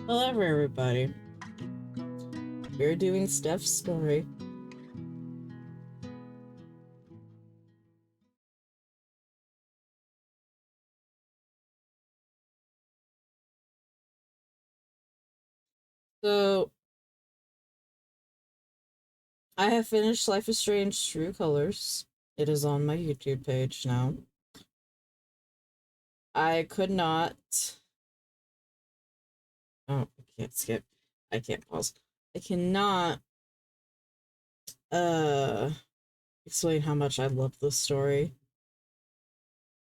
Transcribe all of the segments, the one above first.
Hello, everybody. We're doing Steph's story. So, I have finished Life is Strange True Colors. It is on my YouTube page now. I could not. Oh, I can't skip. I can't pause. I cannot, uh, explain how much I love this story.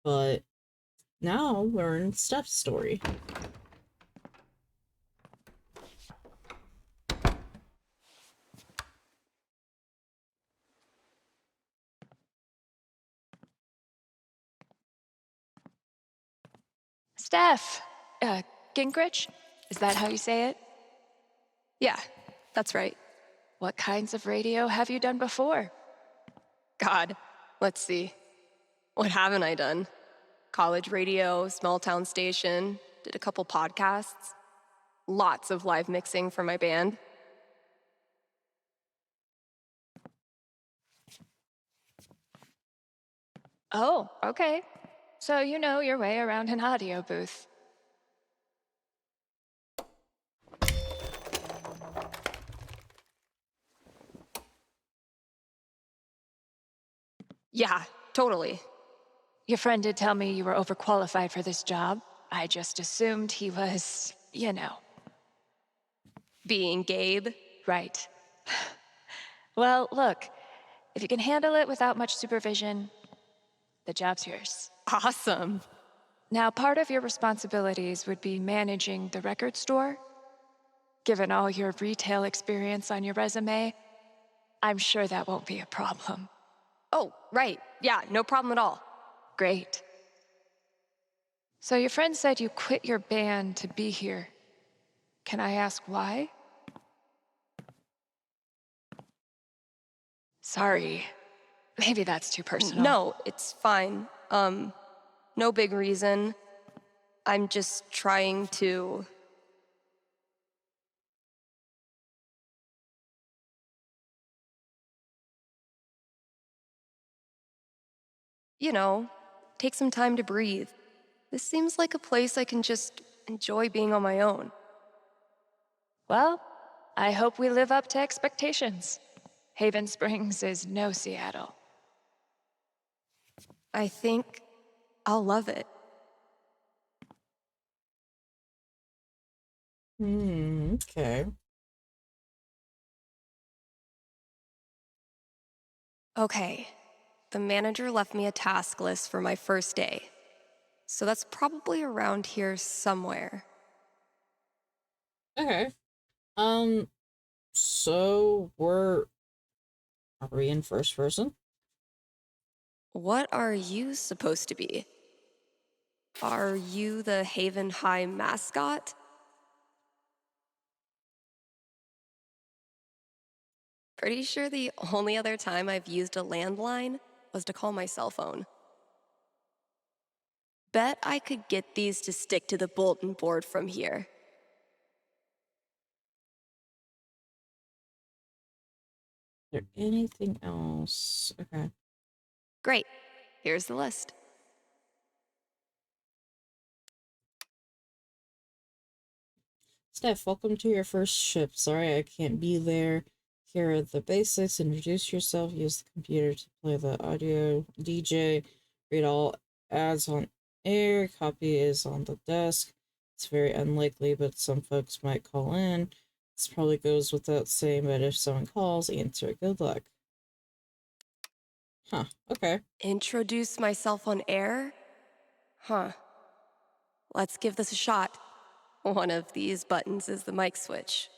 But now we're in Steph's story. Steph, Gingrich? Is that how you say it? Yeah, that's right. What kinds of radio have you done before? God, let's see. What haven't I done? College radio, small town station, did a couple podcasts, lots of live mixing for my band. Oh, okay. So you know your way around an audio booth. Yeah, totally. Your friend did tell me you were overqualified for this job. I just assumed he was, Being Gabe. right. Well, look, if you can handle it without much supervision, the job's yours. Awesome. Now, part of your responsibilities would be managing the record store. Given all your retail experience on your resume, I'm sure that won't be a problem. Oh, right. Yeah, no problem at all. Great. So your friend said you quit your band to be here. Can I ask why? Sorry. Maybe that's too personal. No, it's fine. No big reason. I'm just trying to... take some time to breathe. This seems like a place I can just enjoy being on my own. Well, I hope we live up to expectations. Haven Springs is no Seattle. I think I'll love it. Okay. Okay, the manager left me a task list for my first day. So that's probably around here somewhere. Okay. So are we in first person? What are you supposed to be? Are you the Haven High mascot? Pretty sure the only other time I've used a landline was to call my cell phone. Bet I could get these to stick to the bulletin board from here. Is there anything else? Okay. Great, here's the list. Steph, welcome to your first shift. Sorry I can't be there. Here are the basics. Introduce yourself. Use the computer to play the audio. DJ. Read all ads on air. Copy is on the desk. It's very unlikely, but some folks might call in. This probably goes without saying, but if someone calls, answer. Good luck. Huh, okay. Introduce myself on air? Huh. Let's give this a shot. One of these buttons is the mic switch.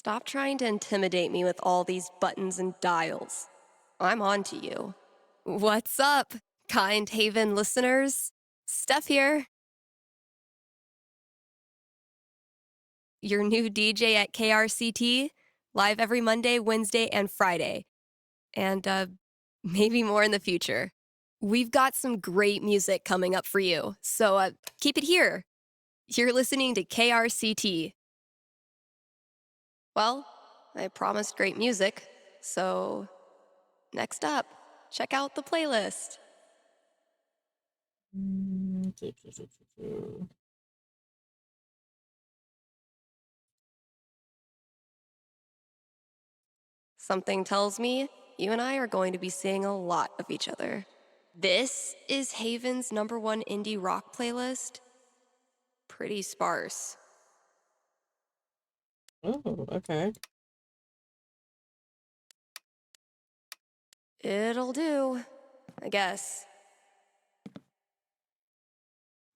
Stop trying to intimidate me with all these buttons and dials. I'm on to you. What's up, kind Haven listeners? Steph here. Your new DJ at KRCT, live every Monday, Wednesday, and Friday. And, Maybe more in the future. We've got some great music coming up for you, so keep it here. You're listening to KRCT. Well, I promised great music, so next up, check out the playlist. Something tells me you and I are going to be seeing a lot of each other. This is Haven's #1 indie rock playlist. Pretty sparse. Oh, okay. It'll do, I guess.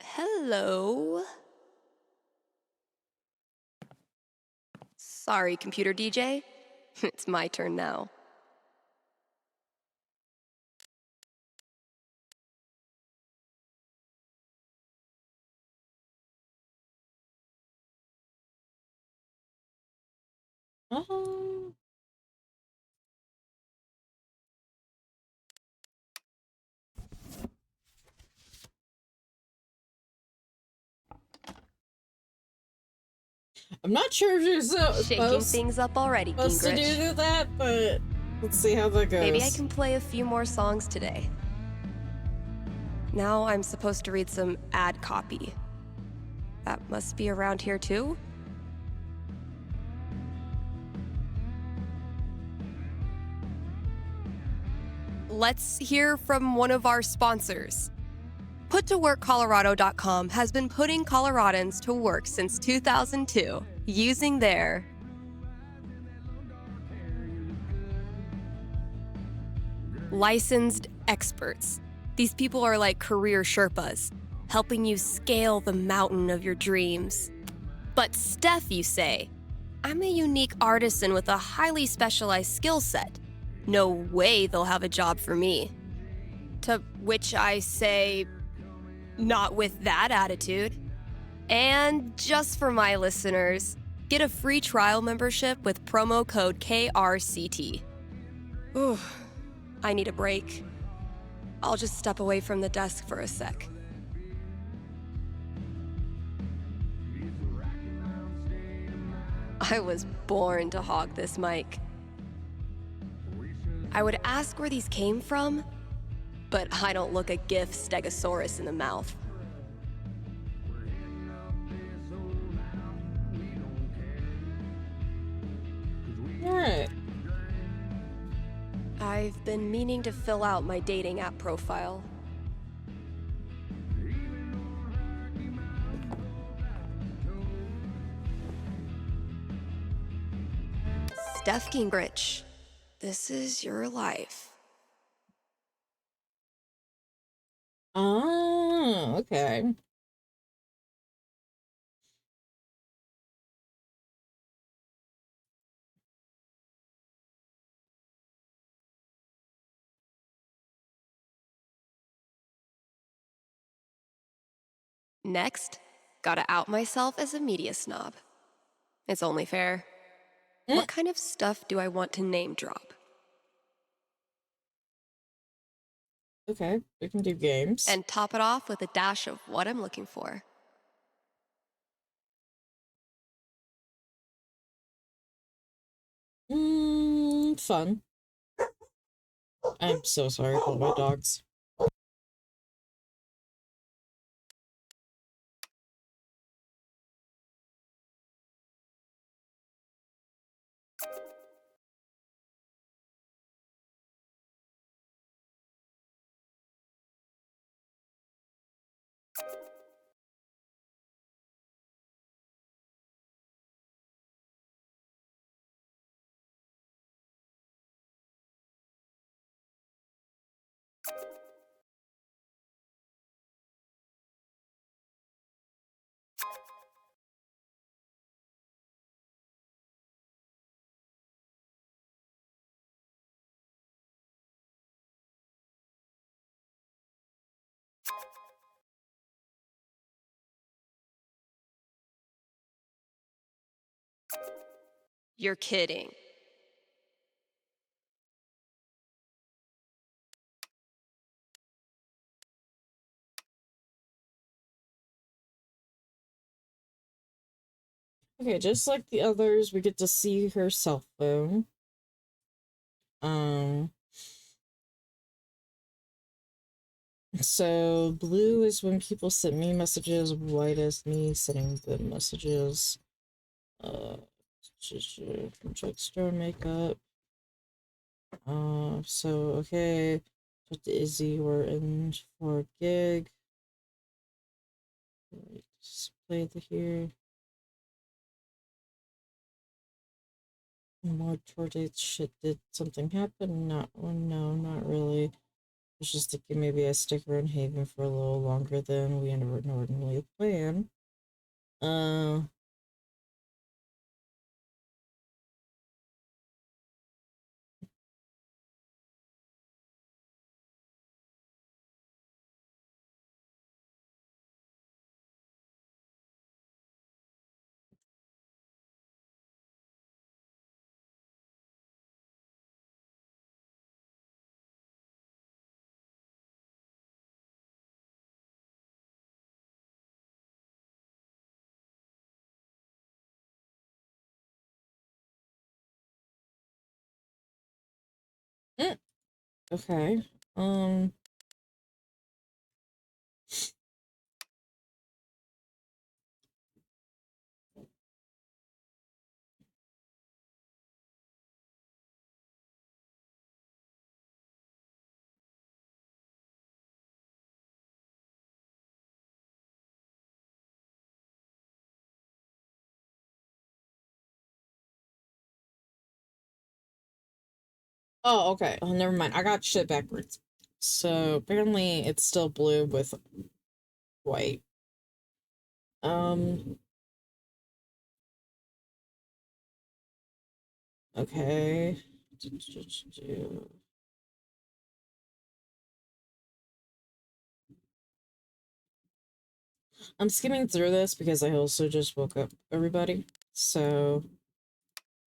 Hello? Sorry, computer DJ. It's my turn now. Uh, I'm not sure if you're Shaking things up already, supposed to Gingrich. do that, but let's see how that goes. Maybe I can play a few more songs today. Now I'm supposed to read some ad copy. That must be around here too? Let's hear from one of our sponsors. PutToWorkColorado.com has been putting Coloradans to work since 2002 using their licensed experts. These people are like career Sherpas, helping you scale the mountain of your dreams. But Steph, you say, I'm a unique artisan with a highly specialized skill set. No way they'll have a job for me. To which I say, not with that attitude. And just for my listeners, get a free trial membership with promo code KRCT. Ooh, I need a break. I'll just step away from the desk for a sec. I was born to hog this mic. I would ask where these came from, but I don't look a GIF stegosaurus in the mouth. Alright. I've been meaning to fill out my dating app profile. Steph Gingrich, this is your life. Oh, okay. Next, gotta out myself as a media snob. It's only fair. What kind of stuff do I want to name drop? Okay, we can do games. And top it off with a dash of what I'm looking for. Fun. I'm so sorry for my dogs. You're kidding. Okay, just like the others, we get to see her cell phone. So blue is when people send me messages, white is me sending them messages. Drugstore makeup. So okay. Talk to Izzy, we're in for gig. Display the here. More tour dates. Shit, did something happen? Not one, no, not really. I was just thinking maybe I stick around Haven for a little longer than we normally plan. Uh, okay. Um, oh, okay. Oh, never mind. I got shit backwards. So apparently it's still blue with white. Um, okay. I'm skimming through this because I also just woke up everybody. So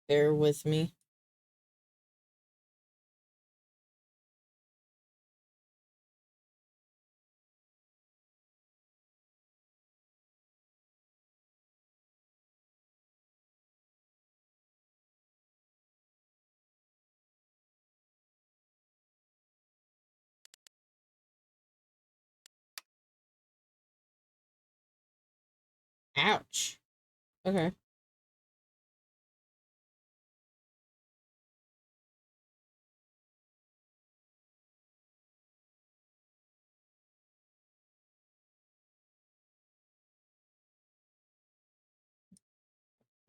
bear with me. Ouch. Okay.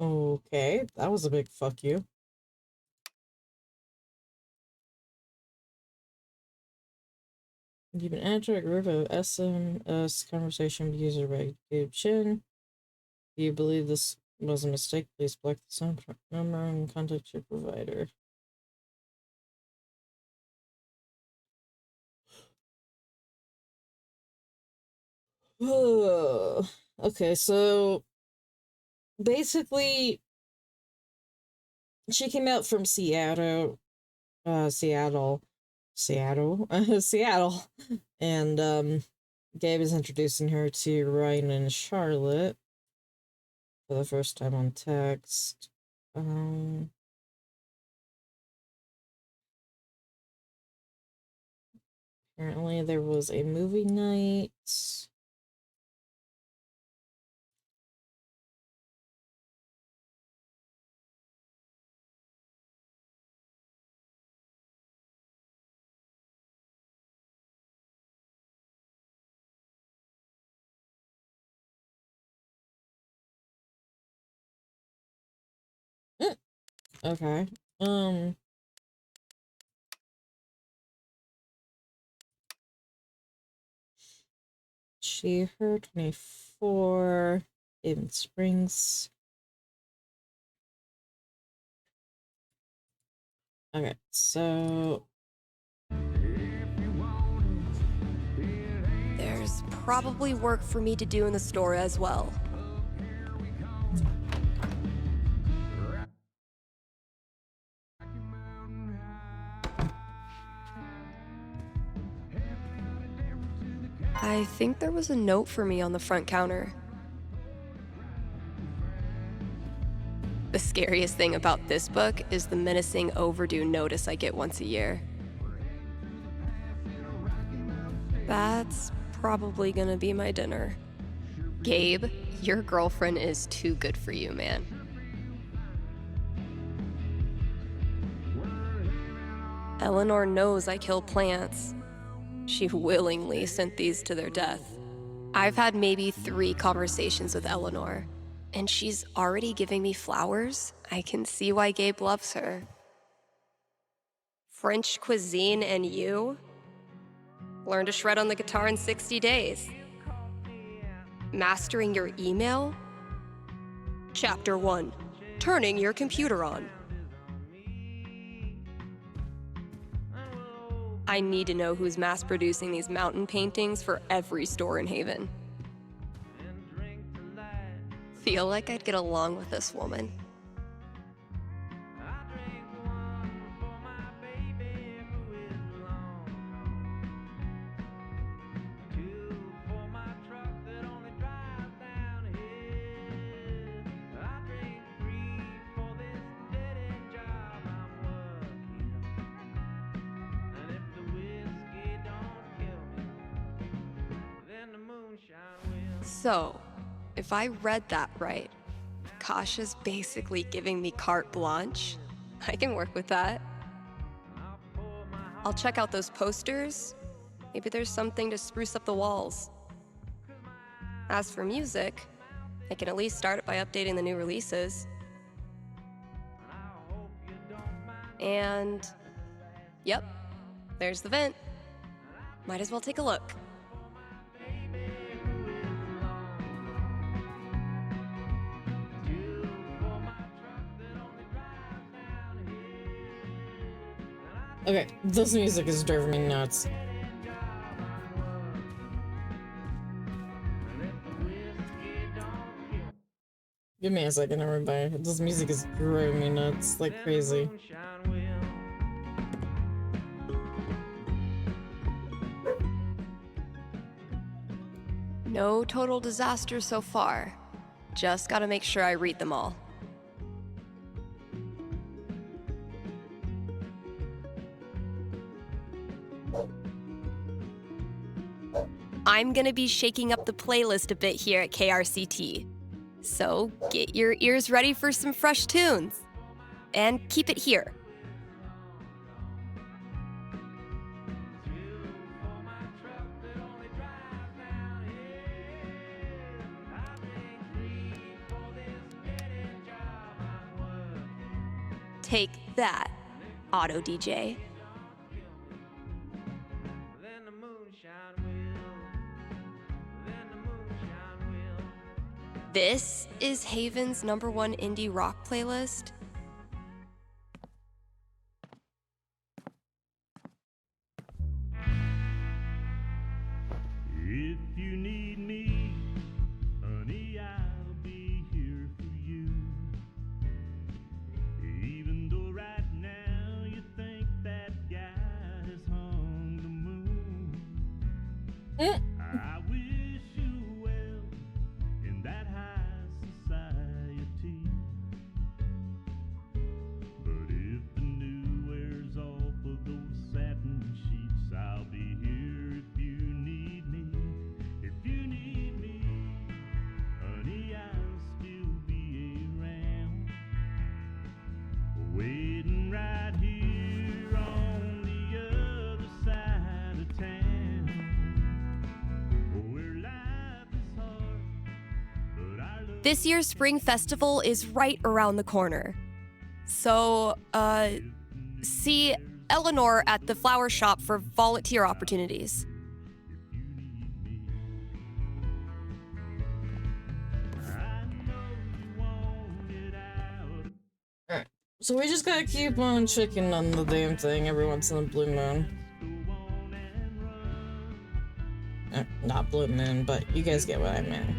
Okay, that was a big fuck you. You've been added to a group of SMS conversation with user Gabe Chin. If you believe this was a mistake, please block the phone number and contact your provider. Okay, so basically, she came out from Seattle, Seattle, and Gabe is introducing her to Ryan and Charlotte for the first time on text. Apparently there was a movie night. Okay. She her 24 in Springs. Okay, so There's probably work for me to do in the store as well. I think there was a note for me on the front counter. scariest thing about this book is the menacing overdue notice I get once a year. That's probably gonna be my dinner. Gabe, your girlfriend is too good for you, man. Eleanor knows I kill plants. She willingly sent these to their death. I've had maybe 3 conversations with Eleanor, and she's already giving me flowers. I can see why Gabe loves her. French cuisine and you? Learn to shred on the guitar in 60 days. Mastering your email? Chapter 1, turning your computer on. I need to know who's mass producing these mountain paintings for every store in Haven. Feel like I'd get along with this woman. So, if I read that right, Kasha's basically giving me carte blanche. I can work with that. I'll check out those posters. Maybe there's something to spruce up the walls. As for music, I can at least start it by updating the new releases. And, yep, there's the vent. Might as well take a look. Okay, this music is driving me nuts. Give me a second, everybody. This music is driving me nuts like crazy. No total disaster so far. Just gotta make sure I read them all. I'm gonna be shaking up the playlist a bit here at KRCT. So get your ears ready for some fresh tunes. And keep it here. Take that, Auto DJ. This is Haven's #1 indie rock playlist. If you need me, honey, I'll be here for you. Even though right now you think that guy has hung the moon. I wish you well in that high society. But if the new wears off of those satin sheets, I'll be here if you need me. If you need me, honey, I'll still be around. Waiting right here on the other side of town. Where life is hard, but our love. This year's Spring Festival is right around the corner. So, see Eleanor at the flower shop for volunteer opportunities. Alright, so we just gotta keep on checking on the damn thing every once in a blue moon. Not blue moon, but you guys get what I meant.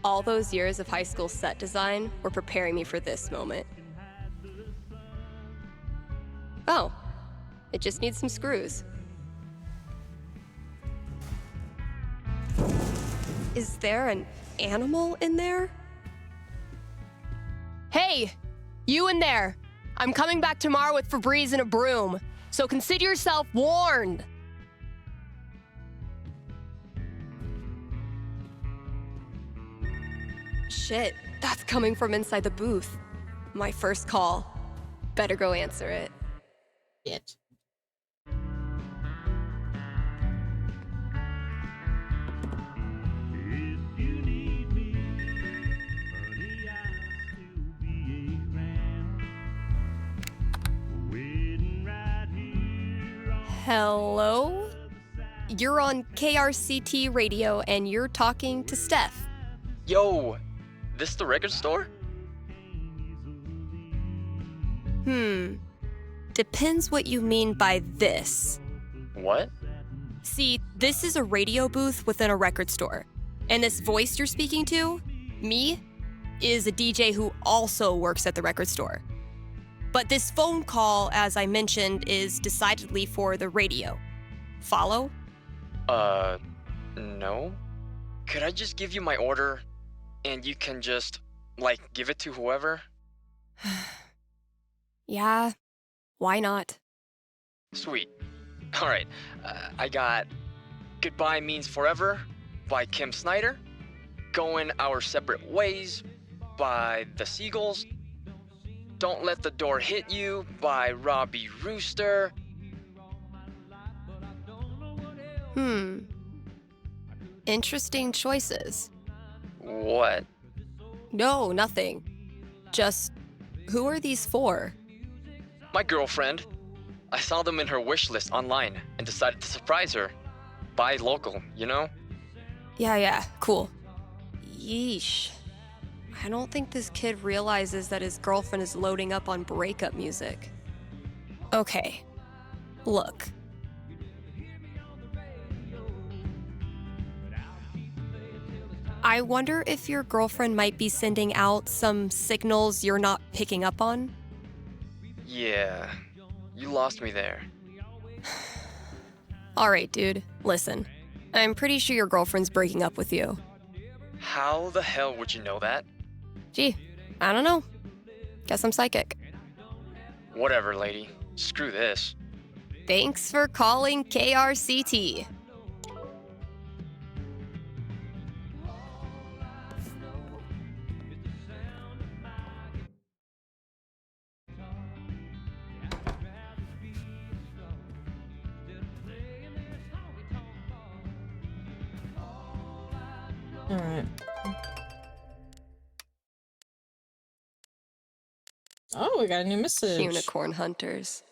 All those years of high school set design were preparing me for this moment. Oh, it just needs some screws. Is there an animal in there? Hey, you in there. I'm coming back tomorrow with Febreze and a broom, so consider yourself warned. Shit, that's coming from inside the booth. My first call. Better go answer it. Shit. If you need me, honey, I'll still be around. Waiting right here on Hello? You're on KRCT radio and you're talking to Steph. Yo, this the record store? Depends what you mean by this. What? See, this is a radio booth within a record store. And this voice you're speaking to, me, is a DJ who also works at the record store. But this phone call, as I mentioned, is decidedly for the radio. Follow? No. Could I just give you my order and you can just, give it to whoever? Yeah, why not? Sweet. Alright, I got Goodbye Means Forever by Kim Snyder, Going Our Separate Ways by The Seagulls, Don't Let the Door Hit You by Robbie Rooster. Interesting choices. What? No, nothing. Just, who are these for? My girlfriend. I saw them in her wish list online and decided to surprise her. Buy local, you know? Yeah, cool. Yeesh. I don't think this kid realizes that his girlfriend is loading up on breakup music. Okay, look. I wonder if your girlfriend might be sending out some signals you're not picking up on? Yeah, you lost me there. Alright, dude, listen. I'm pretty sure your girlfriend's breaking up with you. How the hell would you know that? Gee, I don't know. Guess I'm psychic. Whatever, lady. Screw this. Thanks for calling KRCT. Alright. Oh, we got a new message. Unicorn hunters.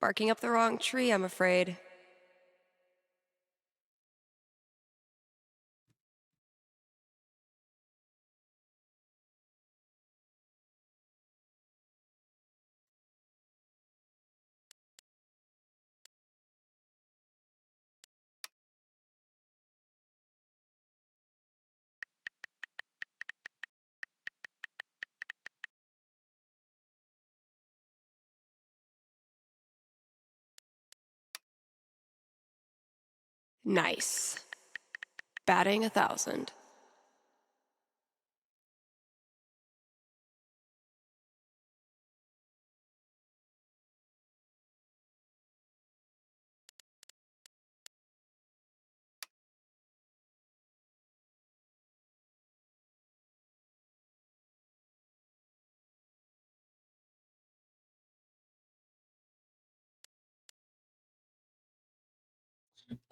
Barking up the wrong tree, I'm afraid. Nice. Batting 1,000.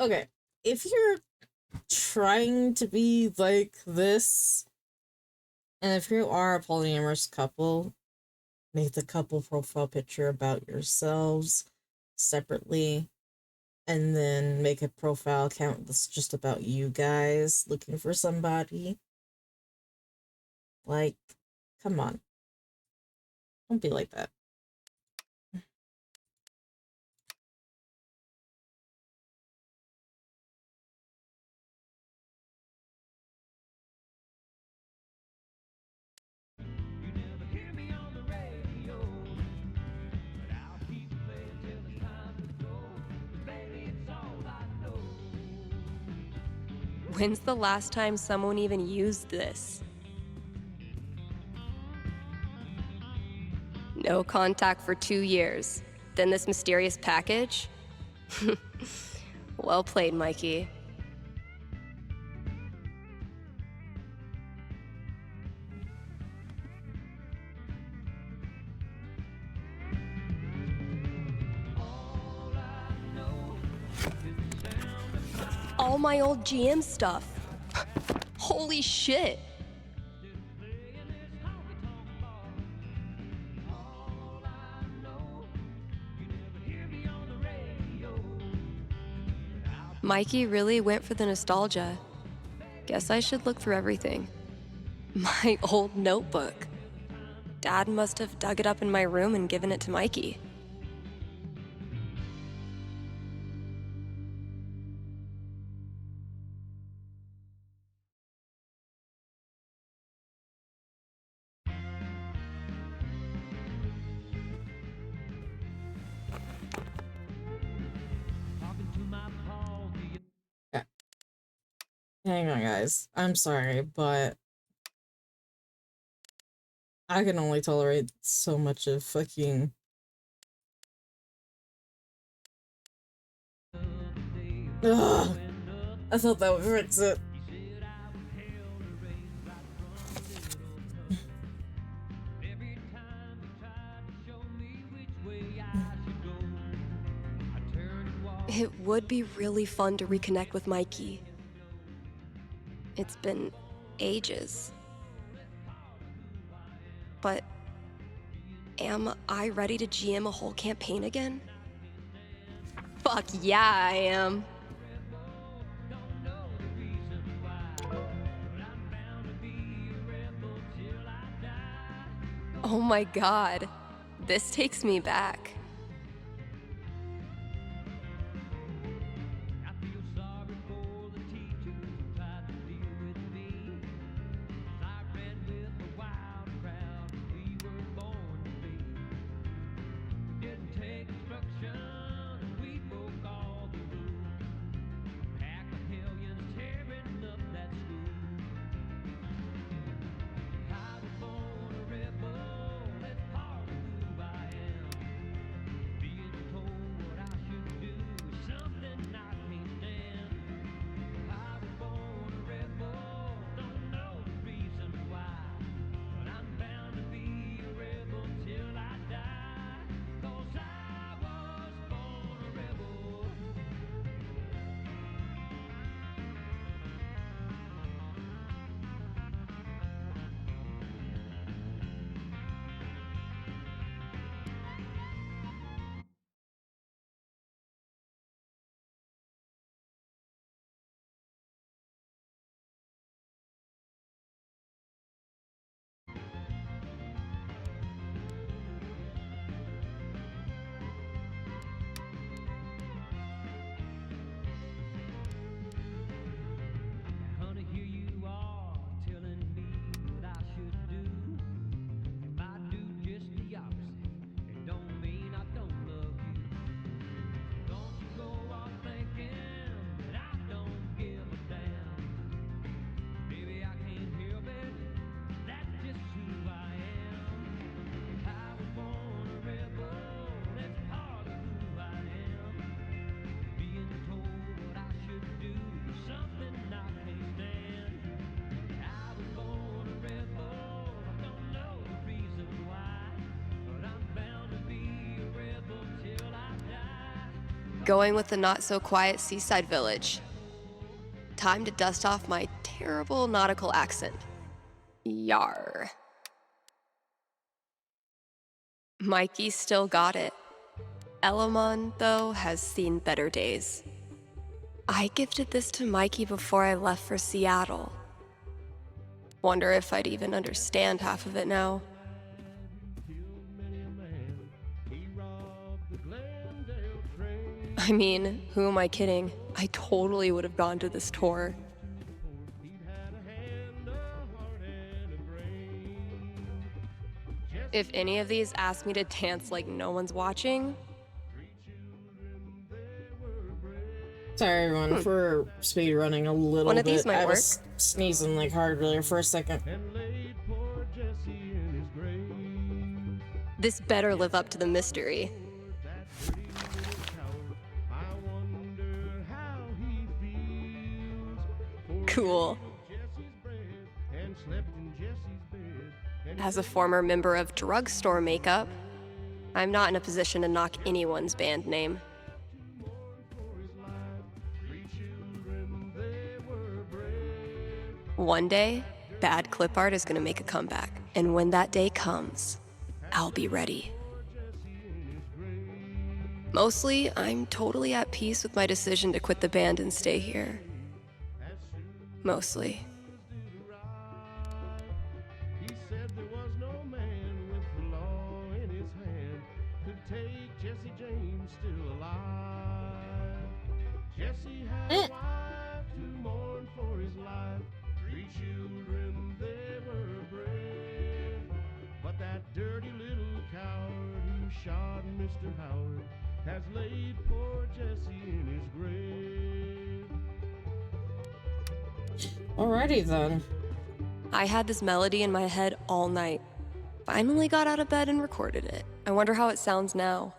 Okay, if you're trying to be like this, and if you are a polyamorous couple, make the couple profile picture about yourselves separately, and then make a profile account that's just about you guys looking for somebody. Like, come on. Don't be like that. When's the last time someone even used this? No contact for 2 years. Then this mysterious package? Well played, Mikey. All my old GM stuff. Holy shit. Mikey really went for the nostalgia. Guess I should look through everything. My old notebook. Dad must have dug it up in my room and given it to Mikey. Hang on, guys. I'm sorry, but I can only tolerate so much of fucking... Ugh! I thought that would fix it. It would be really fun to reconnect with Mikey. It's been ages. But am I ready to GM a whole campaign again? Fuck yeah, I am. Oh my god, this takes me back. Going with the not-so-quiet seaside village. Time to dust off my terrible nautical accent. Yar. Mikey still got it. Elamon, though, has seen better days. I gifted this to Mikey before I left for Seattle. Wonder if I'd even understand half of it now. I mean, who am I kidding? I totally would have gone to this tour. If any of these ask me to dance like no one's watching... Sorry everyone for speed running a little bit. One of these might I work. was sneezing like hard earlier for a second. This better live up to the mystery. Cool. As a former member of drugstore makeup, I'm not in a position to knock anyone's band name. One day, bad clip art is gonna make a comeback. And when that day comes, I'll be ready. Mostly, I'm totally at peace with my decision to quit the band and stay here. Mostly. He said there was no man with the law in his hand could take Jesse James still alive. Jesse had a wife to mourn for his life. 3 children, they were brave. But that dirty little coward who shot Mr. Howard has laid poor Jesse in his grave. Alrighty then. I had this melody in my head all night. Finally got out of bed and recorded it. I wonder how it sounds now.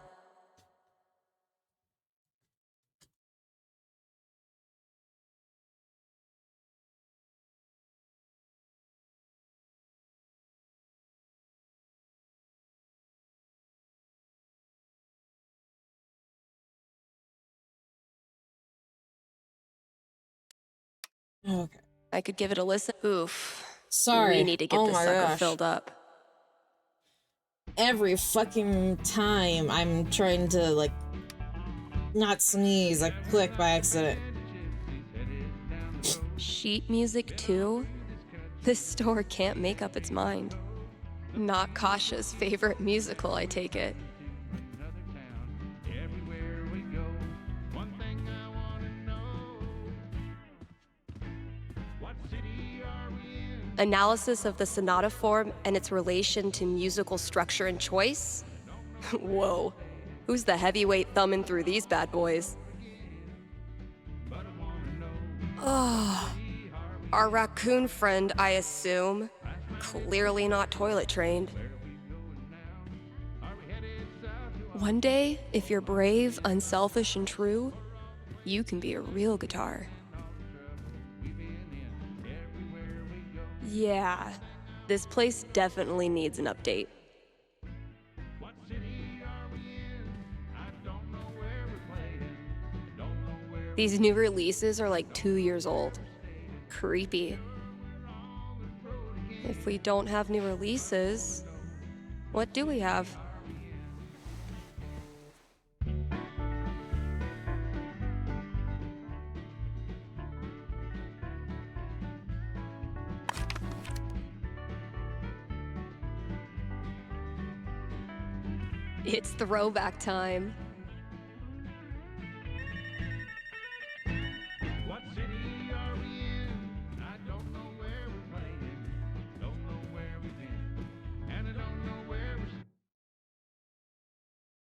Okay. I could give it a listen. Oof. Sorry. We need to get Oh this my sucker gosh. filled up. Every fucking time I'm trying to, like, not sneeze, I click by accident. Sheet music too? This store can't make up its mind. Not Kasha's favorite musical, I take it. Everywhere we go, one thing I want to know. What city are we in? Analysis of the sonata form and its relation to musical structure and choice? Whoa. Who's the heavyweight thumbing through these bad boys? Oh, our raccoon friend, I assume. Clearly not toilet trained. One day, if you're brave, unselfish, and true, you can be a real guitar. Yeah, this place definitely needs an update. What city are we in? I don't know where we're playing. Don't know where. These new releases are like 2 years old. Creepy. If we don't have new releases, what do we have? It's throwback time. What city are we in? I don't know where we're playing. Don't know where we've been. And I don't know where we're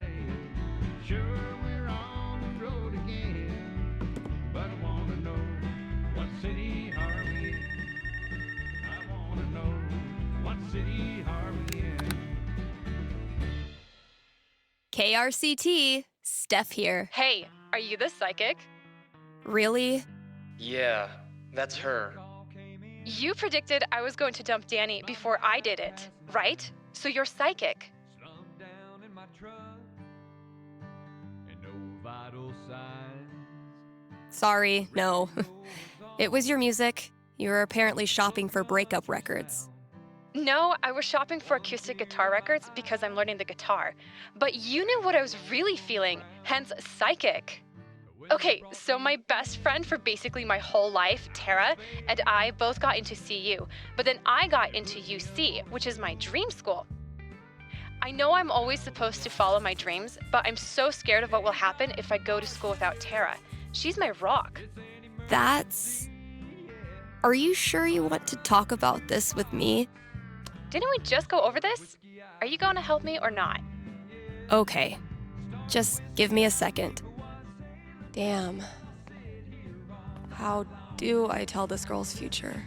staying. Sure, we're on the road again. But I want to know, what city are we in? I want to know, what city are we in? KRCT, Steph here. Hey, are you the psychic? Really? Yeah, that's her. You predicted I was going to dump Danny before I did it, right? So you're psychic. Slumped down in my truck, and no vital signs. Sorry, no. It was your music. You were apparently shopping for breakup records. No, I was shopping for acoustic guitar records because I'm learning the guitar. But you knew what I was really feeling, hence psychic. Okay, so my best friend for basically my whole life, Tara, and I both got into CU, but then I got into UC, which is my dream school. I know I'm always supposed to follow my dreams, but I'm so scared of what will happen if I go to school without Tara. She's my rock. That's... Are you sure you want to talk about this with me? Didn't we just go over this? Are you going to help me or not? Okay. Just give me a second. Damn. How do I tell this girl's future?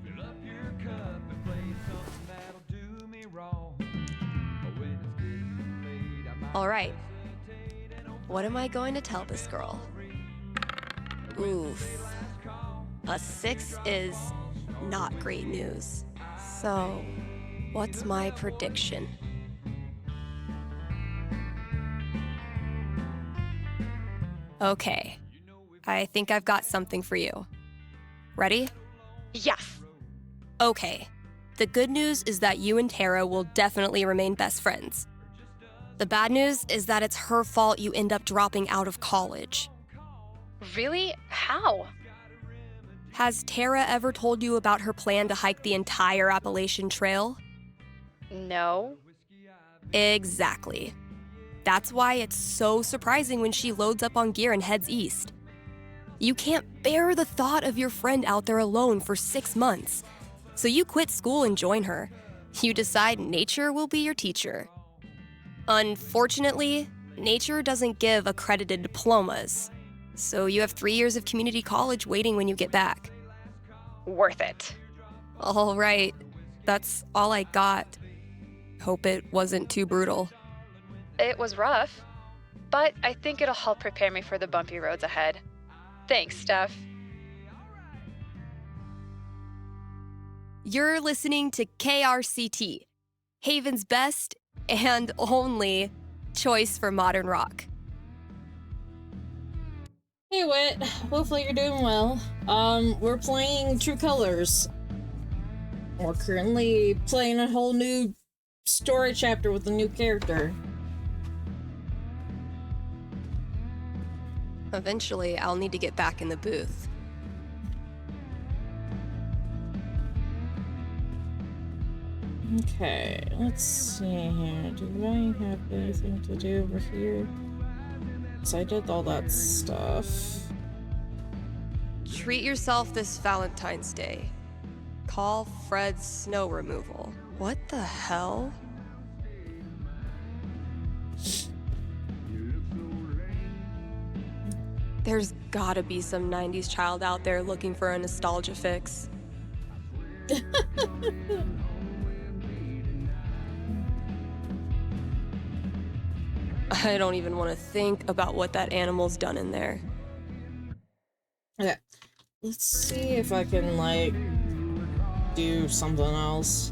Fill up your cup and play something that'll do me wrong. All right. What am I going to tell this girl? Oof. A 6 is not great news. So, what's my prediction? Okay. I think I've got something for you. Ready? Yes. Okay. The good news is that you and Tara will definitely remain best friends. The bad news is that it's her fault you end up dropping out of college. Really? How? Has Tara ever told you about her plan to hike the entire Appalachian Trail? No. Exactly. That's why it's so surprising when she loads up on gear and heads east. You can't bear the thought of your friend out there alone for 6 months. So you quit school and join her. You decide nature will be your teacher. Unfortunately, nature doesn't give accredited diplomas. So you have 3 years of community college waiting when you get back. Worth it. All right, that's all I got. Hope it wasn't too brutal. It was rough, but I think it'll help prepare me for the bumpy roads ahead. Thanks, Steph. You're listening to KRCT, Haven's best and only choice for modern rock. Hey Wit, hopefully you're doing well. We're playing True Colors. We're currently playing a whole new story chapter with a new character. Eventually, I'll need to get back in the booth. Okay, let's see here. Do I have anything to do over here? So I did all that stuff. Treat yourself this Valentine's Day. Call Fred's snow removal. What the hell? There's gotta be some 90s child out there looking for a nostalgia fix. I don't even want to think about what that animal's done in there. Okay, let's see if I can, like, do something else.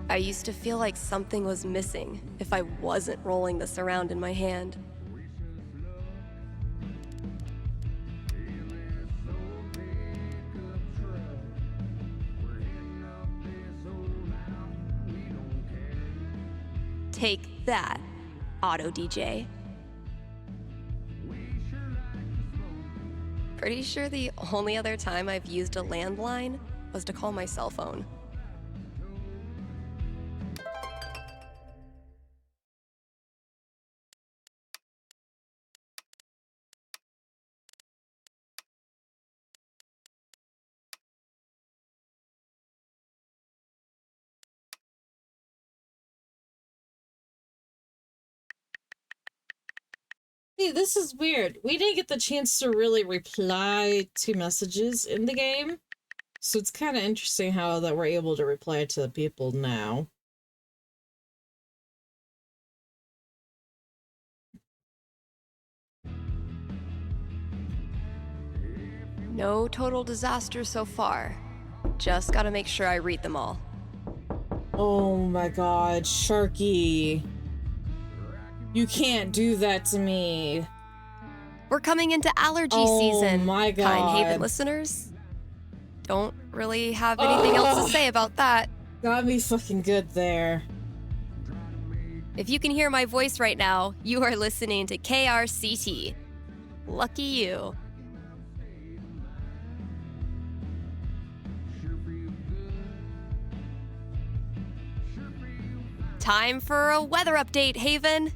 I used to feel like something was missing if I wasn't rolling this around in my hand. Take that, Auto DJ. Pretty sure the only other time I've used a landline was to call my cell phone. See, this is weird. We didn't get the chance to really reply to messages in the game. So it's kind of interesting how that we're able to reply to the people now. No total disaster so far. Just gotta make sure I read them all. Oh my god, Sharky. You can't do that to me. We're coming into allergy Oh season, my god. kind Haven listeners. Don't really have anything else to say about that. Got me fucking good there. If you can hear my voice right now, you are listening to KRCT. Lucky you. Time for a weather update, Haven.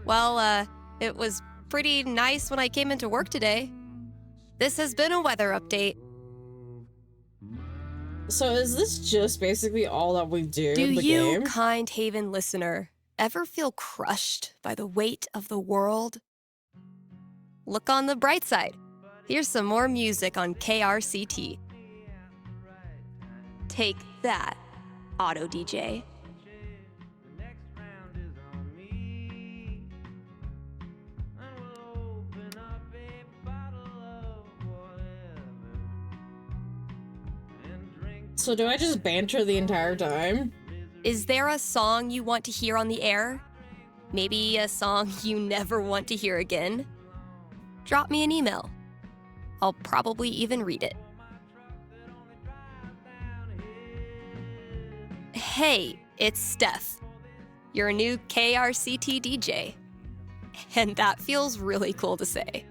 Well, it was pretty nice when I came into work today. This has been a weather update. So is this just basically all that we do Do in the you, game? kind Haven listener, ever feel crushed by the weight of the world? Look on the bright side. Here's some more music on KRCT. Take that, auto DJ. So do I just banter the entire time? Is there a song you want to hear on the air? Maybe a song you never want to hear again? Drop me an email. I'll probably even read it. Hey, it's Steph. You're a new KRCT DJ. And that feels really cool to say.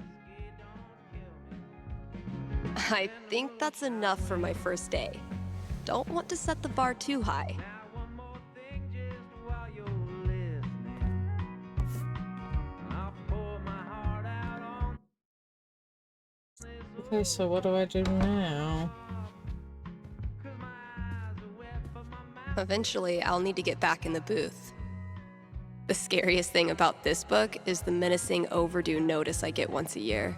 I think that's enough for my first day. Don't want to set the bar too high. Okay, so what do I do now? Eventually, I'll need to get back in the booth. The scariest thing about this book is the menacing overdue notice I get once a year.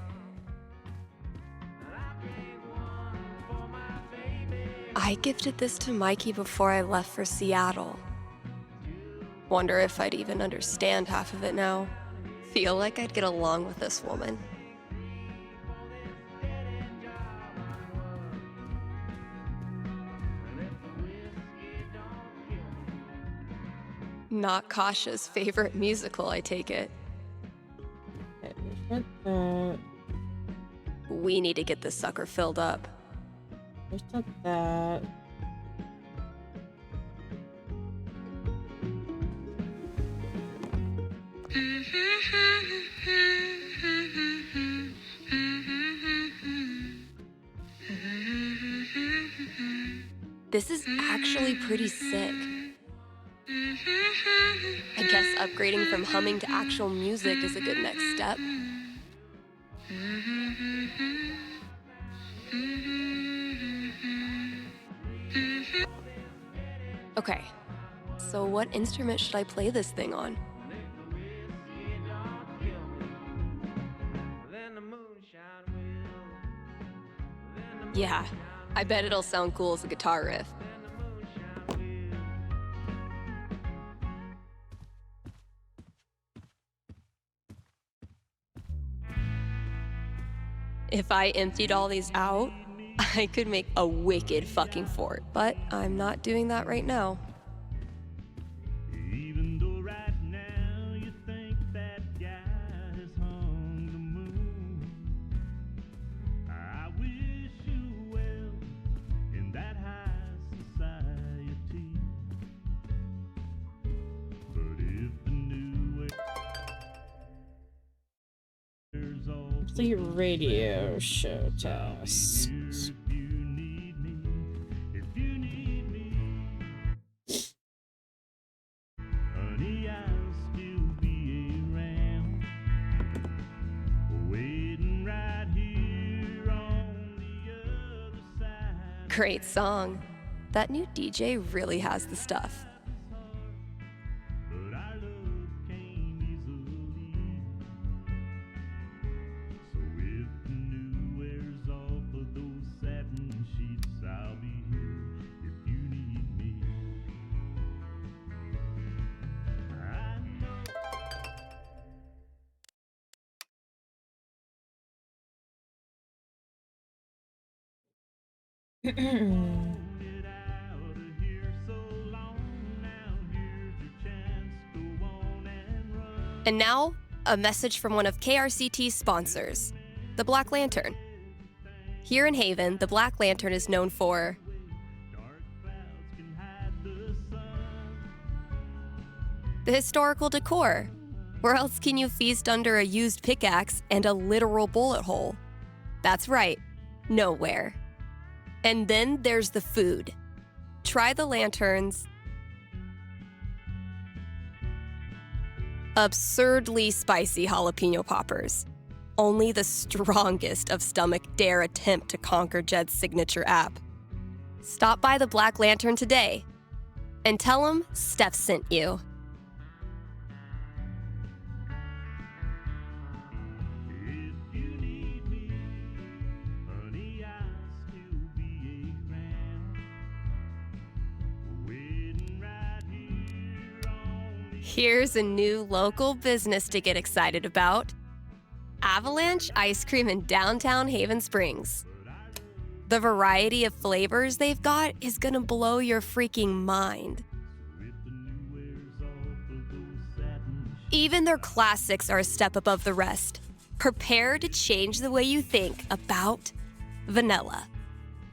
I gifted this to Mikey before I left for Seattle. Wonder if I'd even understand half of it now. Feel like I'd get along with this woman. Not Kasha's favorite musical, I take it. Okay, there's that. We need to get this sucker filled up. There's that. This is actually pretty sick. I guess upgrading from humming to actual music is a good next step. Okay, so what instrument should I play this thing on? Yeah, I bet it'll sound cool as a guitar riff. If I emptied all these out, I could make a wicked fucking fort, but I'm not doing that right now. Even though right now you think that guy has hung the moon, I wish you well in that high society. But if the new air's all Complete radio show tasks. if you need me, honey, I'll still be around, waiting right here on the other side. Great song. That new DJ really has the stuff. But our love came easily. So if the new wears off of those satin sheets, I'll be here if you need me. I know. It out of here so long now. Here's your chance. Go on and run. And now, a message from one of KRCT's sponsors, the Black Lantern. Here in Haven, the Black Lantern is known for Dark clouds can hide the sun. the historical decor. Where else can you feast under a used pickaxe and a literal bullet hole? That's right, nowhere. And then there's the food. Try the Lantern's absurdly spicy jalapeno poppers. Only the strongest of stomach dare attempt to conquer Jed's signature app. Stop by the Black Lantern today and tell them Steph sent you. If you need me, honey, I'll still be around, waiting Here's a new local business to get excited about. Avalanche Ice Cream in downtown Haven Springs. The variety of flavors they've got is gonna blow your freaking mind. Even their classics are a step above the rest. Prepare to change the way you think about vanilla.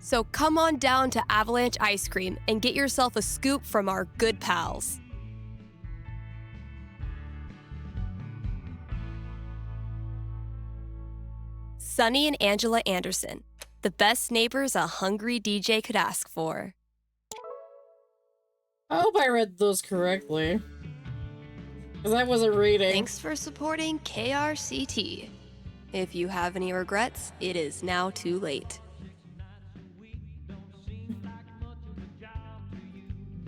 So come on down to Avalanche Ice Cream and get yourself a scoop from our good pals. Sunny and Angela Anderson, the best neighbors a hungry DJ could ask for. I hope I read those correctly. Because I wasn't reading. Thanks for supporting KRCT. If you have any regrets, it is now too late.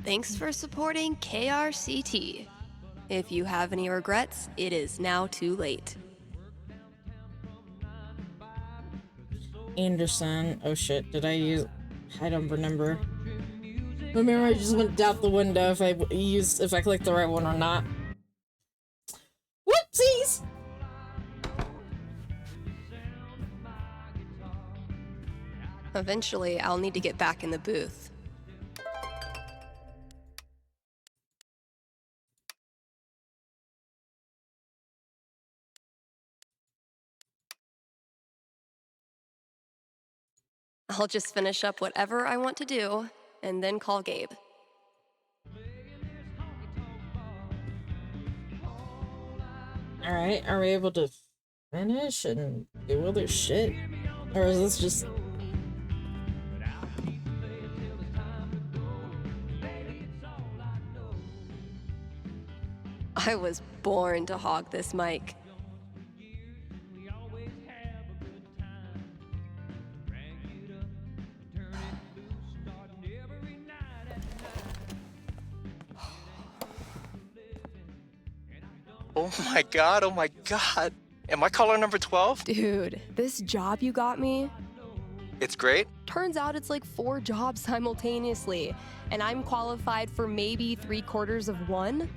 Thanks for supporting KRCT. If you have any regrets, it is now too late. Anderson. Oh shit, did I use... I don't remember. Remember, I just went out the window if I clicked the right one or not. Whoopsies! Eventually, I'll need to get back in the booth. I'll just finish up whatever I want to do, and then call Gabe. Alright, are we able to finish and do other shit? Or is this just... I was born to hog this mic. Oh my god, oh my god. Am I caller number 12? Dude, this job you got me, It's great. turns out it's like 4 jobs simultaneously, and I'm qualified for maybe 3/4 of one?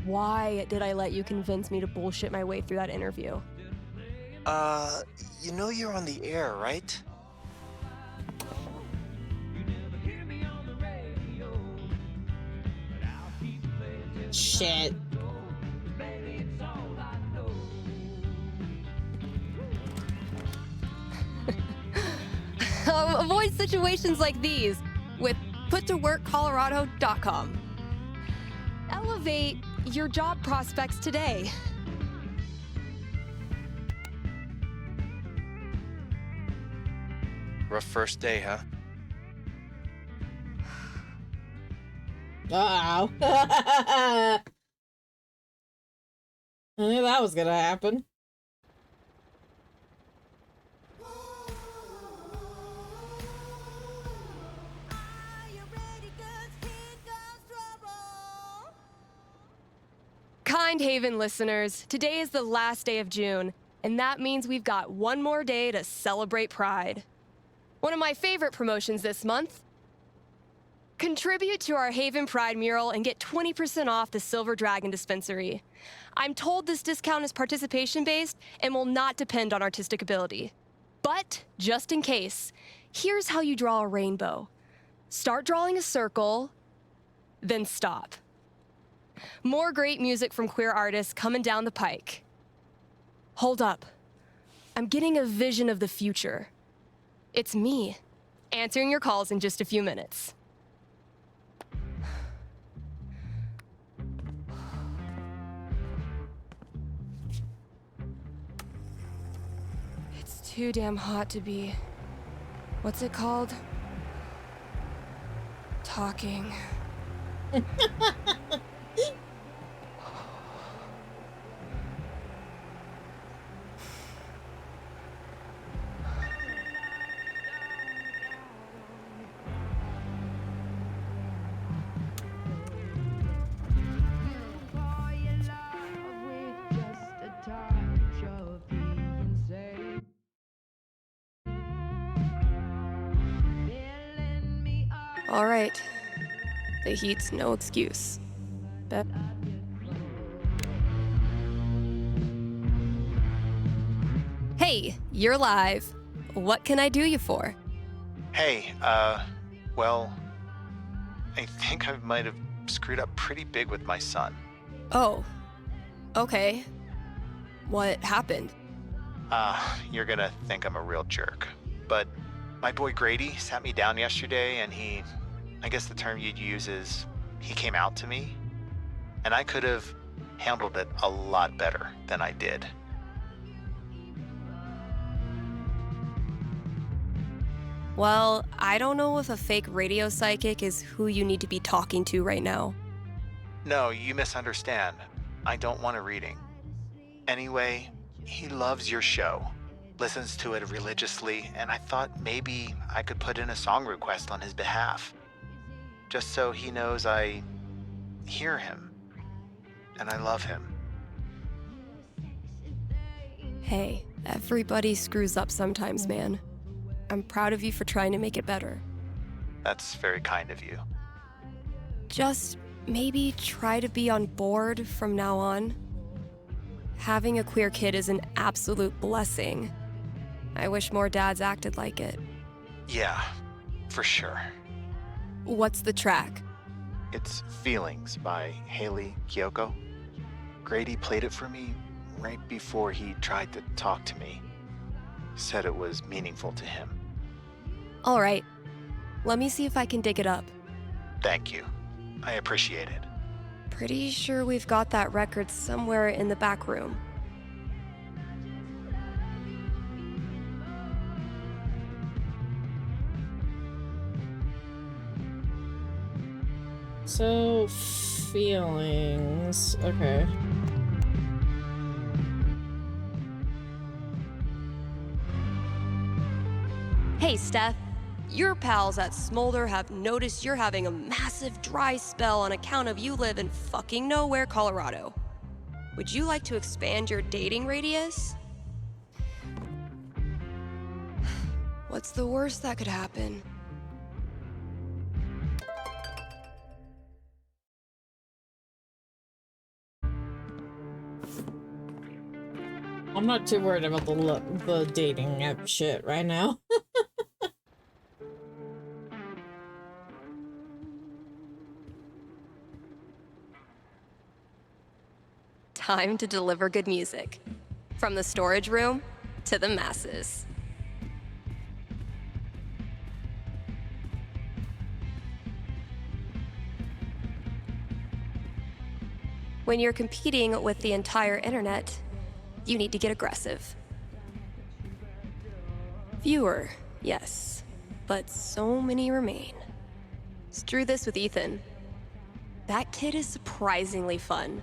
Why did I let you convince me to bullshit my way through that interview? You know you're on the air, right? shit? Avoid situations like these with puttoworkcolorado.com. Elevate your job prospects today. Rough first day, huh? Uh-oh. I knew that was gonna happen. Kind Haven listeners, today is the last day of June, and that means we've got one more day to celebrate Pride. One of my favorite promotions this month. Contribute to our Haven Pride mural and get 20% off the Silver Dragon dispensary. I'm told this discount is participation-based and will not depend on artistic ability. But, just in case, here's how you draw a rainbow. Start drawing a circle, then stop. More great music from queer artists coming down the pike. Hold up. I'm getting a vision of the future. It's me, answering your calls in just a few minutes. It's too damn hot to be... what's it called? Talking. All right. The heat's no excuse. But Hey, you're live. What can I do you for? Hey, well, I think I might have screwed up pretty big with my son. Oh, okay. What happened? You're gonna think I'm a real jerk. But my boy Grady sat me down yesterday and I guess the term you'd use is, he came out to me. And I could have handled it a lot better than I did. Well, I don't know if a fake radio psychic is who you need to be talking to right now. No, you misunderstand. I don't want a reading. Anyway, he loves your show, listens to it religiously, and I thought maybe I could put in a song request on his behalf. Just so he knows I hear him, and I love him. Hey, everybody screws up sometimes, man. I'm proud of you for trying to make it better. That's very kind of you. Just maybe try to be on board from now on. Having a queer kid is an absolute blessing. I wish more dads acted like it. Yeah, for sure. What's the track? It's Feelings by Haley Kiyoko. Grady played it for me right before he tried to talk to me. Said it was meaningful to him. All right. Let me see if I can dig it up. Thank you. I appreciate it. Pretty sure we've got that record somewhere in the back room. So, feelings. Okay. Hey, Steph. Your pals at Smolder have noticed you're having a massive dry spell on account of you live in fucking nowhere, Colorado. Would you like to expand your dating radius? What's the worst that could happen? I'm not too worried about the dating app shit right now. Time to deliver good music. From the storage room to the masses. When you're competing with the entire internet, you need to get aggressive. Fewer, yes, but so many remain. Strew this with Ethan. That kid is surprisingly fun.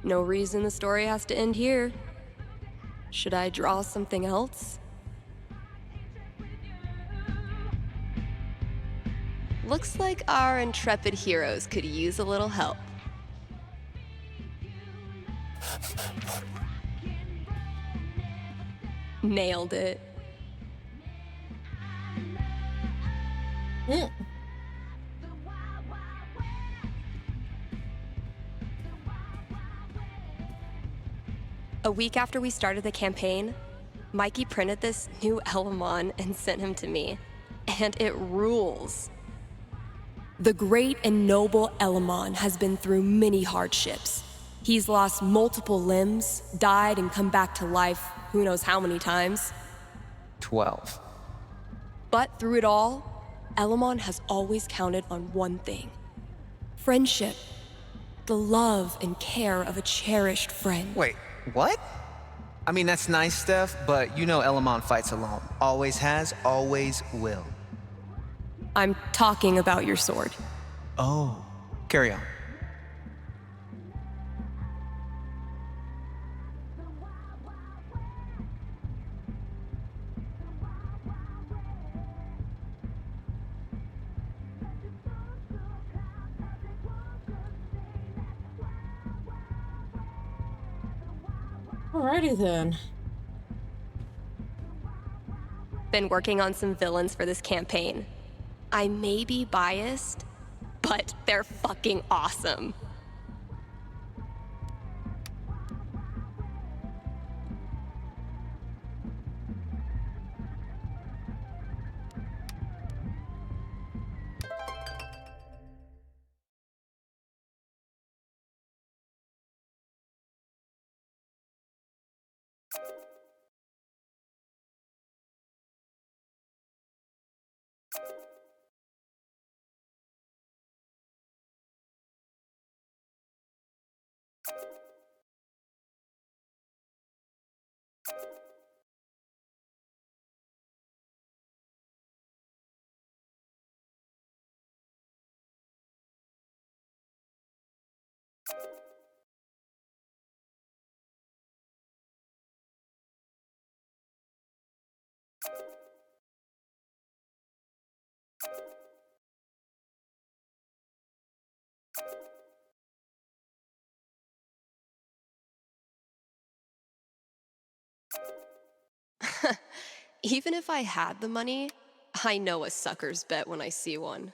No reason the story has to end here. Should I draw something else? Looks like our intrepid heroes could use a little help. Nailed it. A week after we started the campaign, Mikey printed this new Elamon and sent him to me. And it rules. The great and noble Elamon has been through many hardships. He's lost multiple limbs, died and come back to life who knows how many times. 12. But through it all, Elamon has always counted on one thing. Friendship. The love and care of a cherished friend. Wait, what? I mean, that's nice, Steph, but you know Elamon fights alone. Always has, always will. I'm talking about your sword. Oh, carry on. Alrighty then. Been working on some villains for this campaign. I may be biased, but they're fucking awesome. Even if I had the money, I know a sucker's bet when I see one.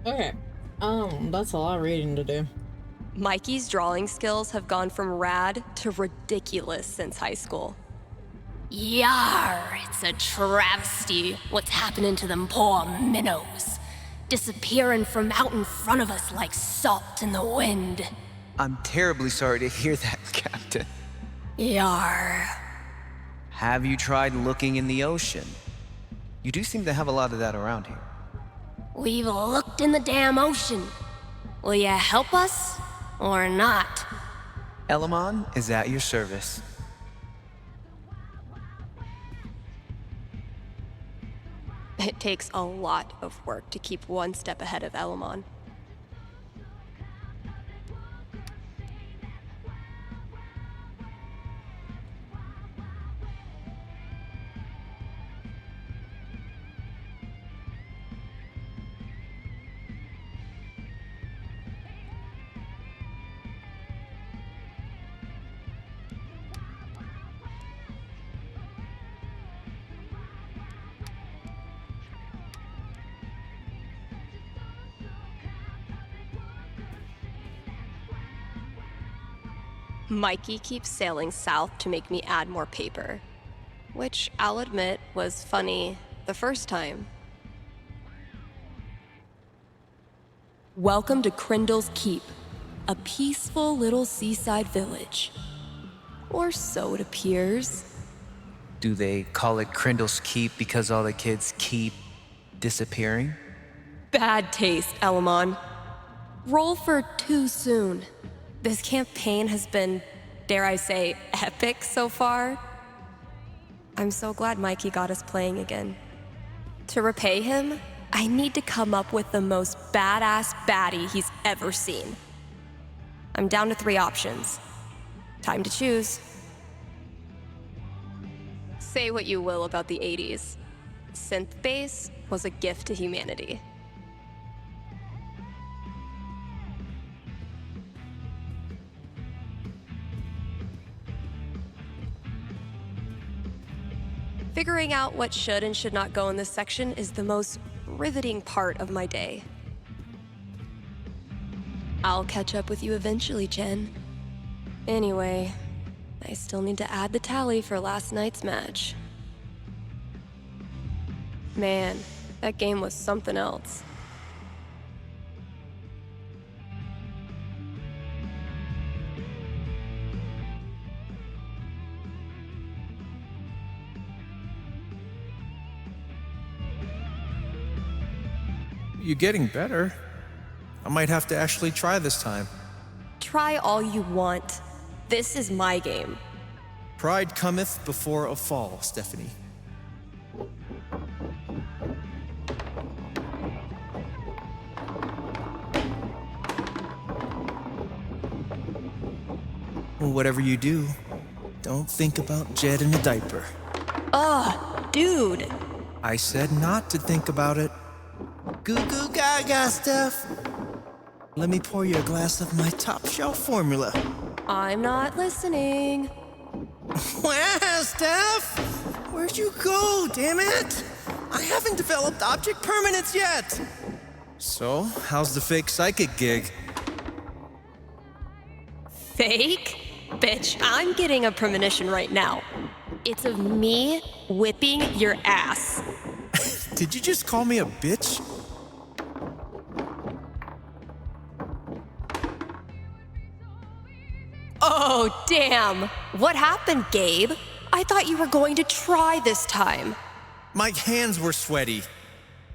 Okay. That's a lot of reading to do. Mikey's drawing skills have gone from rad to ridiculous since high school. Yar, it's a travesty what's happening to them poor minnows. Disappearing from out in front of us like salt in the wind. I'm terribly sorry to hear that, Captain. Yar. Have you tried looking in the ocean? You do seem to have a lot of that around here. We've looked in the damn ocean. Will you help us or not? Elamon is at your service. It takes a lot of work to keep one step ahead of Elamon. Mikey keeps sailing south to make me add more paper, which I'll admit was funny the first time. Welcome to Crindle's Keep, a peaceful little seaside village. Or so it appears. Do they call it Crindle's Keep because all the kids keep disappearing? Bad taste, Elamon. Roll for too soon. This campaign has been, dare I say, epic so far. I'm so glad Mikey got us playing again. To repay him, I need to come up with the most badass baddie he's ever seen. I'm down to 3 options. Time to choose. Say what you will about the 80s. Synth bass was a gift to humanity. Figuring out what should and should not go in this section is the most riveting part of my day. I'll catch up with you eventually, Jen. Anyway, I still need to add the tally for last night's match. Man, that game was something else. You're getting better. I might have to actually try this time. Try all you want. This is my game. Pride cometh before a fall, Stephanie. Whatever you do, don't think about Jed in a diaper. Ugh, dude. I said not to think about it. Goo goo gaga, Steph. Let me pour you a glass of my top shelf formula. I'm not listening. Wow, Steph! Where'd you go, damn it? I haven't developed object permanence yet! So, how's the fake psychic gig? Fake? Bitch, I'm getting a premonition right now. It's of me whipping your ass. Did you just call me a bitch? Oh, damn. What happened, Gabe? I thought you were going to try this time. My hands were sweaty.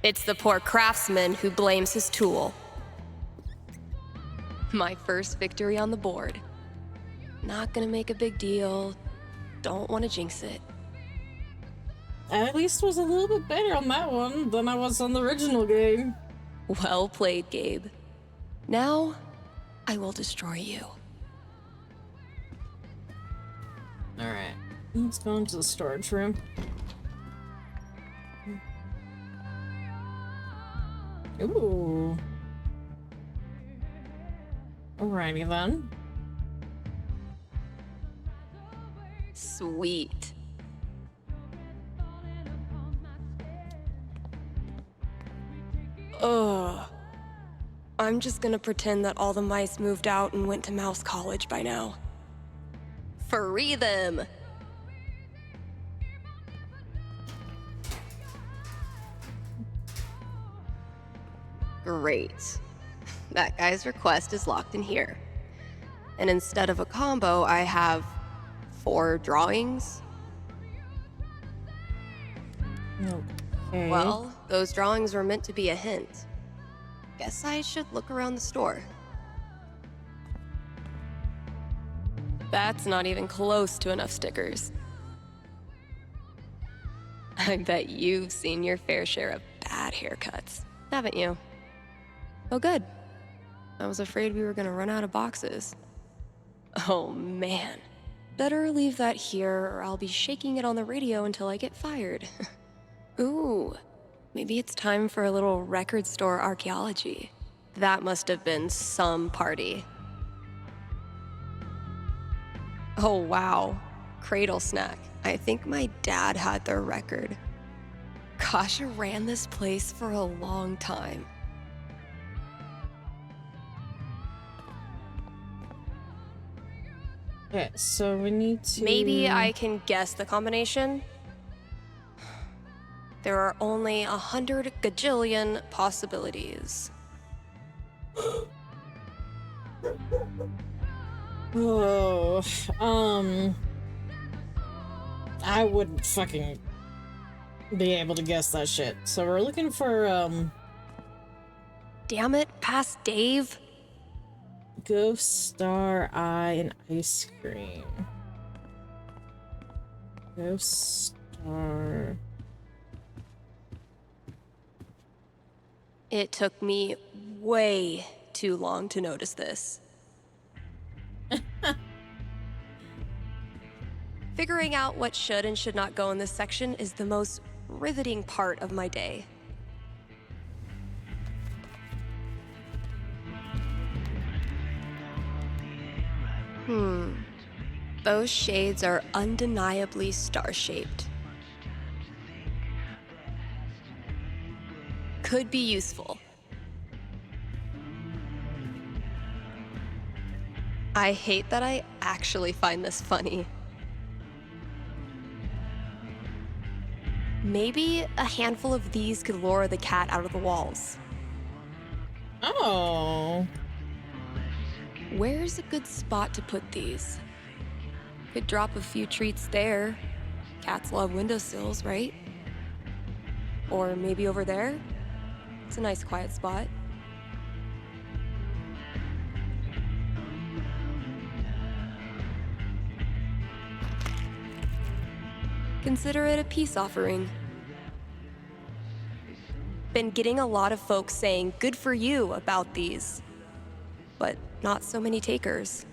It's the poor craftsman who blames his tool. My first victory on the board. Not gonna make a big deal. Don't want to jinx it. I at least was a little bit better on that one than I was on the original game. Well played, Gabe. Now, I will destroy you. Alright, let's go into the storage room. Ooh. Alrighty then. Sweet. Ugh. I'm just gonna pretend that all the mice moved out and went to mouse college by now. Free them! Great. That guy's request is locked in here. And instead of a combo, I have 4 drawings. Okay. Well, those drawings were meant to be a hint. Guess I should look around the store. That's not even close to enough stickers. I bet you've seen your fair share of bad haircuts, haven't you? Oh, good. I was afraid we were gonna run out of boxes. Oh, man. Better leave that here or I'll be shaking it on the radio until I get fired. Ooh, maybe it's time for a little record store archaeology. That must have been some party. Oh, wow. Cradle snack. I think my dad had their record. Kasha ran this place for a long time. Okay, so we need to... Maybe I can guess the combination? There are only 100 gajillion possibilities. Oh, I wouldn't fucking be able to guess that shit. So we're looking for, Damn it, past Dave. Ghost Star Eye and Ice Cream. Ghost Star... It took me way too long to notice this. Figuring out what should and should not go in this section is the most riveting part of my day. Those shades are undeniably star-shaped. Could be useful. I hate that I actually find this funny. Maybe a handful of these could lure the cat out of the walls. Oh. Where's a good spot to put these? Could drop a few treats there. Cats love windowsills, right? Or maybe over there? It's a nice quiet spot. Consider it a peace offering. Been getting a lot of folks saying good for you about these, but not so many takers.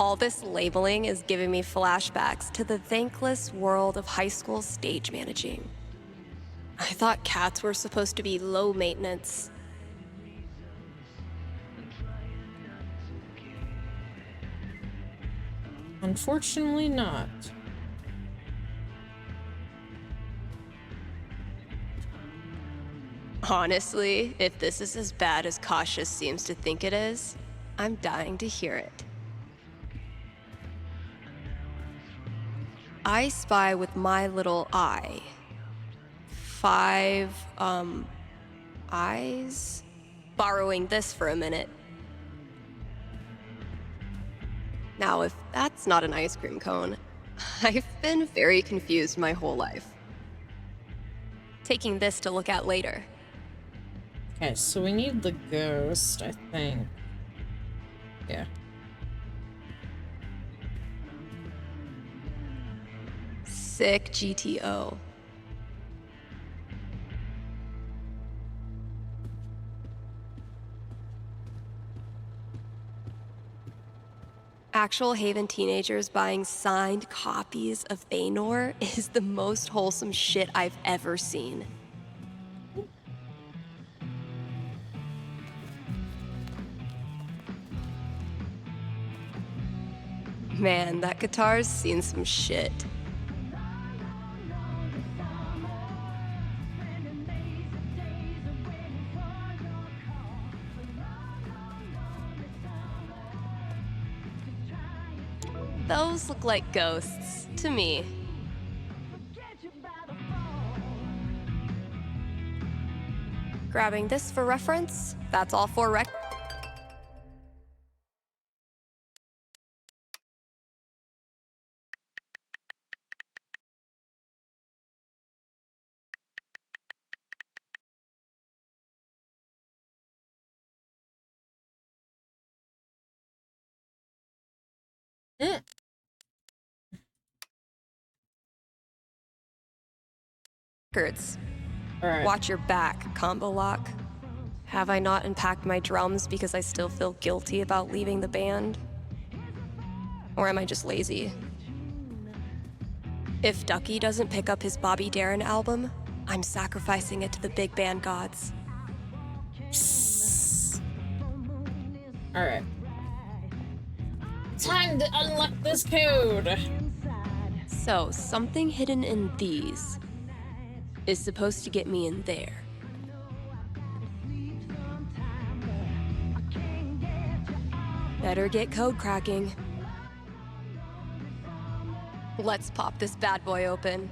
All this labeling is giving me flashbacks to the thankless world of high school stage managing. I thought cats were supposed to be low maintenance. Unfortunately not. Honestly, if this is as bad as Cautious seems to think it is, I'm dying to hear it. I spy with my little eye. 5, eyes? Borrowing this for a minute. Now, if that's not an ice cream cone, I've been very confused my whole life. Taking this to look at later. Okay, so we need the ghost, I think. Yeah. Sick GTO. Actual Haven teenagers buying signed copies of Thanor is the most wholesome shit I've ever seen. Man, that guitar's seen some shit. Those look like ghosts to me. Grabbing this for reference, that's all for rec. Records. All right. Watch your back, combo lock. Have I not unpacked my drums because I still feel guilty about leaving the band? Or am I just lazy? If Ducky doesn't pick up his Bobby Darin album, I'm sacrificing it to the big band gods. All right. Time to unlock this code. So, something hidden in these is supposed to get me in there. Better get code cracking. Let's pop this bad boy open.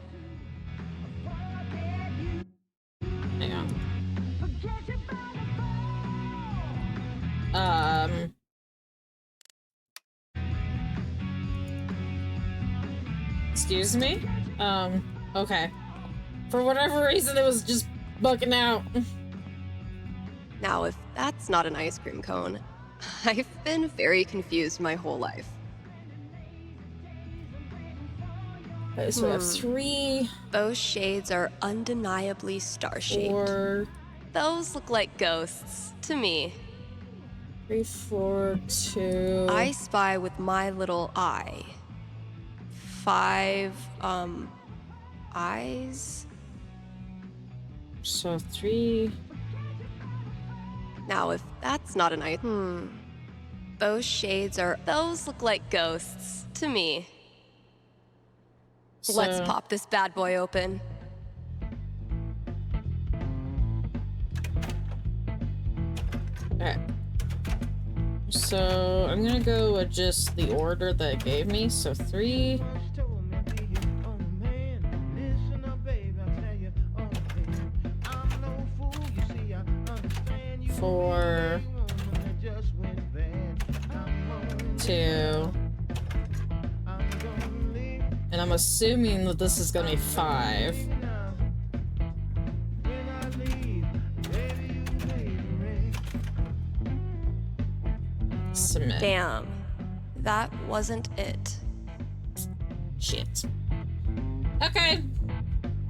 Hang on. Excuse me? Okay. For whatever reason, it was just bugging out. Now, if that's not an ice cream cone, I've been very confused my whole life. Okay, so we have 3. Those shades are undeniably star-shaped. 4. Those look like ghosts to me. 3, 4, 2. I spy with my little eye. 5, eyes? So 3. Now, if that's not an eye, those shades are, those look like ghosts to me. So, Let's pop this bad boy open. Okay. So I'm gonna go with just the order that it gave me. So 3. 4. 2. And I'm assuming that this is gonna be 5. Submit. Damn, that wasn't it. Shit. Okay.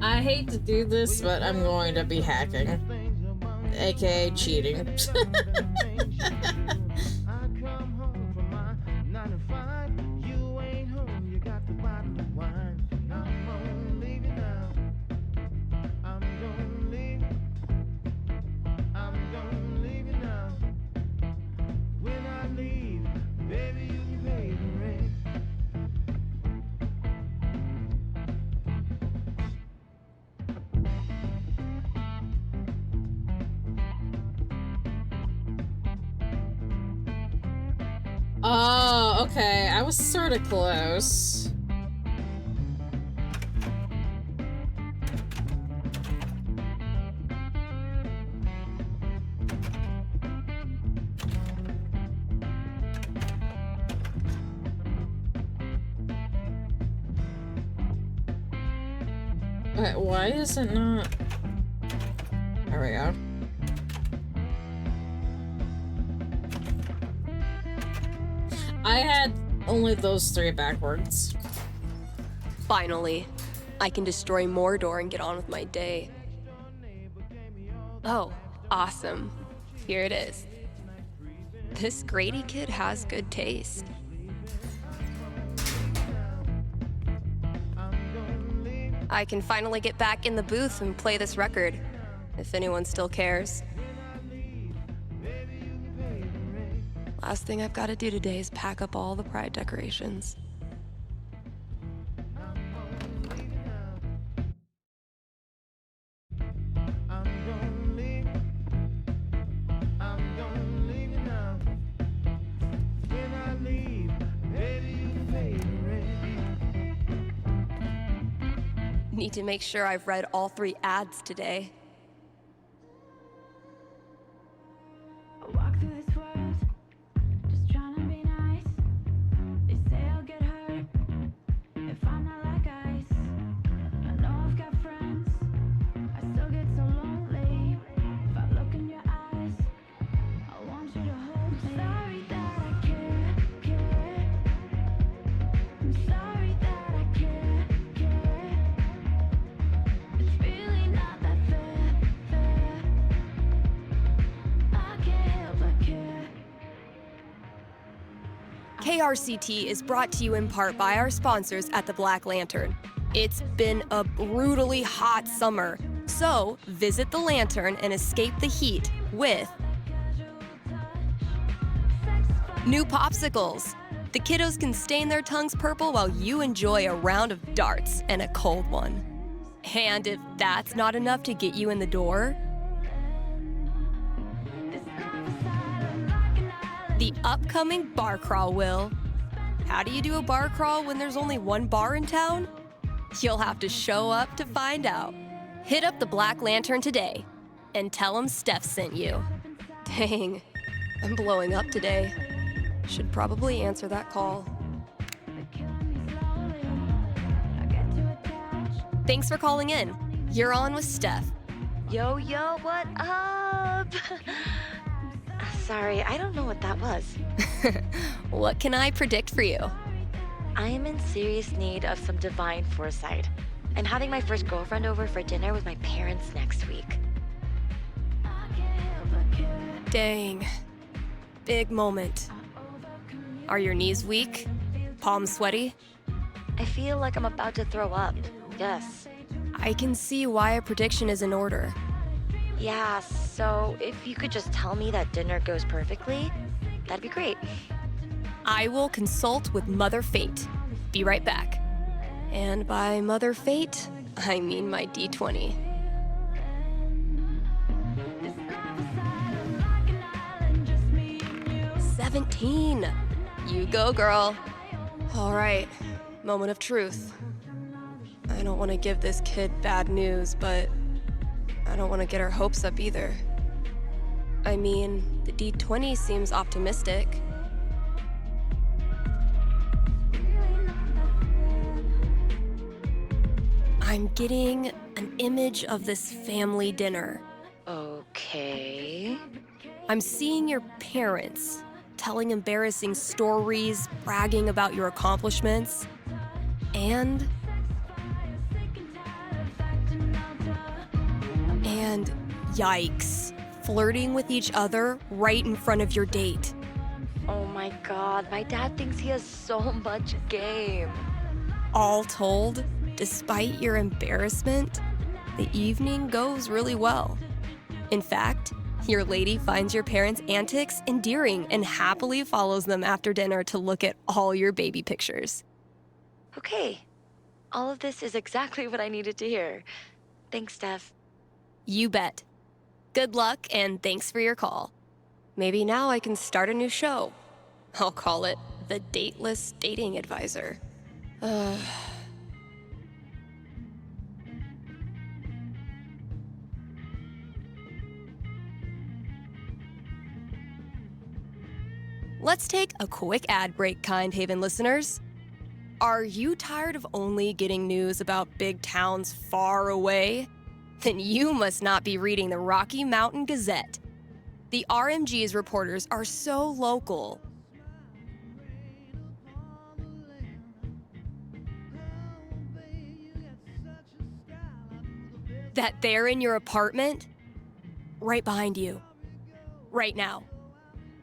I hate to do this, but I'm going to be hacking. AKA cheating. Oh, okay. I was sort of close. Okay, why is it not? There we go. I had only those 3 backwards. Finally, I can destroy Mordor and get on with my day. Oh, awesome. Here it is. This Grady kid has good taste. I can finally get back in the booth and play this record, if anyone still cares. Last thing I've got to do today is pack up all the pride decorations. Need to make sure I've read all 3 ads today. KRCT is brought to you in part by our sponsors at the Black Lantern. It's been a brutally hot summer, so visit the Lantern and escape the heat with new popsicles. The kiddos can stain their tongues purple while you enjoy a round of darts and a cold one. And if that's not enough to get you in the door, the upcoming bar crawl will. How do you do a bar crawl when there's only one bar in town? You'll have to show up to find out. Hit up the Black Lantern today and tell them Steph sent you. Dang, I'm blowing up today. Should probably answer that call. Thanks for calling in. You're on with Steph. Yo, what up? Sorry, I don't know what that was. What can I predict for you? I am in serious need of some divine foresight. I'm having my first girlfriend over for dinner with my parents next week. Dang. Big moment. Are your knees weak? Palms sweaty? I feel like I'm about to throw up. Yes. I can see why a prediction is in order. Yeah, so if you could just tell me that dinner goes perfectly, that'd be great. I will consult with Mother Fate. Be right back. And by Mother Fate, I mean my D20. $17. You go, girl. All right, moment of truth. I don't want to give this kid bad news, but I don't want to get her hopes up either. I mean, the D20 seems optimistic. I'm getting an image of this family dinner. Okay. I'm seeing your parents telling embarrassing stories, bragging about your accomplishments, and yikes, flirting with each other right in front of your date. Oh my god, my dad thinks he has so much game. All told, despite your embarrassment, the evening goes really well. In fact, your lady finds your parents' antics endearing and happily follows them after dinner to look at all your baby pictures. Okay. All of this is exactly what I needed to hear. Thanks, Steph. You bet. Good luck and thanks for your call. Maybe now I can start a new show. I'll call it the dateless dating advisor. Let's take a quick ad break, Kind Haven listeners. Are you tired of only getting news about big towns far away? Then you must not be reading the Rocky Mountain Gazette. The RMG's reporters are so local that they're in your apartment, right behind you, right now,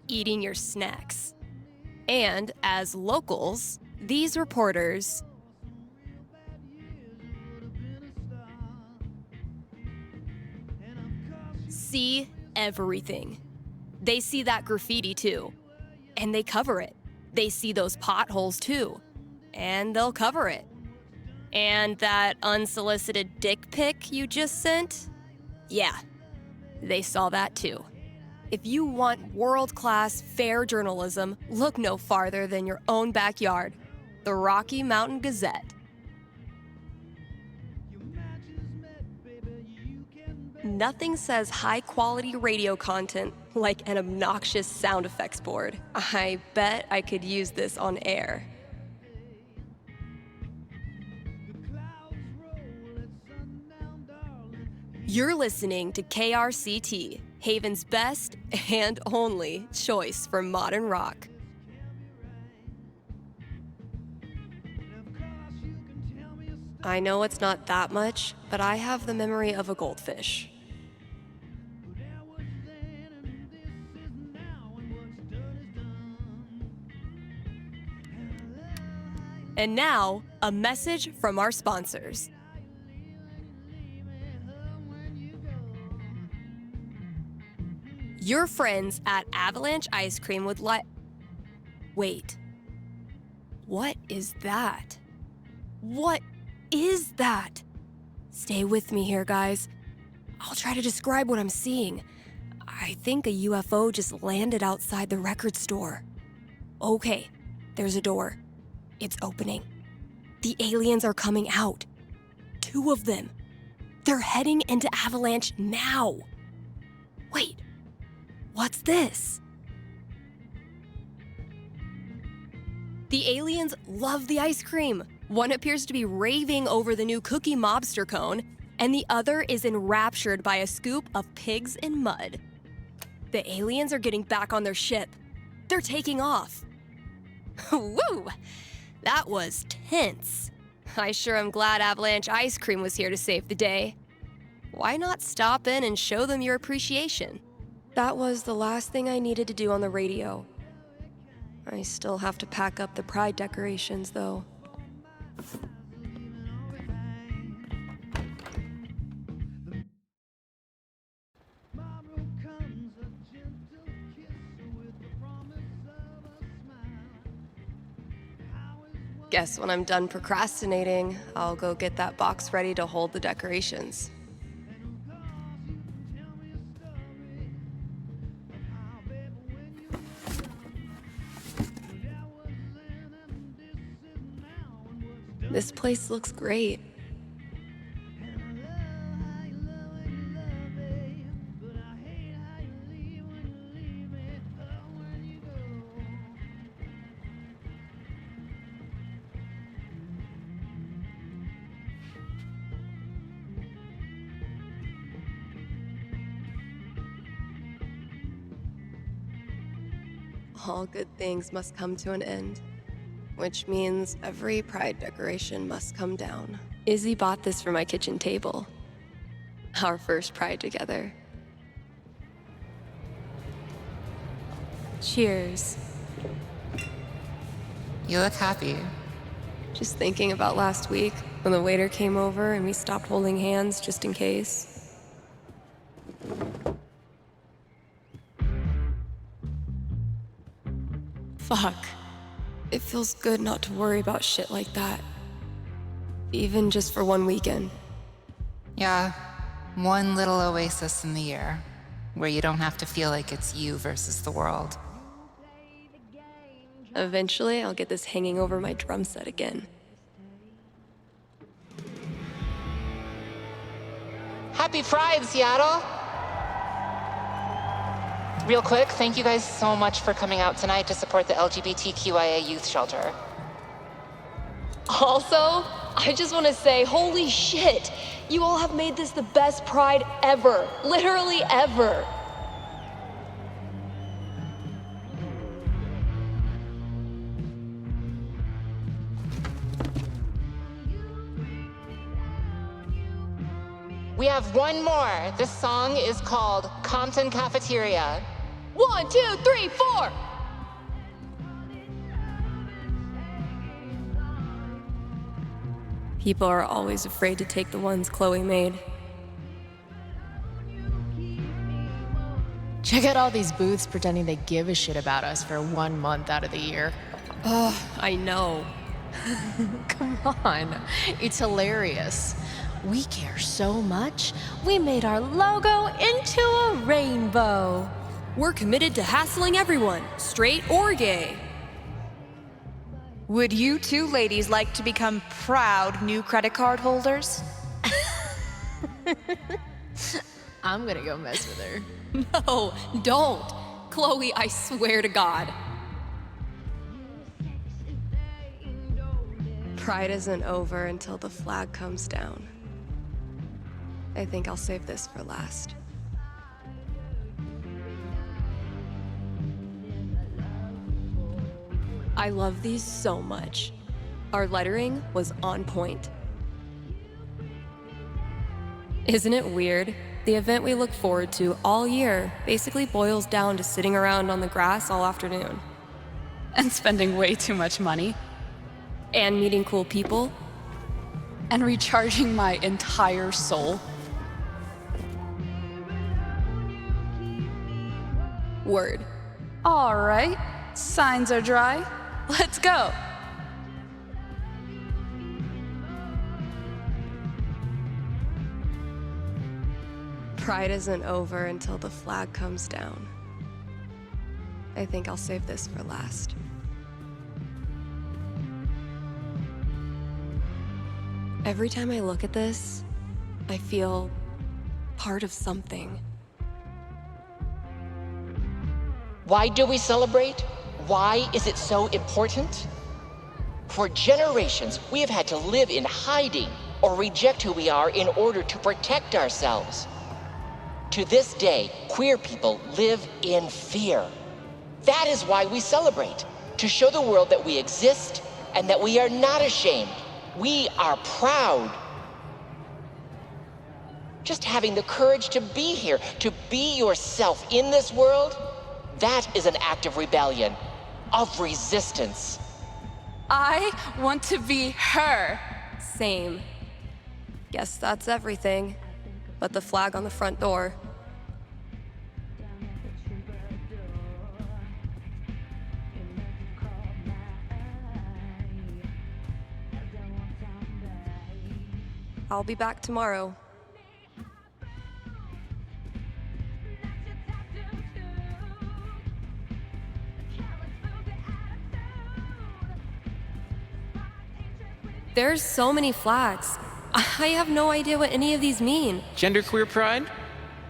eating your snacks. And as locals, these reporters see everything. They see that graffiti too, and they cover it. They see those potholes too, and they'll cover it. And that unsolicited dick pic you just sent? Yeah, they saw that too. If you want world-class, fair journalism, look no farther than your own backyard, the Rocky Mountain Gazette. Nothing says high-quality radio content like an obnoxious sound effects board. I bet I could use this on air. You're listening to KRCT, Haven's best and only choice for modern rock. I know it's not that much, but I have the memory of a goldfish. And now, a message from our sponsors. Your friends at Avalanche Ice Cream would Wait. What is that? What is that? Stay with me here, guys. I'll try to describe what I'm seeing. I think a UFO just landed outside the record store. Okay, there's a door. It's opening. The aliens are coming out. 2 of them. They're heading into Avalanche now. Wait, what's this? The aliens love the ice cream. One appears to be raving over the new Cookie Mobster cone, and the other is enraptured by a scoop of pigs in mud. The aliens are getting back on their ship. They're taking off. Woo! That was tense. I sure am glad Avalanche Ice Cream was here to save the day. Why not stop in and show them your appreciation? That was the last thing I needed to do on the radio. I still have to pack up the pride decorations, though. Guess when I'm done procrastinating, I'll go get that box ready to hold the decorations. This place looks great. All good things must come to an end, which means every pride decoration must come down. Izzy bought this for my kitchen table. Our first pride together. Cheers. You look happy. Just thinking about last week when the waiter came over and we stopped holding hands just in case. Fuck. It feels good not to worry about shit like that. Even just for one weekend. Yeah, one little oasis in the year, where you don't have to feel like it's you versus the world. Eventually, I'll get this hanging over my drum set again. Happy Pride, Seattle! Real quick, thank you guys so much for coming out tonight to support the LGBTQIA youth shelter. Also, I just want to say, holy shit! You all have made this the best Pride ever. Literally ever. We have one more. This song is called Compton Cafeteria. 1, 2, 3, 4! People are always afraid to take the ones Chloe made. Check out all these booths pretending they give a shit about us for 1 month out of the year. Oh, I know. Come on, it's hilarious. We care so much, we made our logo into a rainbow. We're committed to hassling everyone, straight or gay. Would you two ladies like to become proud new credit card holders? I'm gonna go mess with her. No, don't. Chloe, I swear to God. Pride isn't over until the flag comes down. I think I'll save this for last. I love these so much. Our lettering was on point. Isn't it weird? The event we look forward to all year basically boils down to sitting around on the grass all afternoon. And spending way too much money. And meeting cool people. And recharging my entire soul. Word. All right, signs are dry. Let's go. Pride isn't over until the flag comes down. I think I'll save this for last. Every time I look at this, I feel part of something. Why do we celebrate? Why is it so important? For generations, we have had to live in hiding or reject who we are in order to protect ourselves. To this day, queer people live in fear. That is why we celebrate, to show the world that we exist and that we are not ashamed. We are proud. Just having the courage to be here, to be yourself in this world, that is an act of rebellion, of resistance. I want to be her. Same. Guess that's everything, but the flag on the front door. I'll be back tomorrow. There's so many flags. I have no idea what any of these mean. Genderqueer pride,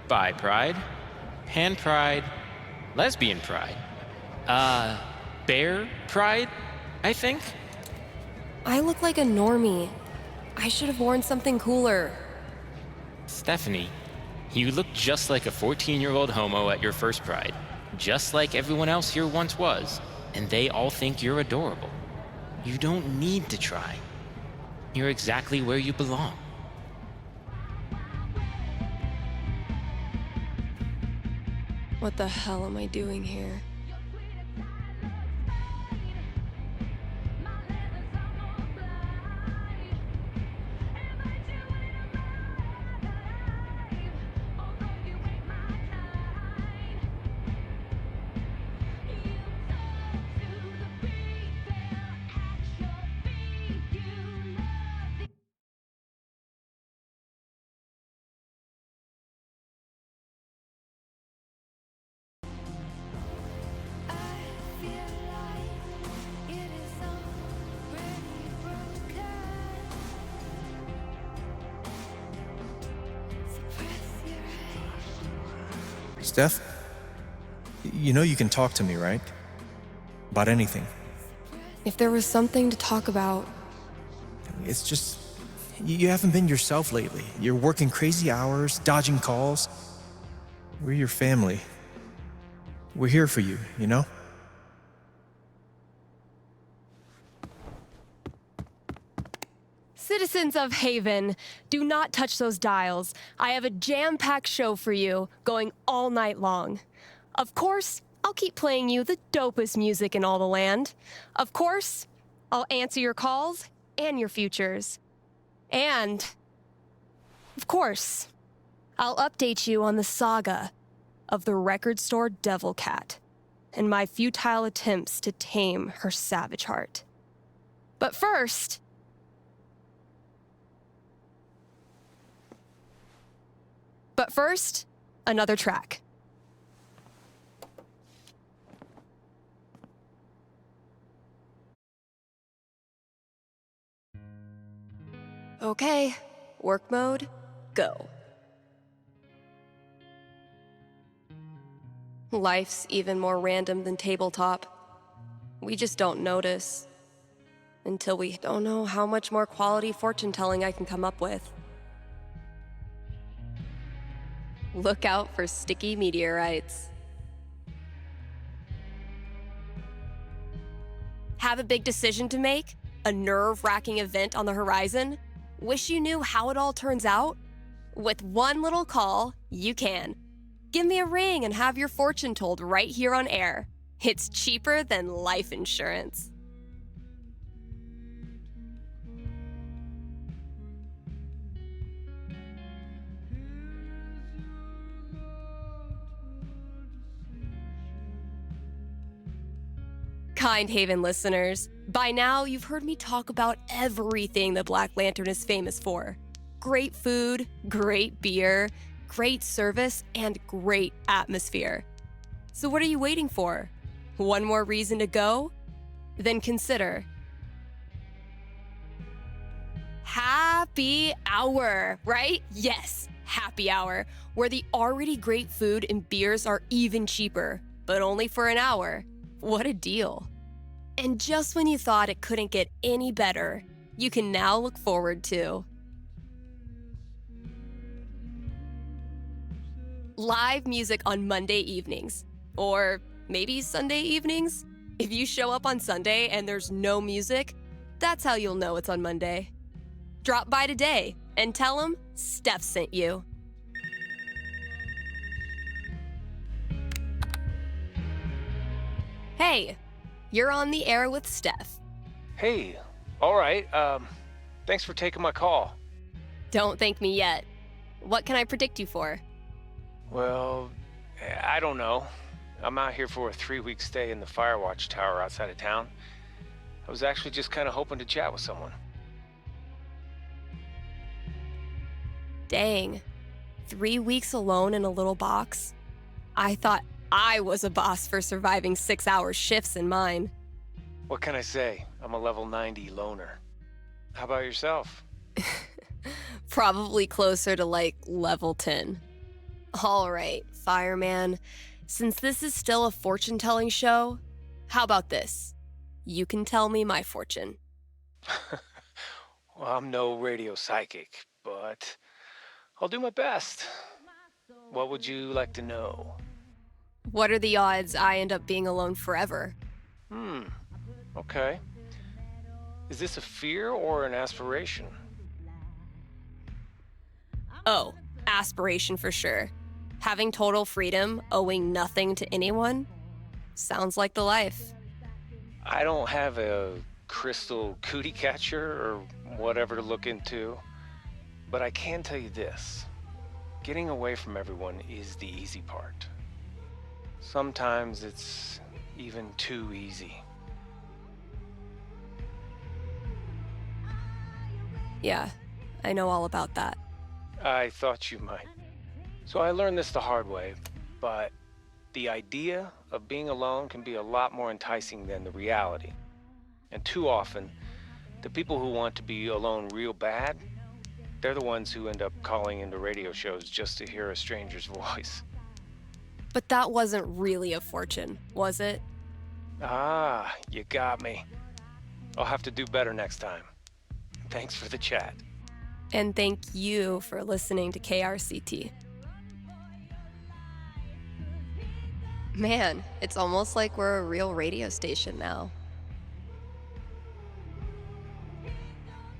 bi pride, pan pride, lesbian pride, bear pride, I think. I look like a normie. I should have worn something cooler. Stephanie, you look just like a 14-year-old homo at your first pride, just like everyone else here once was, and they all think you're adorable. You don't need to try. You're exactly where you belong. What the hell am I doing here? Steph, you know you can talk to me, right? About anything. If there was something to talk about, It's just, you haven't been yourself lately. You're working crazy hours, dodging calls. We're your family. We're here for you, you know? Citizens of Haven, do not touch those dials. I have a jam-packed show for you, going all night long. Of course, I'll keep playing you the dopest music in all the land. Of course, I'll answer your calls and your futures. And, of course, I'll update you on the saga of the record store Devil Cat and my futile attempts to tame her savage heart. But first, another track. Okay, work mode, go. Life's even more random than tabletop. We just don't notice. Until we don't know how much more quality fortune telling I can come up with. Look out for sticky meteorites. Have a big decision to make? A nerve-wracking event on the horizon? Wish you knew how it all turns out? With one little call, you can. Give me a ring and have your fortune told right here on air. It's cheaper than life insurance. Kind Haven listeners, by now you've heard me talk about everything the Black Lantern is famous for. Great food, great beer, great service, and great atmosphere. So what are you waiting for? One more reason to go? Then consider Happy Hour, right? Yes, Happy Hour, where the already great food and beers are even cheaper, but only for an hour. What a deal. And just when you thought it couldn't get any better, you can now look forward to live music on Monday evenings, or maybe Sunday evenings. If you show up on Sunday and there's no music, that's how you'll know it's on Monday. Drop by today and tell them Steph sent you. Hey, you're on the air with Steph. Hey, all right. Thanks for taking my call. Don't thank me yet. What can I predict you for? Well, I don't know. I'm out here for a 3-week stay in the Firewatch Tower outside of town. I was actually just kind of hoping to chat with someone. Dang. 3 weeks alone in a little box? I thought I was a boss for surviving 6-hour shifts in mine. What can I say? I'm a level 90 loner. How about yourself? Probably closer to like level 10. All right, fireman. Since this is still a fortune-telling show, how about this? You can tell me my fortune. Well, I'm no radio psychic, but I'll do my best. What would you like to know? What are the odds I end up being alone forever? Okay. Is this a fear or an aspiration? Oh, aspiration for sure. Having total freedom, owing nothing to anyone? Sounds like the life. I don't have a crystal cootie catcher or whatever to look into, but I can tell you this. Getting away from everyone is the easy part. Sometimes it's even too easy. Yeah, I know all about that. I thought you might. So I learned this the hard way, but the idea of being alone can be a lot more enticing than the reality. And too often, the people who want to be alone real bad, they're the ones who end up calling into radio shows just to hear a stranger's voice. But that wasn't really a fortune, was it? Ah, you got me. I'll have to do better next time. Thanks for the chat. And thank you for listening to KRCT. Man, it's almost like we're a real radio station now.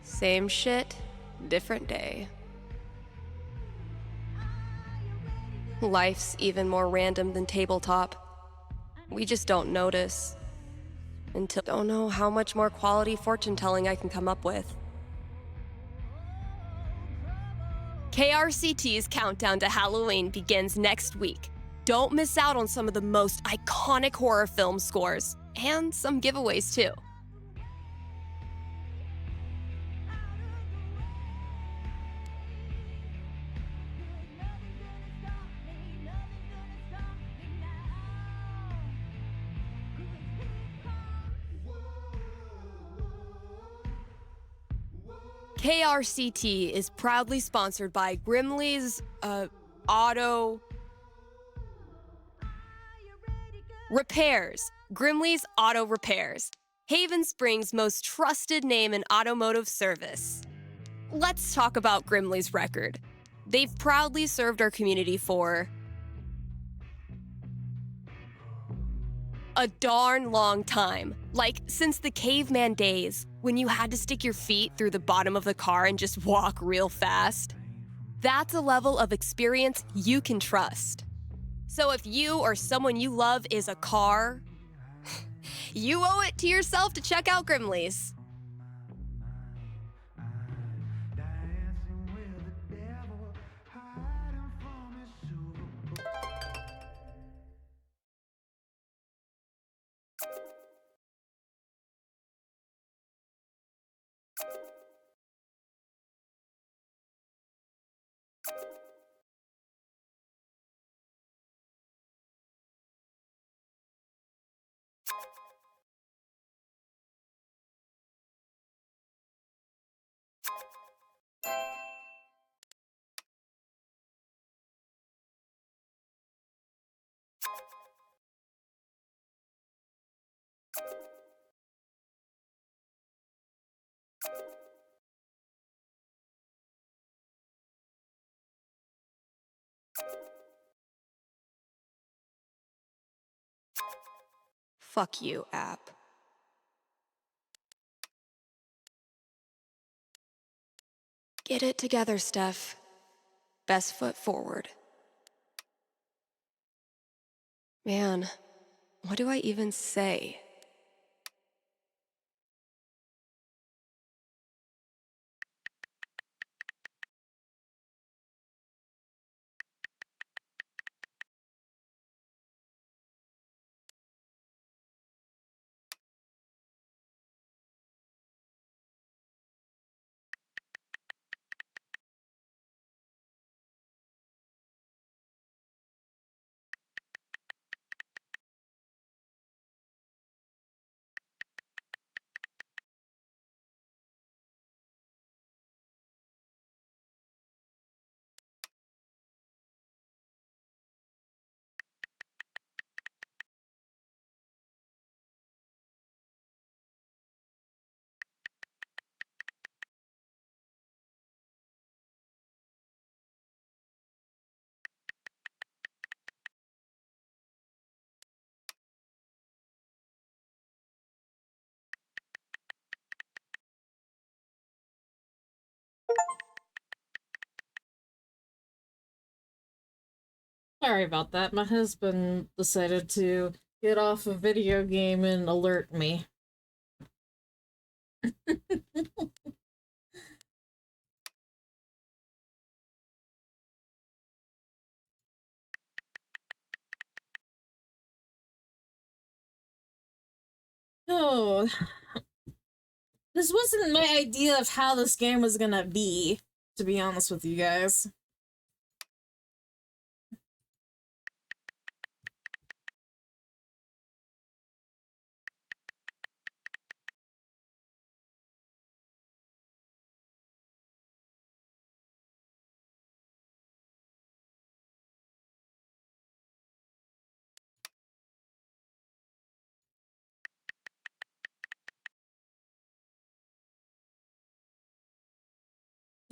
Same shit, different day. Life's even more random than tabletop. We just don't notice. Until I don't know how much more quality fortune telling I can come up with. KRCT's countdown to Halloween begins next week. Don't miss out on some of the most iconic horror film scores, and some giveaways too. KRCT is proudly sponsored by Grimley's Auto Repairs. Grimley's Auto Repairs, Haven Springs' most trusted name in automotive service. Let's talk about Grimley's record. They've proudly served our community for a darn long time. Like, since the caveman days, when you had to stick your feet through the bottom of the car and just walk real fast. That's a level of experience you can trust. So if you or someone you love is a car, you owe it to yourself to check out Grimley's. Fuck you, app. Get it together, Steph. Best foot forward. Man, what do I even say? Sorry about that. My husband decided to get off a video game and alert me. Oh, this wasn't my idea of how this game was gonna be, to be honest with you guys.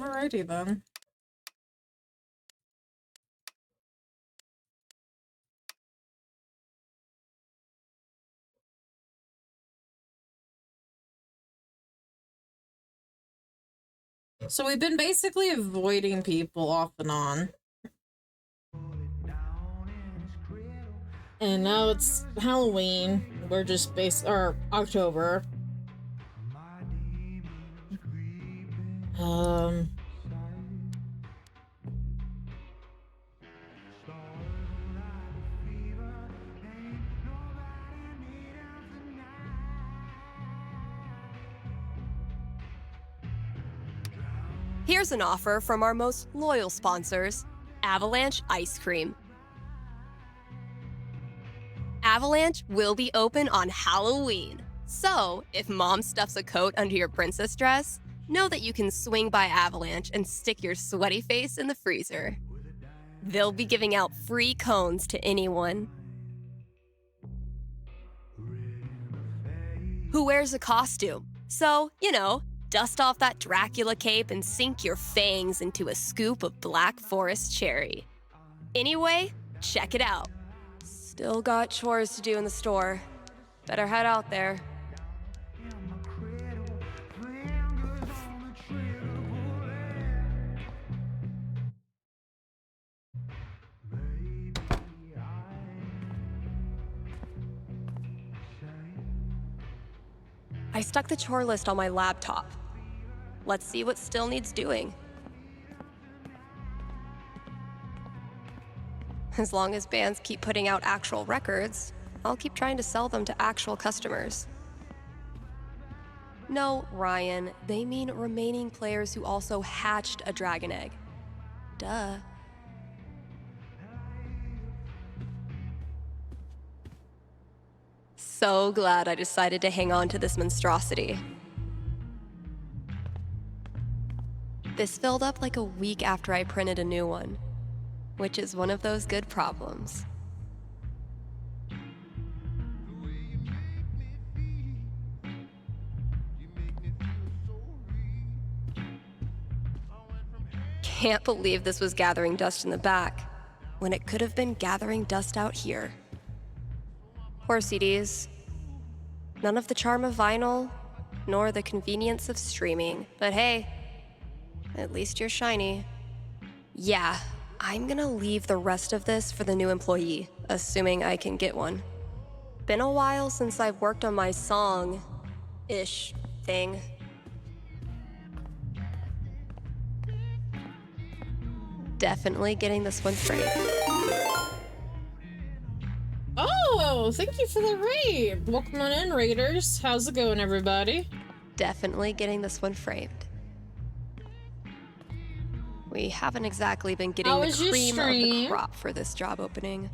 Alrighty then. So we've been basically avoiding people off and on. And now it's Halloween. We're just or October. Here's an offer from our most loyal sponsors, Avalanche Ice Cream. Avalanche will be open on Halloween. So, if mom stuffs a coat under your princess dress, know that you can swing by Avalanche and stick your sweaty face in the freezer. They'll be giving out free cones to anyone who wears a costume. So, dust off that Dracula cape and sink your fangs into a scoop of Black Forest cherry. Anyway, check it out. Still got chores to do in the store. Better head out there. I stuck the chore list on my laptop. Let's see what still needs doing. As long as bands keep putting out actual records, I'll keep trying to sell them to actual customers. No, Ryan, they mean remaining players who also hatched a dragon egg. Duh. So glad I decided to hang on to this monstrosity. This filled up like a week after I printed a new one, which is one of those good problems. Can't believe this was gathering dust in the back, when it could have been gathering dust out here. Poor CDs. None of the charm of vinyl, nor the convenience of streaming. But hey, at least you're shiny. Yeah, I'm gonna leave the rest of this for the new employee, assuming I can get one. Been a while since I've worked on my song-ish thing. Definitely getting this one framed. Oh, thank you for the raid. Welcome on in, raiders. How's it going, everybody? Definitely getting this one framed. We haven't exactly been getting the cream of the crop for this job opening.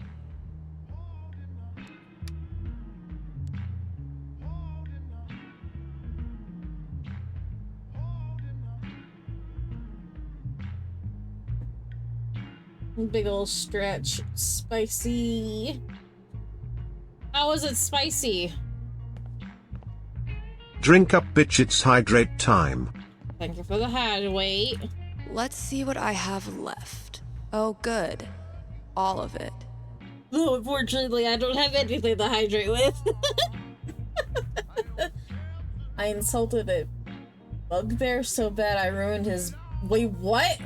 Big ol' stretch. Spicy. How is it spicy? Drink up, bitch, it's hydrate time. Thank you for the hydrate. Let's see what I have left. Oh, good. All of it. No, unfortunately, I don't have anything to hydrate with. I insulted a bugbear so bad I ruined his... Wait, what?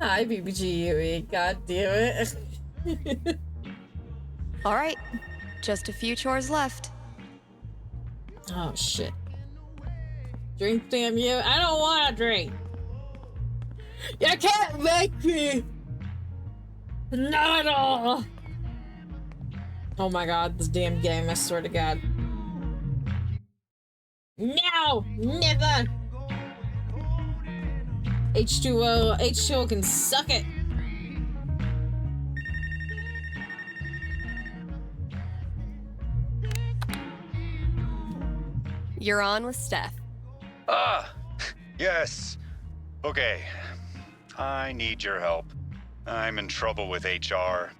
Hi, BBG. God damn it. All right. Just a few chores left. Oh, shit. Drink, damn you. I don't want to drink. You can't make me. Not at all. Oh my god, this damn game, I swear to god. No! Never! H2O can suck it. You're on with Steph. Yes. Okay. I need your help. I'm in trouble with HR.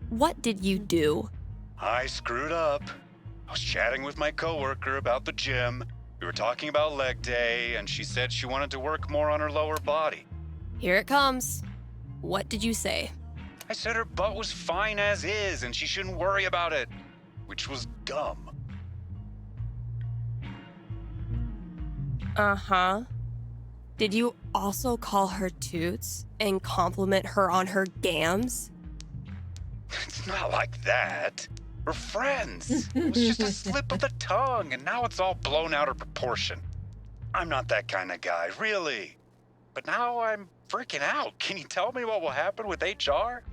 What did you do? I screwed up. I was chatting with my coworker about the gym. We were talking about leg day, and she said she wanted to work more on her lower body. Here it comes. What did you say? I said her butt was fine as is, and she shouldn't worry about it, which was gum. Uh-huh. Did you also call her toots and compliment her on her gams? It's not like that. We're friends. It was just a slip of the tongue, and now it's all blown out of proportion. I'm not that kind of guy, really. But now I'm freaking out. Can you tell me what will happen with HR?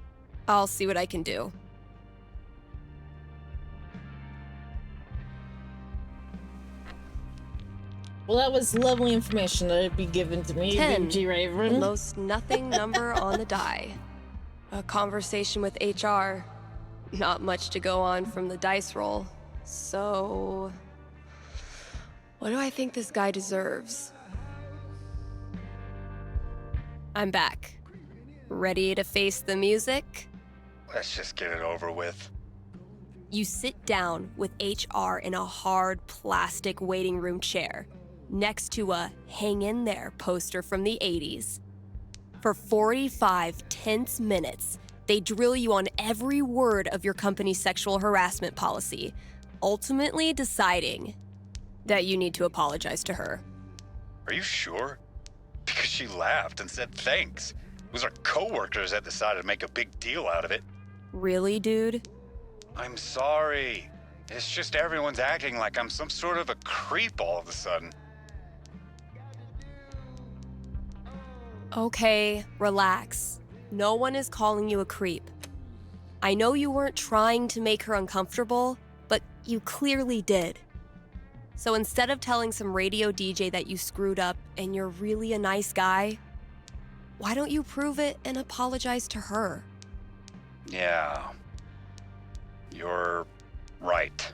I'll see what I can do. Well, that was lovely information that would be given to me, 10. G. Raven. The most nothing number on the die. A conversation with HR. Not much to go on from the dice roll. So, what do I think this guy deserves? I'm back. Ready to face the music? Let's just get it over with. You sit down with HR in a hard plastic waiting room chair next to a Hang In There poster from the 80s. For 45 tense minutes, they drill you on every word of your company's sexual harassment policy, ultimately deciding that you need to apologize to her. Are you sure? Because she laughed and said thanks. It was our coworkers that decided to make a big deal out of it. Really, dude? I'm sorry. It's just everyone's acting like I'm some sort of a creep all of a sudden. Okay, relax. No one is calling you a creep. I know you weren't trying to make her uncomfortable, but you clearly did. So instead of telling some radio DJ that you screwed up and you're really a nice guy, why don't you prove it and apologize to her? Yeah. You're right.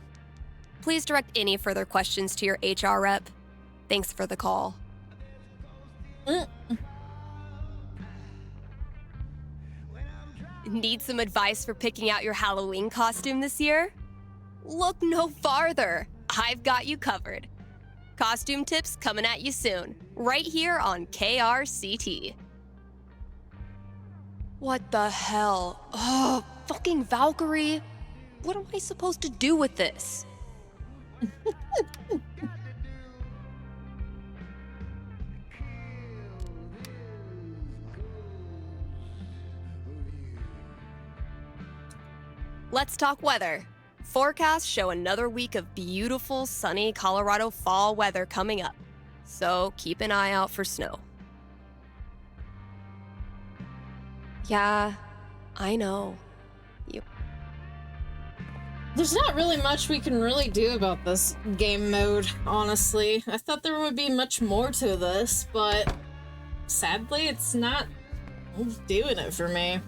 Please direct any further questions to your HR rep. Thanks for the call. Need some advice for picking out your Halloween costume this year? Look no farther. I've got you covered. Costume tips coming at you soon, right here on KRCT. What the hell? Oh, fucking Valkyrie. What am I supposed to do with this? Let's talk weather. Forecasts show another week of beautiful, sunny Colorado fall weather coming up. So keep an eye out for snow. Yeah, I know. There's not really much we can really do about this game mode, honestly. I thought there would be much more to this, but sadly, it's not doing it for me.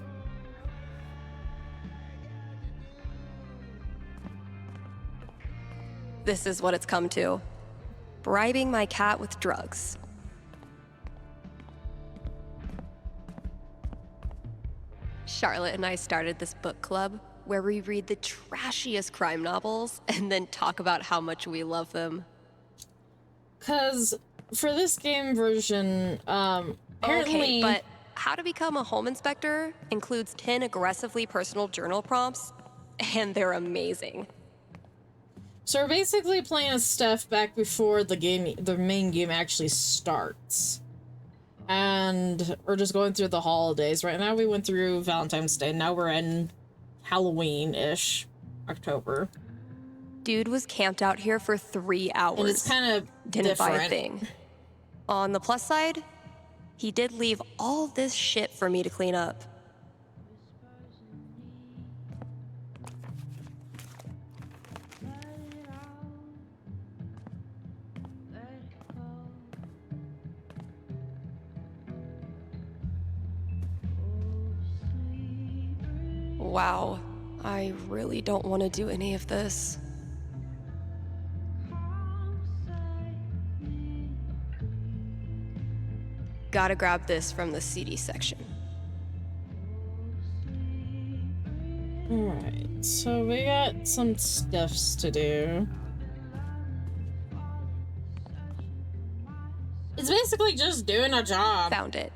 This is what it's come to. Bribing my cat with drugs. Charlotte and I started this book club where we read the trashiest crime novels and then talk about how much we love them. Cause for this game version, apparently... Okay, but How to Become a Home Inspector includes 10 aggressively personal journal prompts, and they're amazing. So we're basically playing as Steph back before the main game actually starts. And we're just going through the holidays. Right now we went through Valentine's Day, now we're in Halloween-ish, October. Dude was camped out here for 3 hours. And it's kind of Didn't buy a different. thing. On the plus side, he did leave all this shit for me to clean up. Wow, I really don't want to do any of this. Gotta grab this from the CD section. Alright, so we got some Steph'S to do. It's basically just doing a job. Found it.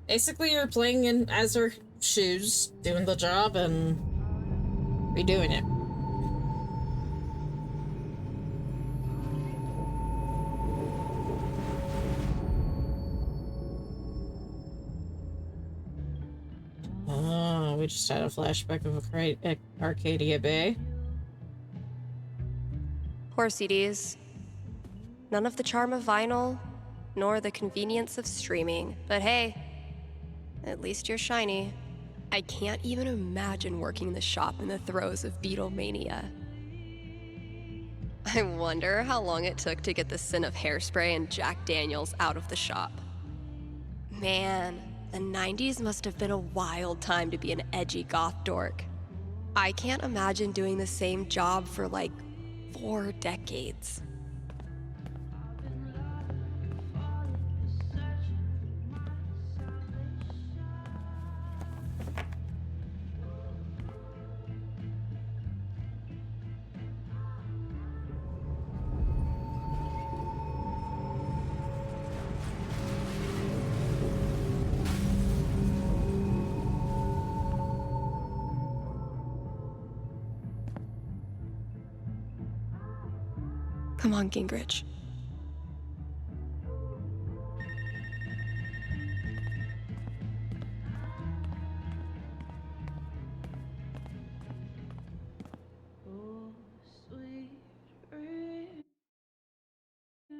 Basically, you're playing in as her shoes, doing the job and redoing it. Oh, we just had a flashback of Arcadia Bay. Poor CDs. None of the charm of vinyl, nor the convenience of streaming. But hey, at least you're shiny. I can't even imagine working the shop in the throes of Beatlemania. I wonder how long it took to get the scent of hairspray and Jack Daniels out of the shop. Man, the 90s must have been a wild time to be an edgy goth dork. I can't imagine doing the same job for like 4 decades. Come on, Gingrich.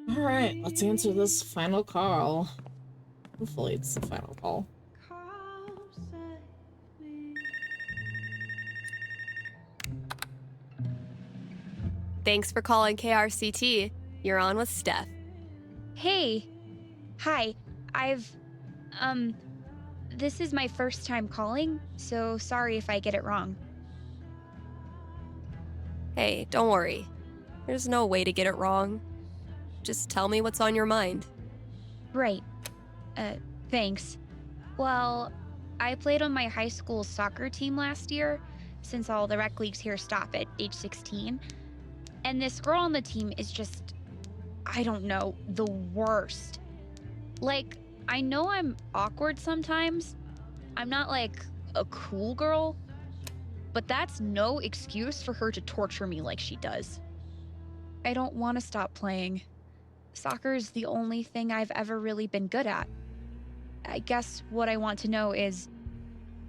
Alright, let's answer this final call. Hopefully it's the final call. Thanks for calling KRCT. You're on with Steph. Hey. Hi. This is my first time calling, so sorry if I get it wrong. Hey, don't worry. There's no way to get it wrong. Just tell me what's on your mind. Right. Thanks. Well, I played on my high school soccer team last year, since all the rec leagues here stop at age 16. And this girl on the team is just, I don't know, the worst. Like, I know I'm awkward sometimes. I'm not like a cool girl, but that's no excuse for her to torture me like she does. I don't want to stop playing. Soccer is the only thing I've ever really been good at. I guess what I want to know is,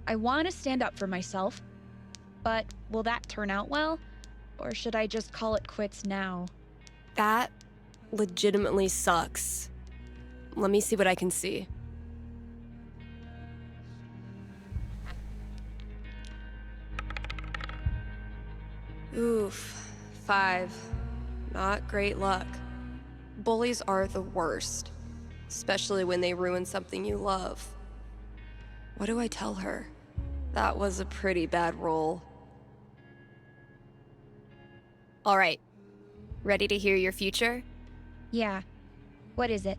I want to stand up for myself, but will that turn out well? Or should I just call it quits now? That legitimately sucks. Let me see what I can see. Oof. 5. Not great luck. Bullies are the worst, especially when they ruin something you love. What do I tell her? That was a pretty bad roll. All right. Ready to hear your future? Yeah. What is it?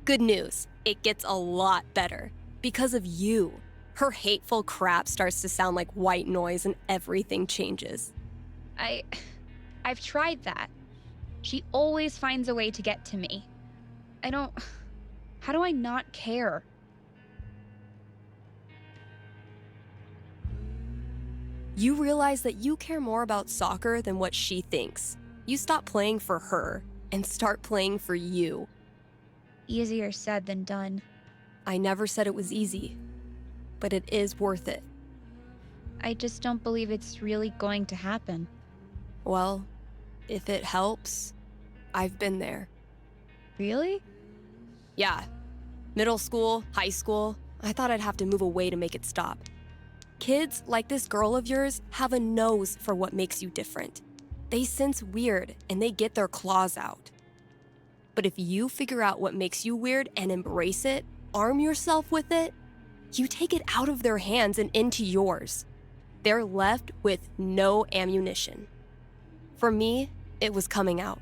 Good news. It gets a lot better. Because of you. Her hateful crap starts to sound like white noise and everything changes. I've tried that. She always finds a way to get to me. How do I not care? You realize that you care more about soccer than what she thinks. You stop playing for her and start playing for you. Easier said than done. I never said it was easy, but it is worth it. I just don't believe it's really going to happen. Well, if it helps, I've been there. Really? Yeah. Middle school, high school, I thought I'd have to move away to make it stop. Kids, like this girl of yours, have a nose for what makes you different. They sense weird, and they get their claws out. But if you figure out what makes you weird and embrace it, arm yourself with it, you take it out of their hands and into yours. They're left with no ammunition. For me, it was coming out.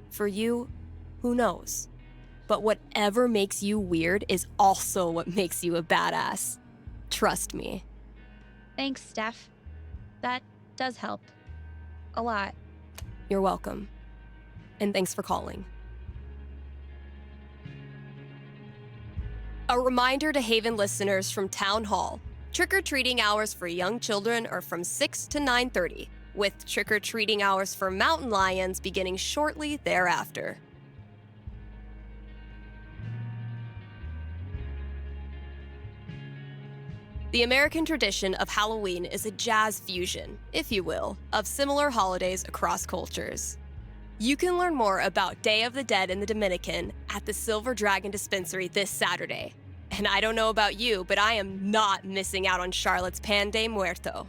For you, who knows? But whatever makes you weird is also what makes you a badass. Trust me. Thanks, Steph. That does help. A lot. You're welcome. And thanks for calling. A reminder to Haven listeners from Town Hall. Trick-or-treating hours for young children are from 6 to 9:30, with trick-or-treating hours for mountain lions beginning shortly thereafter. The American tradition of Halloween is a jazz fusion, if you will, of similar holidays across cultures. You can learn more about Day of the Dead in the Dominican at the Silver Dragon Dispensary this Saturday. And I don't know about you, but I am not missing out on Charlotte's Pan de Muerto.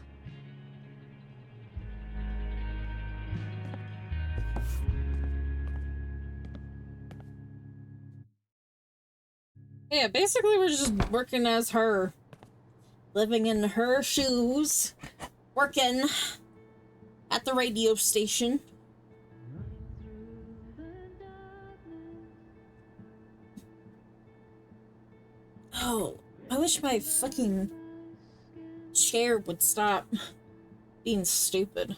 Yeah, basically we're just working as her. Living in her shoes. Working at the radio station. Oh, I wish my fucking chair would stop being stupid.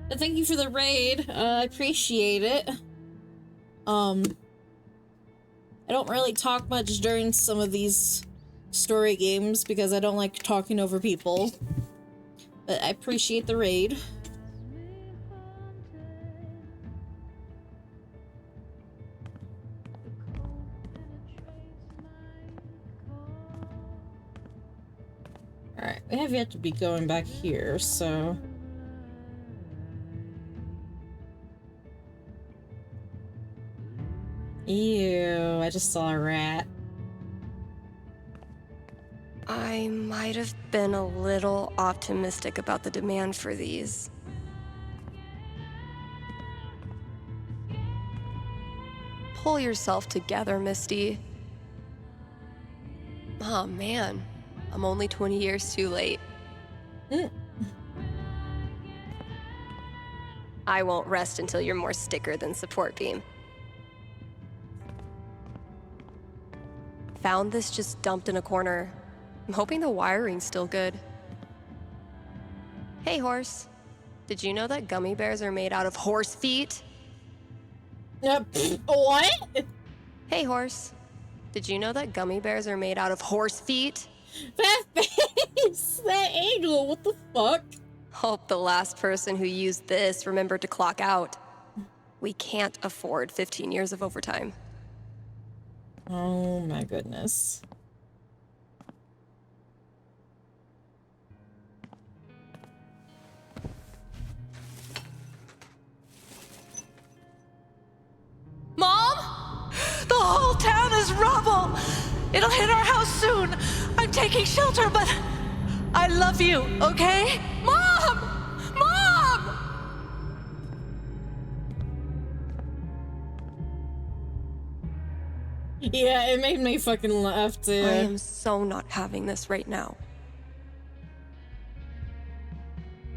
But thank you for the raid. I appreciate it. I don't really talk much during some of these story games because I don't like talking over people. But I appreciate the raid. Alright, we have yet to be going back here, so... Ew, I just saw a rat. I might have been a little optimistic about the demand for these. Pull yourself together, Misty. Oh man, I'm only 20 years too late. I won't rest until you're more sticker than support beam. Found this just dumped in a corner. I'm hoping the wiring's still good. Hey, horse. Did you know that gummy bears are made out of horse feet? What? Hey, horse. Did you know that gummy bears are made out of horse feet? That face! That angle, what the fuck? Hope the last person who used this remembered to clock out. We can't afford 15 years of overtime. Oh my goodness. Mom? The whole town is rubble! It'll hit our house soon! I'm taking shelter, but I love you, okay? Mom! Mom! Yeah, it made me fucking laugh too. I am so not having this right now.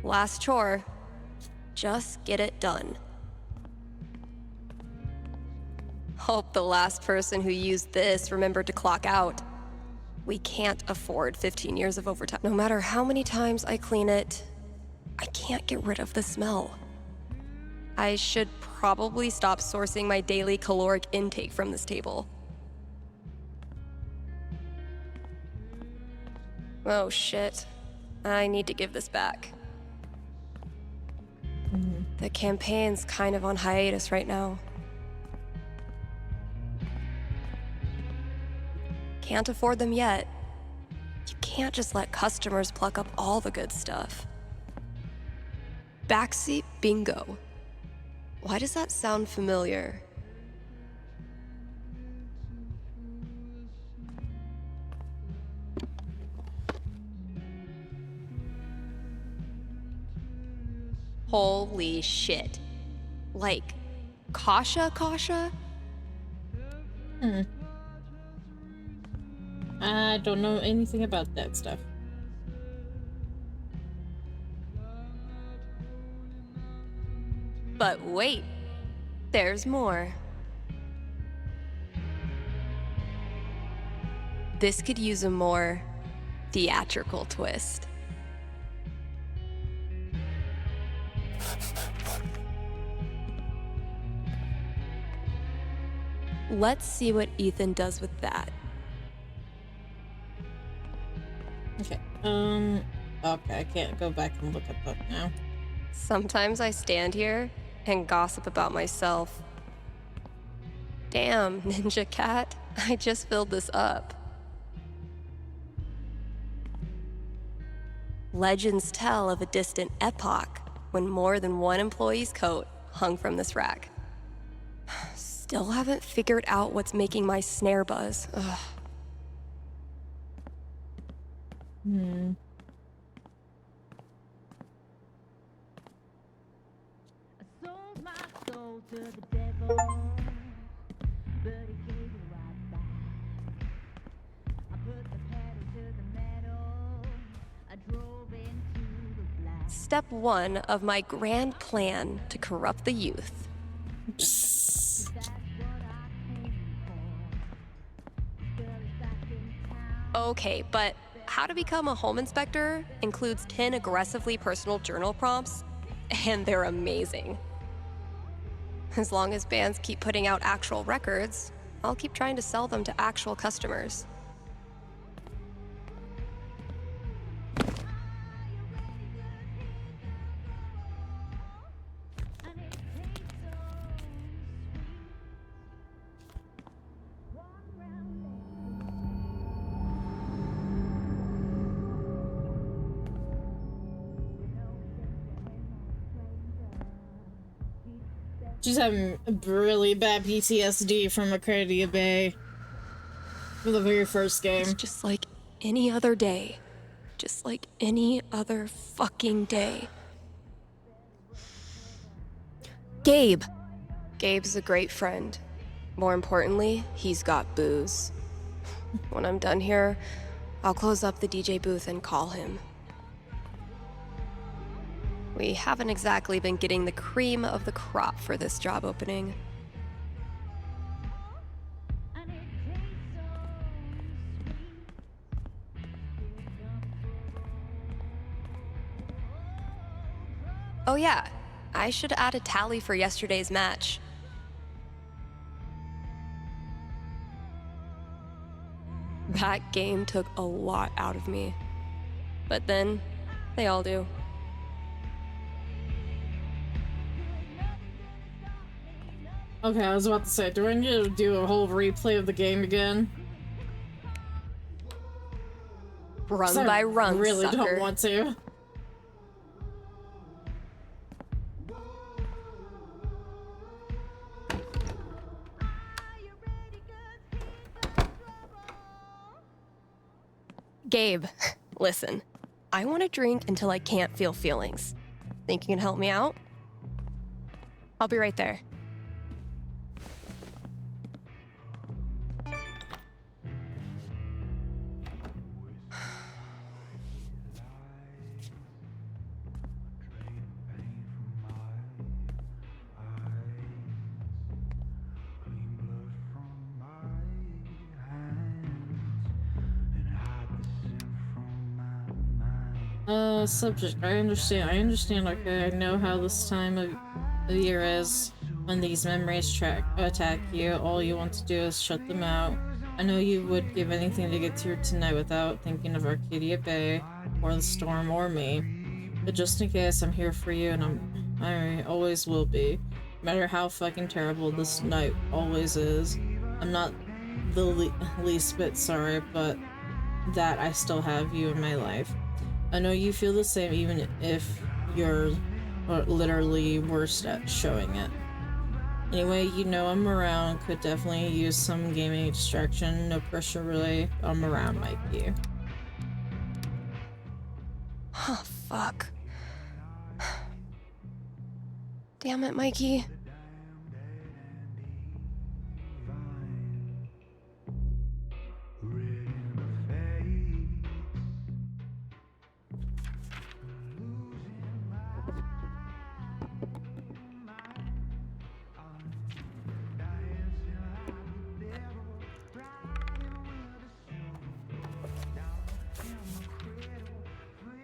Last chore. Just get it done. Hope the last person who used this remembered to clock out. We can't afford 15 years of overtime. No matter how many times I clean it, I can't get rid of the smell. I should probably stop sourcing my daily caloric intake from this table. Oh shit. I need to give this back. The campaign's kind of on hiatus right now. Can't afford them yet. You can't just let customers pluck up all the good stuff. Backseat bingo. Why does that sound familiar? Holy shit. Like, Kasha? I don't know anything about that stuff. But wait, there's more. This could use a more theatrical twist. Let's see what Ethan does with that. Okay. Okay, I can't go back and look at that now. Sometimes I stand here and gossip about myself. Damn, Ninja Cat, I just filled this up. Legends tell of a distant epoch when more than one employee's coat hung from this rack. Still haven't figured out what's making my snare buzz. Ugh. Step 1 of my grand plan to corrupt the youth. Okay, but how to become a home inspector includes 10 aggressively personal journal prompts, and they're amazing. As long as bands keep putting out actual records, I'll keep trying to sell them to actual customers. She's having really bad PTSD from Arcadia Bay. For the very first game. It's just like any other day. Just like any other fucking day. Gabe! Gabe's a great friend. More importantly, he's got booze. When I'm done here, I'll close up the DJ booth and call him. We haven't exactly been getting the cream of the crop for this job opening. Oh yeah, I should add a tally for yesterday's match. That game took a lot out of me. But then, they all do. Okay, I was about to say, do I need to do a whole replay of the game again? Run by run, I really sucker. don't want to. Gabe, listen. I want to drink until I can't feel feelings. Think you can help me out? I'll be right there. Subject. I understand, okay, I know how this time of year is. When these memories attack you, all you want to do is shut them out. I know you would give anything to get here tonight without thinking of Arcadia Bay, or the storm, or me. But just in case, I'm here for you, and I always will be. No matter how fucking terrible this night always is. I'm not the least bit sorry, but that I still have you in my life. I know you feel the same even if you're literally worst at showing it. Anyway, you know I'm around, could definitely use some gaming distraction, no pressure really, I'm around, Mikey. Oh, fuck. Damn it, Mikey.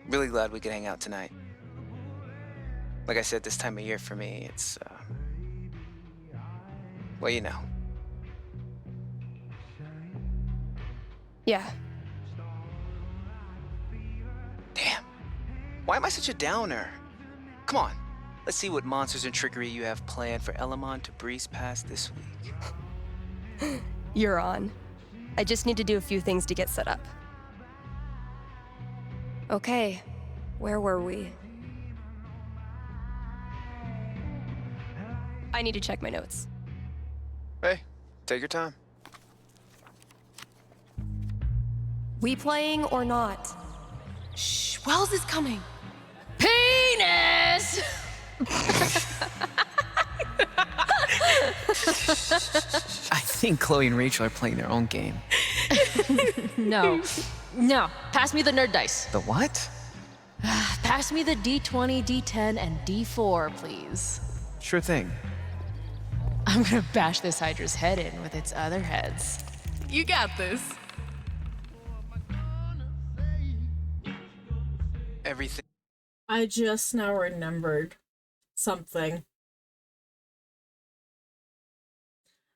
Really glad we could hang out tonight. Like I said, this time of year for me, it's, well, you know, Yeah. Damn. Why am I such a downer? Come on. Let's see what monsters and trickery you have planned for Elamon to breeze past this week. You're on. I just need to do a few things to get set up. Okay, where were we? I need to check my notes. Hey, take your time. We playing or not? Shh, Wells is coming. Penis! I think Chloe and Rachel are playing their own game. No. No. Pass me the nerd dice. The what? Pass me the D20, D10, and D4, please. Sure thing. I'm gonna bash this Hydra's head in with its other heads. You got this. Everything. I just now remembered something.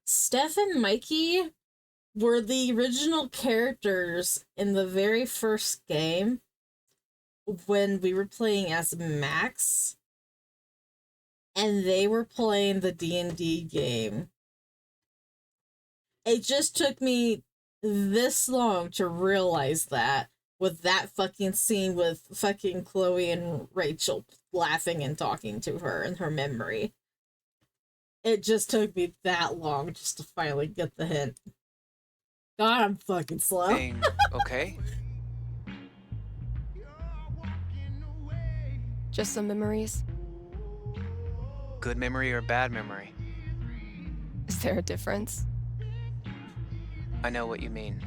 Steph and Mikey were the original characters in the very first game when we were playing as Max, and they were playing the D&D game. It just took me this long to realize that, with that fucking scene with fucking Chloe and Rachel laughing and talking to her in her memory. It just took me that long just to finally get the hint. God, I'm fucking slow. Okay. Just some memories. Good memory or bad memory? Is there a difference? I know what you mean.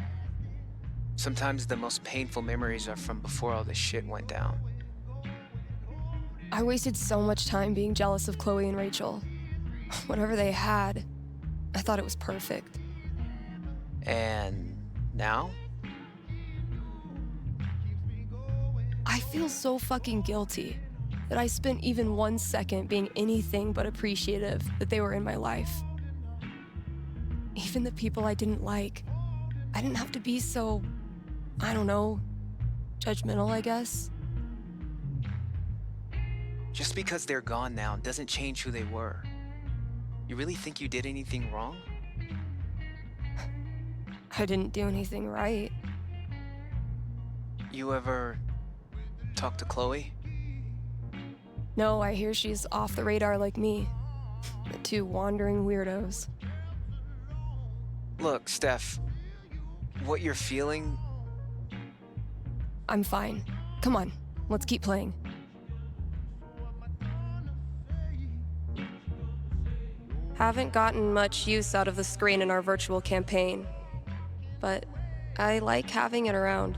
Sometimes the most painful memories are from before all this shit went down. I wasted so much time being jealous of Chloe and Rachel. Whatever they had, I thought it was perfect. And now? I feel so fucking guilty that I spent even 1 second being anything but appreciative that they were in my life. Even the people I didn't like, I didn't have to be so, I don't know, judgmental, I guess. Just because they're gone now doesn't change who they were. You really think you did anything wrong? I didn't do anything right. You ever talk to Chloe? No, I hear she's off the radar like me. The two wandering weirdos. Look, Steph, what you're feeling... I'm fine. Come on, let's keep playing. Haven't gotten much use out of the screen in our virtual campaign, but I like having it around.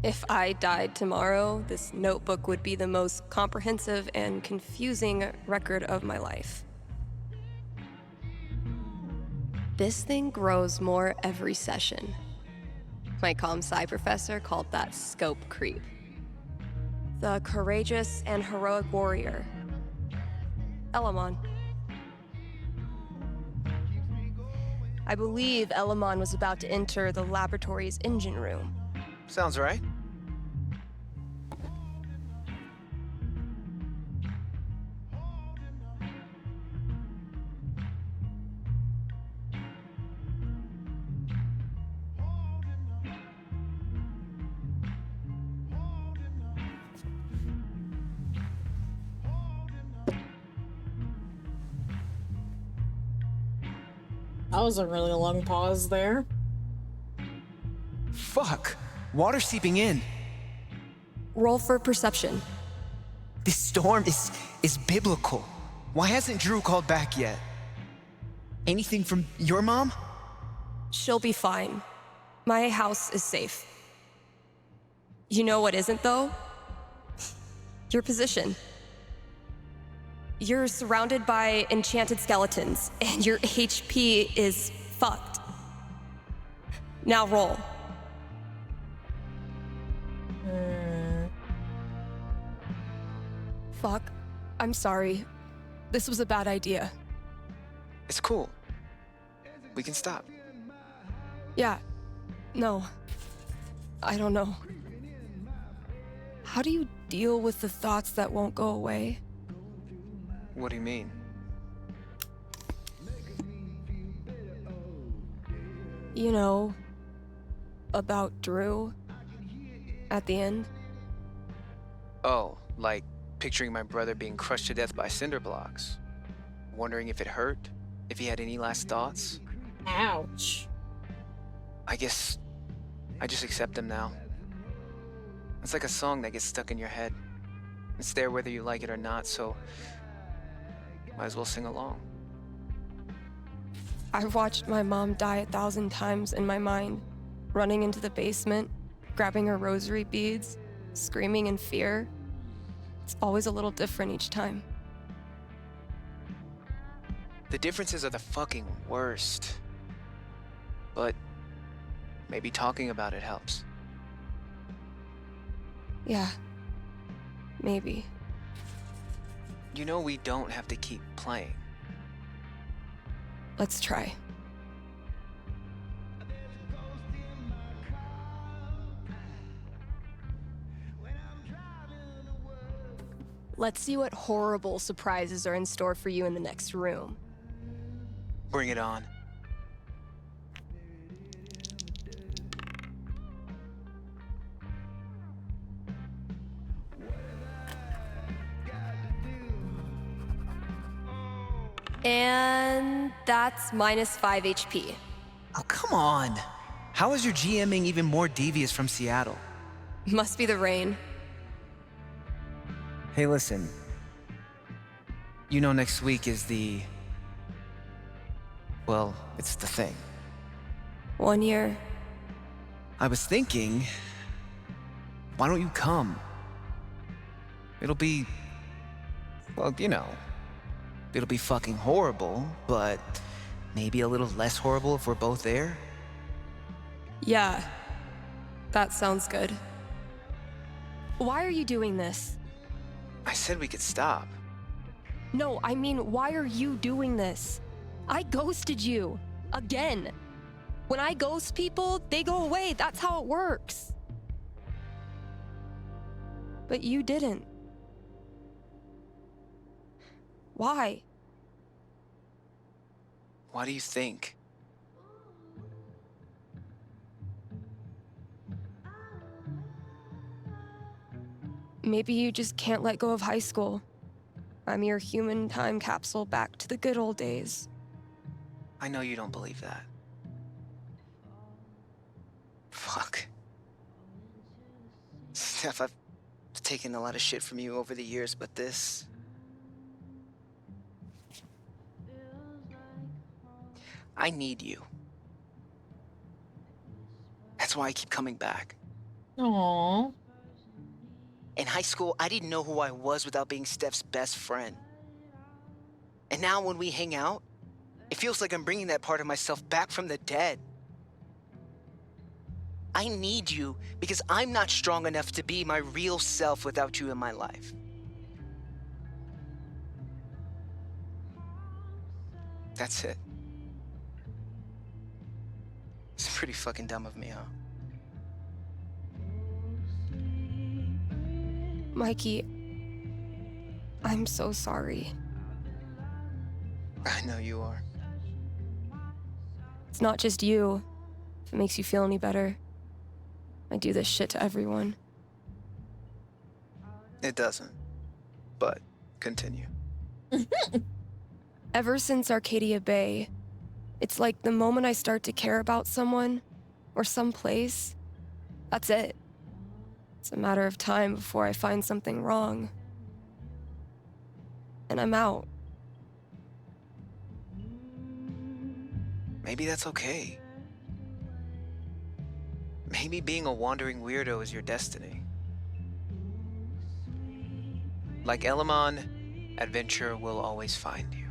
If I died tomorrow, this notebook would be the most comprehensive and confusing record of my life. This thing grows more every session. My comp-sci professor called that scope creep. The courageous and heroic warrior. Elamon. I believe Elamon was about to enter the laboratory's engine room. Sounds right. That was a really long pause there. Fuck! Water seeping in. Roll for perception. This storm is biblical. Why hasn't Drew called back yet? Anything from your mom? She'll be fine. My house is safe. You know what isn't, though? Your position. You're surrounded by enchanted skeletons, and your HP is fucked. Now roll. Fuck. I'm sorry. This was a bad idea. It's cool. We can stop. Yeah, No. I don't know. How do you deal with the thoughts that won't go away? What do you mean? You know, about Drew at the end. Oh, like picturing my brother being crushed to death by cinder blocks. Wondering if it hurt, if he had any last thoughts. Ouch. I guess I just accept him now. It's like a song that gets stuck in your head. It's there whether you like it or not, so might as well sing along. I've watched my mom die 1,000 times in my mind, running into the basement, grabbing her rosary beads, screaming in fear. It's always a little different each time. The differences are the fucking worst. But maybe talking about it helps. Yeah, maybe. You know we don't have to keep playing. Let's try. Let's see what horrible surprises are in store for you in the next room. Bring it on. And that's -5 HP. Oh, come on. How is your GMing even more devious from Seattle? Must be the rain. Hey, listen. You know next week is well, it's the thing. 1 year. I was thinking, why don't you come? It'll be, well, you know, it'll be fucking horrible, but maybe a little less horrible if we're both there. Yeah, that sounds good. Why are you doing this? I said we could stop. No, I mean, why are you doing this? I ghosted you. Again. When I ghost people, they go away. That's how it works. But you didn't. Why? Why do you think? Maybe you just can't let go of high school. I'm your human time capsule back to the good old days. I know you don't believe that. Fuck. Steph, I've taken a lot of shit from you over the years, but this... I need you. That's why I keep coming back. Aww. In high school, I didn't know who I was without being Steph's best friend. And now when we hang out, it feels like I'm bringing that part of myself back from the dead. I need you because I'm not strong enough to be my real self without you in my life. That's it. It's pretty fucking dumb of me, huh? Mikey, I'm so sorry. I know you are. It's not just you. If it makes you feel any better. I do this shit to everyone. It doesn't. But continue. Ever since Arcadia Bay, it's like the moment I start to care about someone or someplace, that's it. It's a matter of time before I find something wrong. And I'm out. Maybe that's okay. Maybe being a wandering weirdo is your destiny. Like Elamon, adventure will always find you.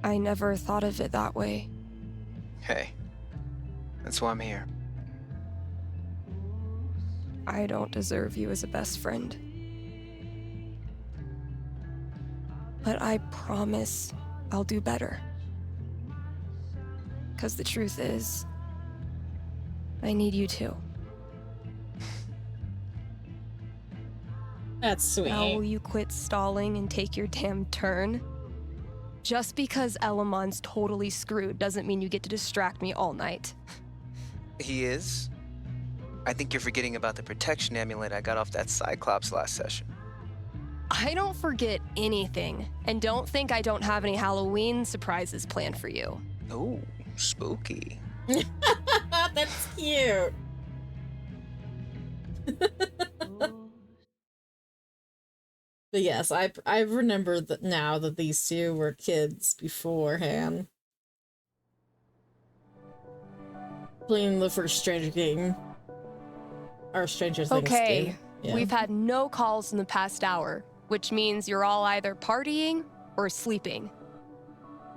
I never thought of it that way. Hey, that's why I'm here. I don't deserve you as a best friend. But I promise I'll do better. 'Cause the truth is, I need you too. That's sweet. Now will you quit stalling and take your damn turn? Just because Elamon's totally screwed doesn't mean you get to distract me all night. He is? I think you're forgetting about the protection amulet I got off that Cyclops last session. I don't forget anything, and don't think I don't have any Halloween surprises planned for you. Ooh, spooky. That's cute. But yes, I remember that now that these two were kids beforehand. Playing the first Stranger game. Or Stranger Things Okay, game. Yeah. we've had no calls in the past hour, which means you're all either partying or sleeping.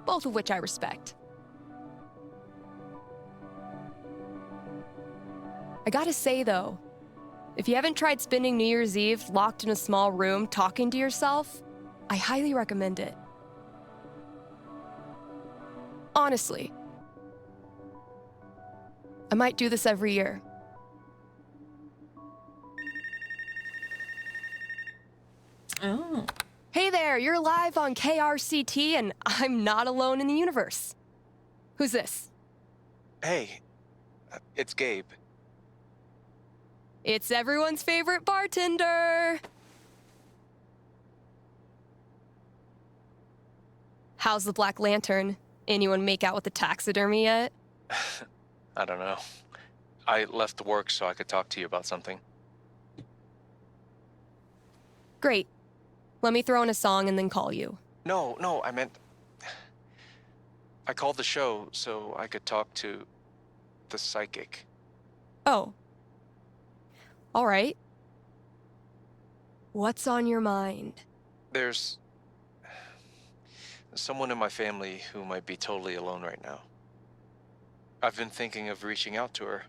Both of which I respect. I gotta say though, if you haven't tried spending New Year's Eve locked in a small room talking to yourself, I highly recommend it. Honestly. I might do this every year. Oh. Hey there, you're live on KRCT and I'm not alone in the universe. Who's this? Hey, it's Gabe. It's everyone's favorite bartender. How's the Black Lantern? Anyone make out with the taxidermy yet? I don't know. I left work so I could talk to you about something. Great. Let me throw in a song and then call you. No, I meant... I called the show so I could talk to the psychic. Oh. All right. What's on your mind? There's someone in my family who might be totally alone right now. I've been thinking of reaching out to her.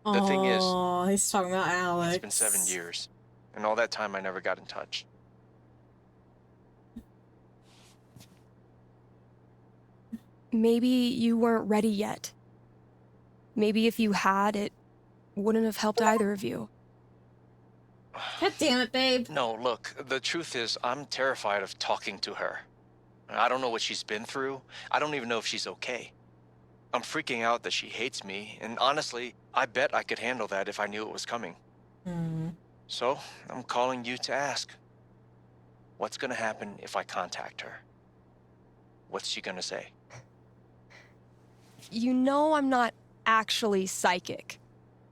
The thing is, he's talking about Alex. it's been 7 years, and all that time I never got in touch. Maybe you weren't ready yet. Maybe if you had, it wouldn't have helped either of you. God damn it, babe. No, look, the truth is I'm terrified of talking to her. I don't know what she's been through. I don't even know if she's okay. I'm freaking out that she hates me, and honestly, I bet I could handle that if I knew it was coming. So, I'm calling you to ask. What's gonna happen if I contact her? What's she gonna say? You know I'm not actually psychic,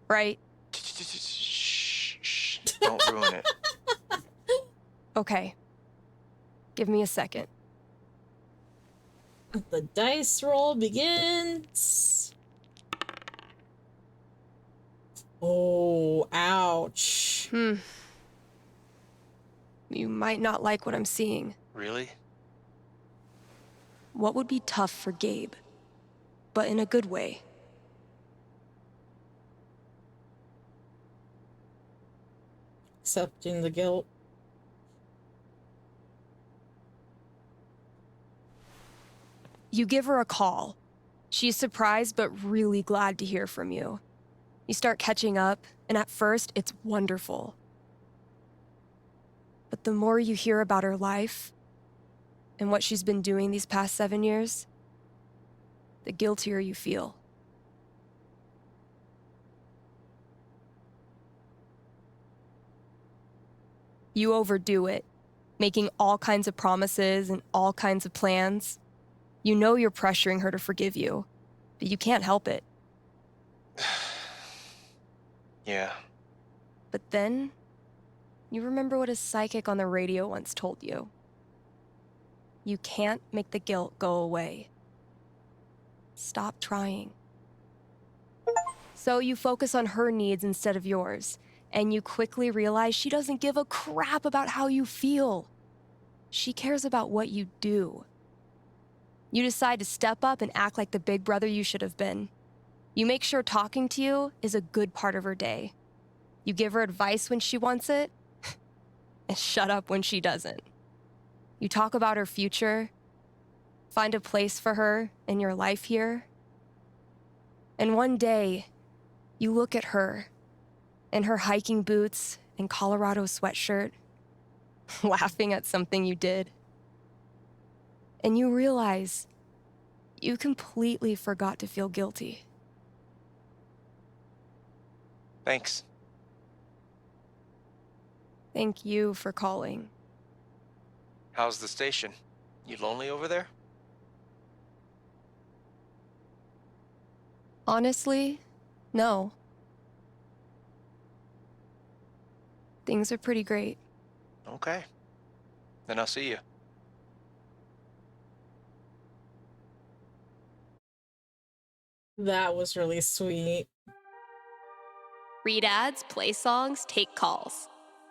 right? Shh, don't ruin it. Okay. Give me a second. The dice roll begins. Oh, ouch. You might not like what I'm seeing. Really? What would be tough for Gabe, but in a good way? Accepting the guilt. You give her a call. She's surprised but really glad to hear from you. You start catching up, and at first, it's wonderful. But the more you hear about her life, and what she's been doing these past 7 years, the guiltier you feel. You overdo it, making all kinds of promises and all kinds of plans. You know you're pressuring her to forgive you, but you can't help it. Yeah. But then, you remember what a psychic on the radio once told you. You can't make the guilt go away. Stop trying. So you focus on her needs instead of yours, and you quickly realize she doesn't give a crap about how you feel. She cares about what you do. You decide to step up and act like the big brother you should have been. You make sure talking to you is a good part of her day. You give her advice when she wants it, and shut up when she doesn't. You talk about her future, find a place for her in your life here, And one day, you look at her in her hiking boots and Colorado sweatshirt, laughing at something you did. And you realize you completely forgot to feel guilty. Thanks. Thank you for calling. How's the station? You lonely over there? Honestly, no. Things are pretty great. Okay. Then I'll see you. That was really sweet. Read ads, play songs, take calls.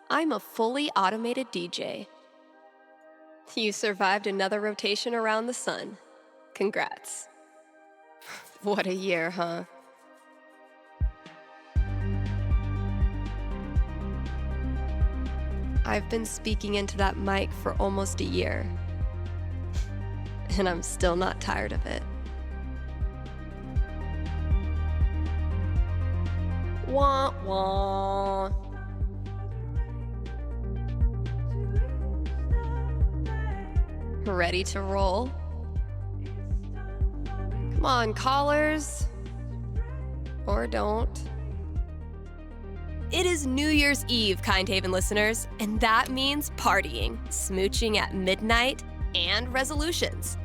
I'm a fully automated DJ. You survived another rotation around the sun. Congrats. What a year, huh? I've been speaking into that mic for almost a year. And I'm still not tired of it. Wah, wah. Ready to roll? Come on, callers. Or don't. It is New Year's Eve, Kindhaven listeners, and that means partying, smooching at midnight, and resolutions.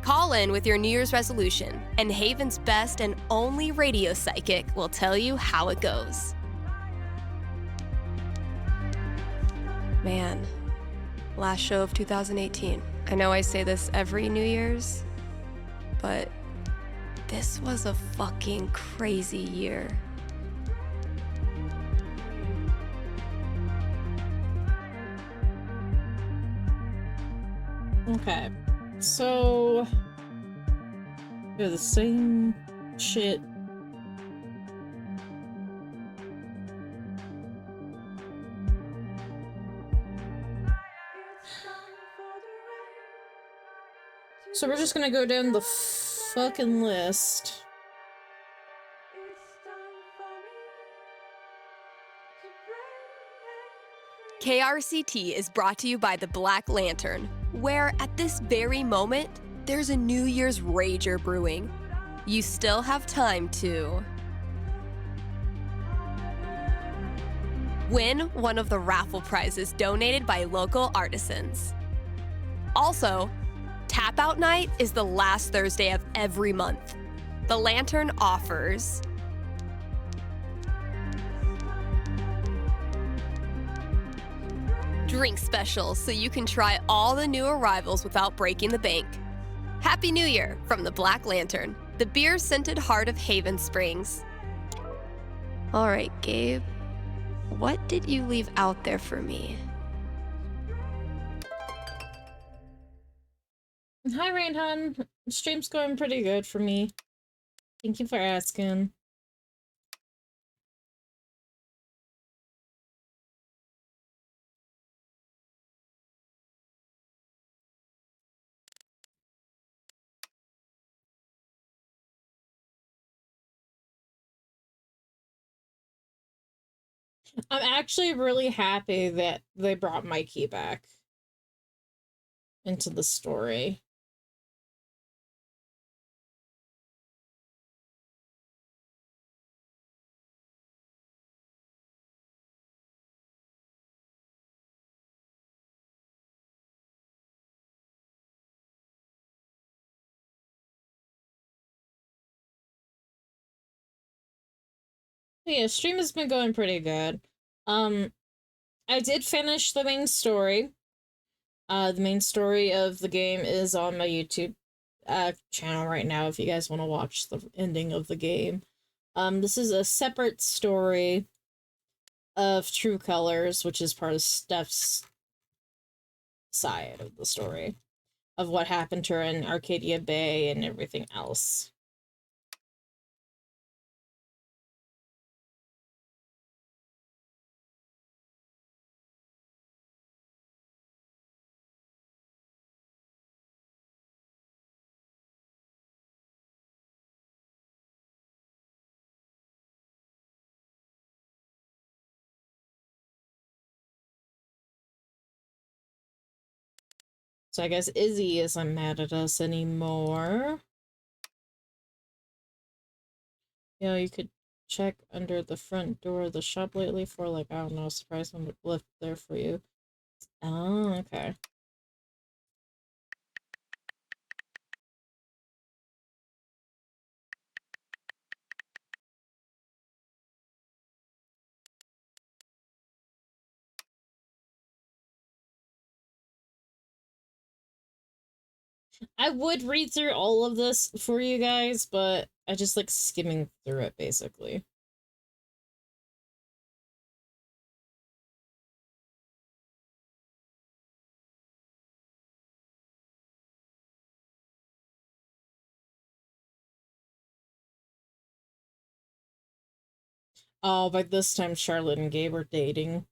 Call in with your New Year's resolution, and Haven's best and only radio psychic will tell you how it goes. Man, last show of 2018. I know I say this every New Year's, but this was a fucking crazy year. Okay, so they're the same shit. So we're just gonna go down the fucking list. KRCT is brought to you by the Black Lantern, where at this very moment, there's a New Year's Rager brewing. You still have time to win one of the raffle prizes donated by local artisans. Also, Tap Out Night is the last Thursday of every month. The Lantern offers drink specials so you can try all the new arrivals without breaking the bank. Happy New Year from the Black Lantern, the beer-scented heart of Haven Springs. All right, Gabe, what did you leave out there for me? Hi, Rainhun. Stream's going pretty good for me. Thank you for asking. I'm actually really happy that they brought Mikey back into the story. Yeah, stream has been going pretty good. I did finish the main story. The main story of the game is on my YouTube channel right now if you guys want to watch the ending of the game. This is a separate story of True Colors, which is part of Steph's side of the story of what happened to her in Arcadia Bay and everything else. So I guess Izzy isn't mad at us anymore. Yeah, you could check under the front door of the shop lately for, like, I don't know, a surprise one left there for you. Oh, okay. I would read through all of this for you guys, but I just like skimming through it, basically. Oh, by this time Charlotte and Gabe are dating.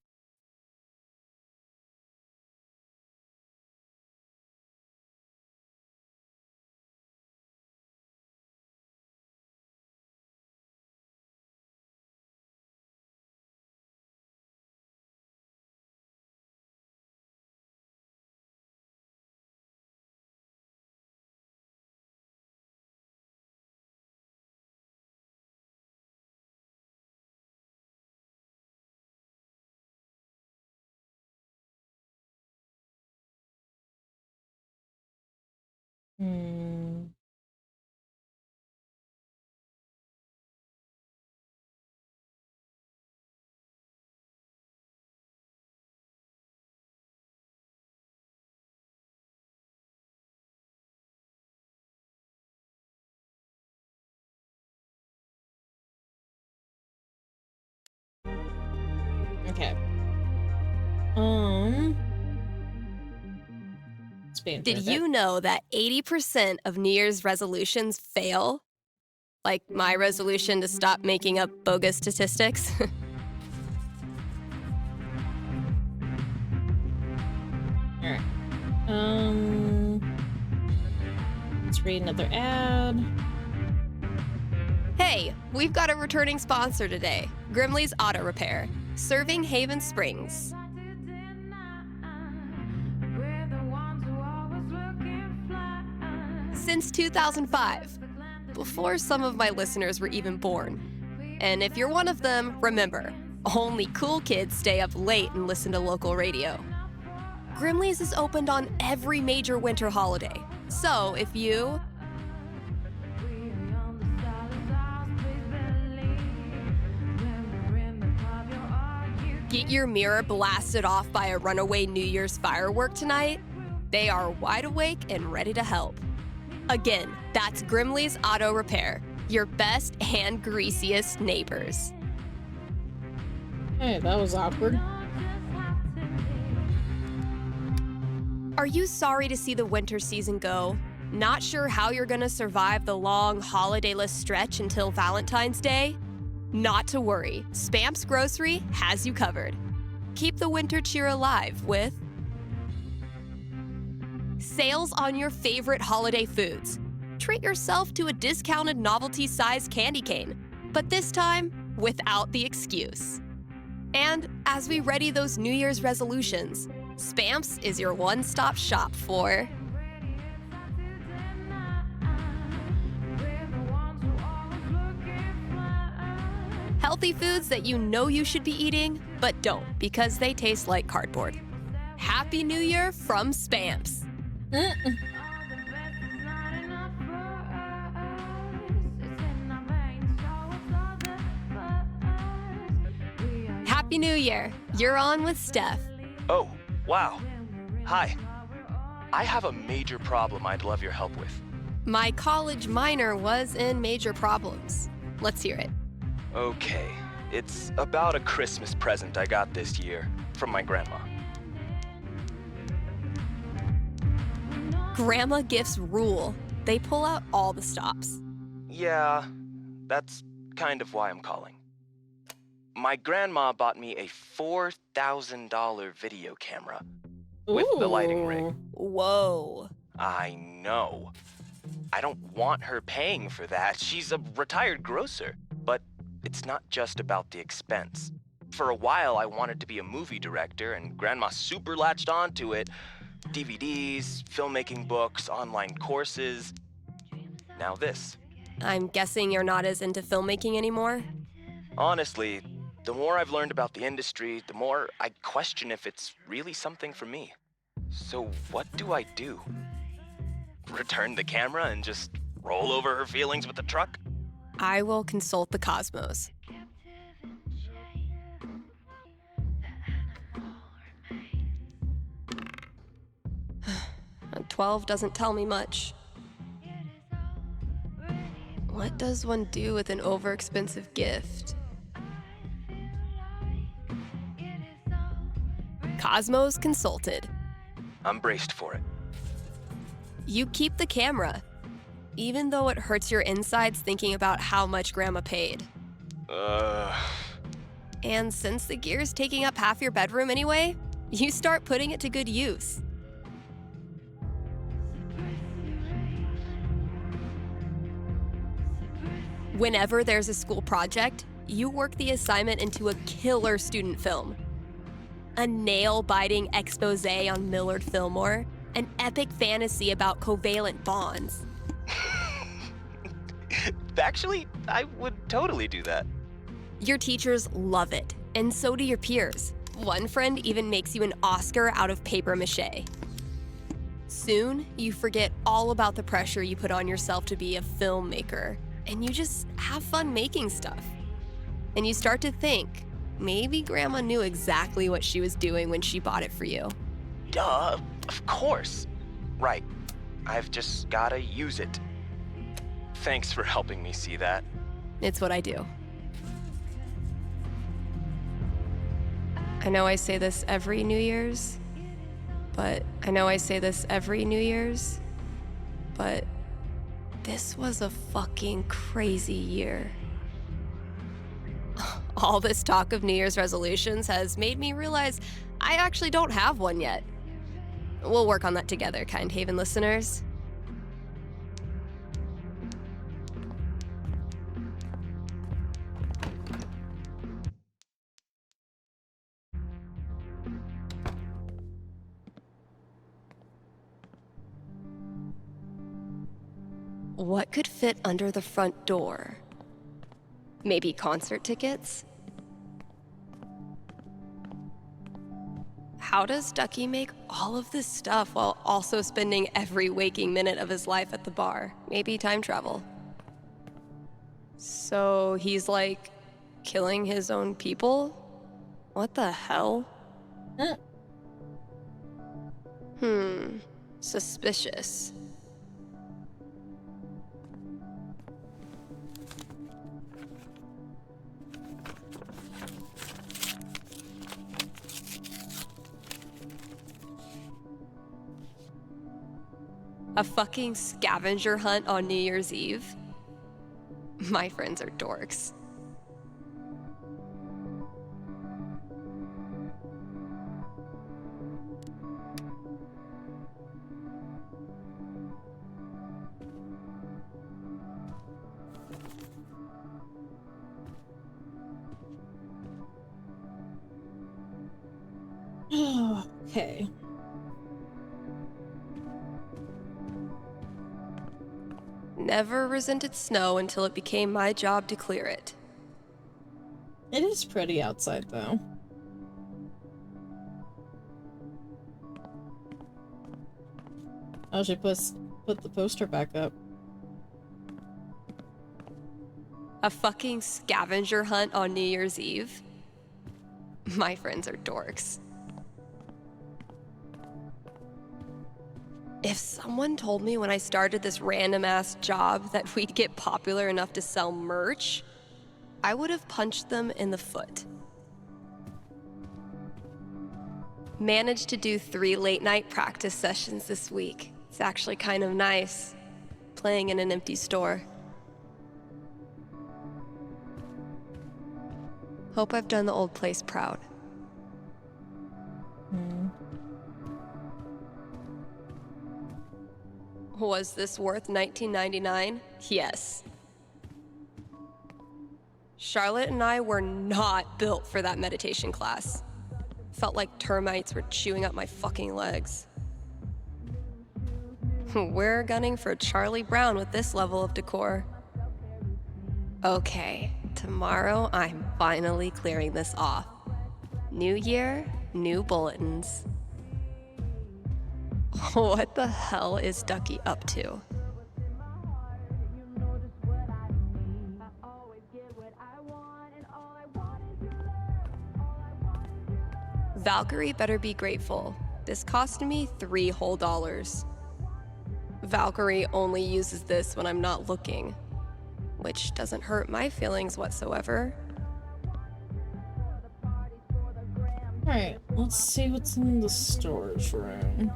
Hmm. Okay. Did you know that 80% of New Year's resolutions fail? Like my resolution to stop making up bogus statistics? Alright. Let's read another ad. Hey, we've got a returning sponsor today, Grimley's Auto Repair, serving Haven Springs. Since 2005, before some of my listeners were even born. And if you're one of them, remember, only cool kids stay up late and listen to local radio. Grimley's is opened on every major winter holiday, so if you get your mirror blasted off by a runaway New Year's firework tonight, they are wide awake and ready to help. Again, that's Grimley's Auto Repair, your best and greasiest neighbors. Hey, that was awkward. Are you sorry to see the winter season go? Not sure how you're gonna survive the long holidayless stretch until Valentine's Day? Not to worry, Steph'S Grocery has you covered. Keep the winter cheer alive with sales on your favorite holiday foods. Treat yourself to a discounted novelty-sized candy cane, but this time without the excuse. And as we ready those New Year's resolutions, Steph'S is your one-stop shop for healthy foods that you know you should be eating, but don't because they taste like cardboard. Happy New Year from Steph'S. Happy New Year. You're on with Steph. Oh, wow. Hi. I have a major problem I'd love your help with. My college minor was in major problems. Let's hear it. Okay. It's about a Christmas present I got this year from my grandma. Grandma gifts rule. They pull out all the stops. Yeah, that's kind of why I'm calling. My grandma bought me a $4,000 video camera with the lighting rig. Whoa. I know. I don't want her paying for that. She's a retired grocer. But it's not just about the expense. For a while, I wanted to be a movie director, and Grandma super latched onto it. DVDs, filmmaking books, online courses. Now this. I'm guessing you're not as into filmmaking anymore? Honestly, the more I've learned about the industry, the more I question if it's really something for me. So what do I do? Return the camera and just roll over her feelings with the truck? I will consult the cosmos. 12 doesn't tell me much. What does one do with an overexpensive gift? Cosmos consulted. I'm braced for it. You keep the camera, even though it hurts your insides thinking about how much Grandma paid. And since the gear's taking up half your bedroom anyway, you start putting it to good use. Whenever there's a school project, you work the assignment into a killer student film. A nail-biting expose on Millard Fillmore, an epic fantasy about covalent bonds. Actually, I would totally do that. Your teachers love it, and so do your peers. One friend even makes you an Oscar out of paper mache. Soon, you forget all about the pressure you put on yourself to be a filmmaker, and you just have fun making stuff. And you start to think, maybe Grandma knew exactly what she was doing when she bought it for you. Duh, of course. Right. I've just gotta use it. Thanks for helping me see that. It's what I do. I know I say this every New Year's, but this was a fucking crazy year. All this talk of New Year's resolutions has made me realize I actually don't have one yet. We'll work on that together, Kind Haven listeners. What could fit under the front door? Maybe concert tickets? How does Ducky make all of this stuff while also spending every waking minute of his life at the bar? Maybe time travel. So he's like killing his own people? What the hell? Suspicious. A fucking scavenger hunt on New Year's Eve? My friends are dorks. Okay. Never resented snow until it became my job to clear it. It is pretty outside, though. Oh, she put the poster back up. A fucking scavenger hunt on New Year's Eve? My friends are dorks. If someone told me when I started this random-ass job that we'd get popular enough to sell merch, I would have punched them in the foot. Managed to do 3 late-night practice sessions this week. It's actually kind of nice, playing in an empty store. Hope I've done the old place proud. Was this worth $19.99? Yes. Charlotte and I were not built for that meditation class. Felt like termites were chewing up my fucking legs. We're gunning for Charlie Brown with this level of decor. Okay, tomorrow I'm finally clearing this off. New year, new bulletins. What the hell is Ducky up to? Valkyrie better be grateful. This cost me $3 whole. Valkyrie only uses this when I'm not looking, which doesn't hurt my feelings whatsoever. Alright, let's see what's in the storage room.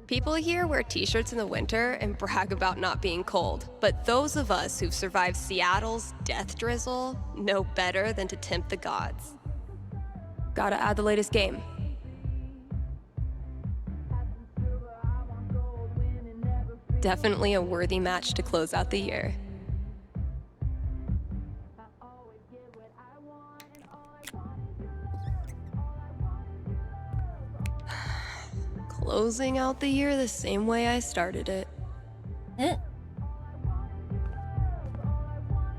People here wear t-shirts in the winter and brag about not being cold, but those of us who've survived Seattle's death drizzle know better than to tempt the gods. Gotta add the latest game. Definitely a worthy match to close out the year. Closing out the year the same way I started it.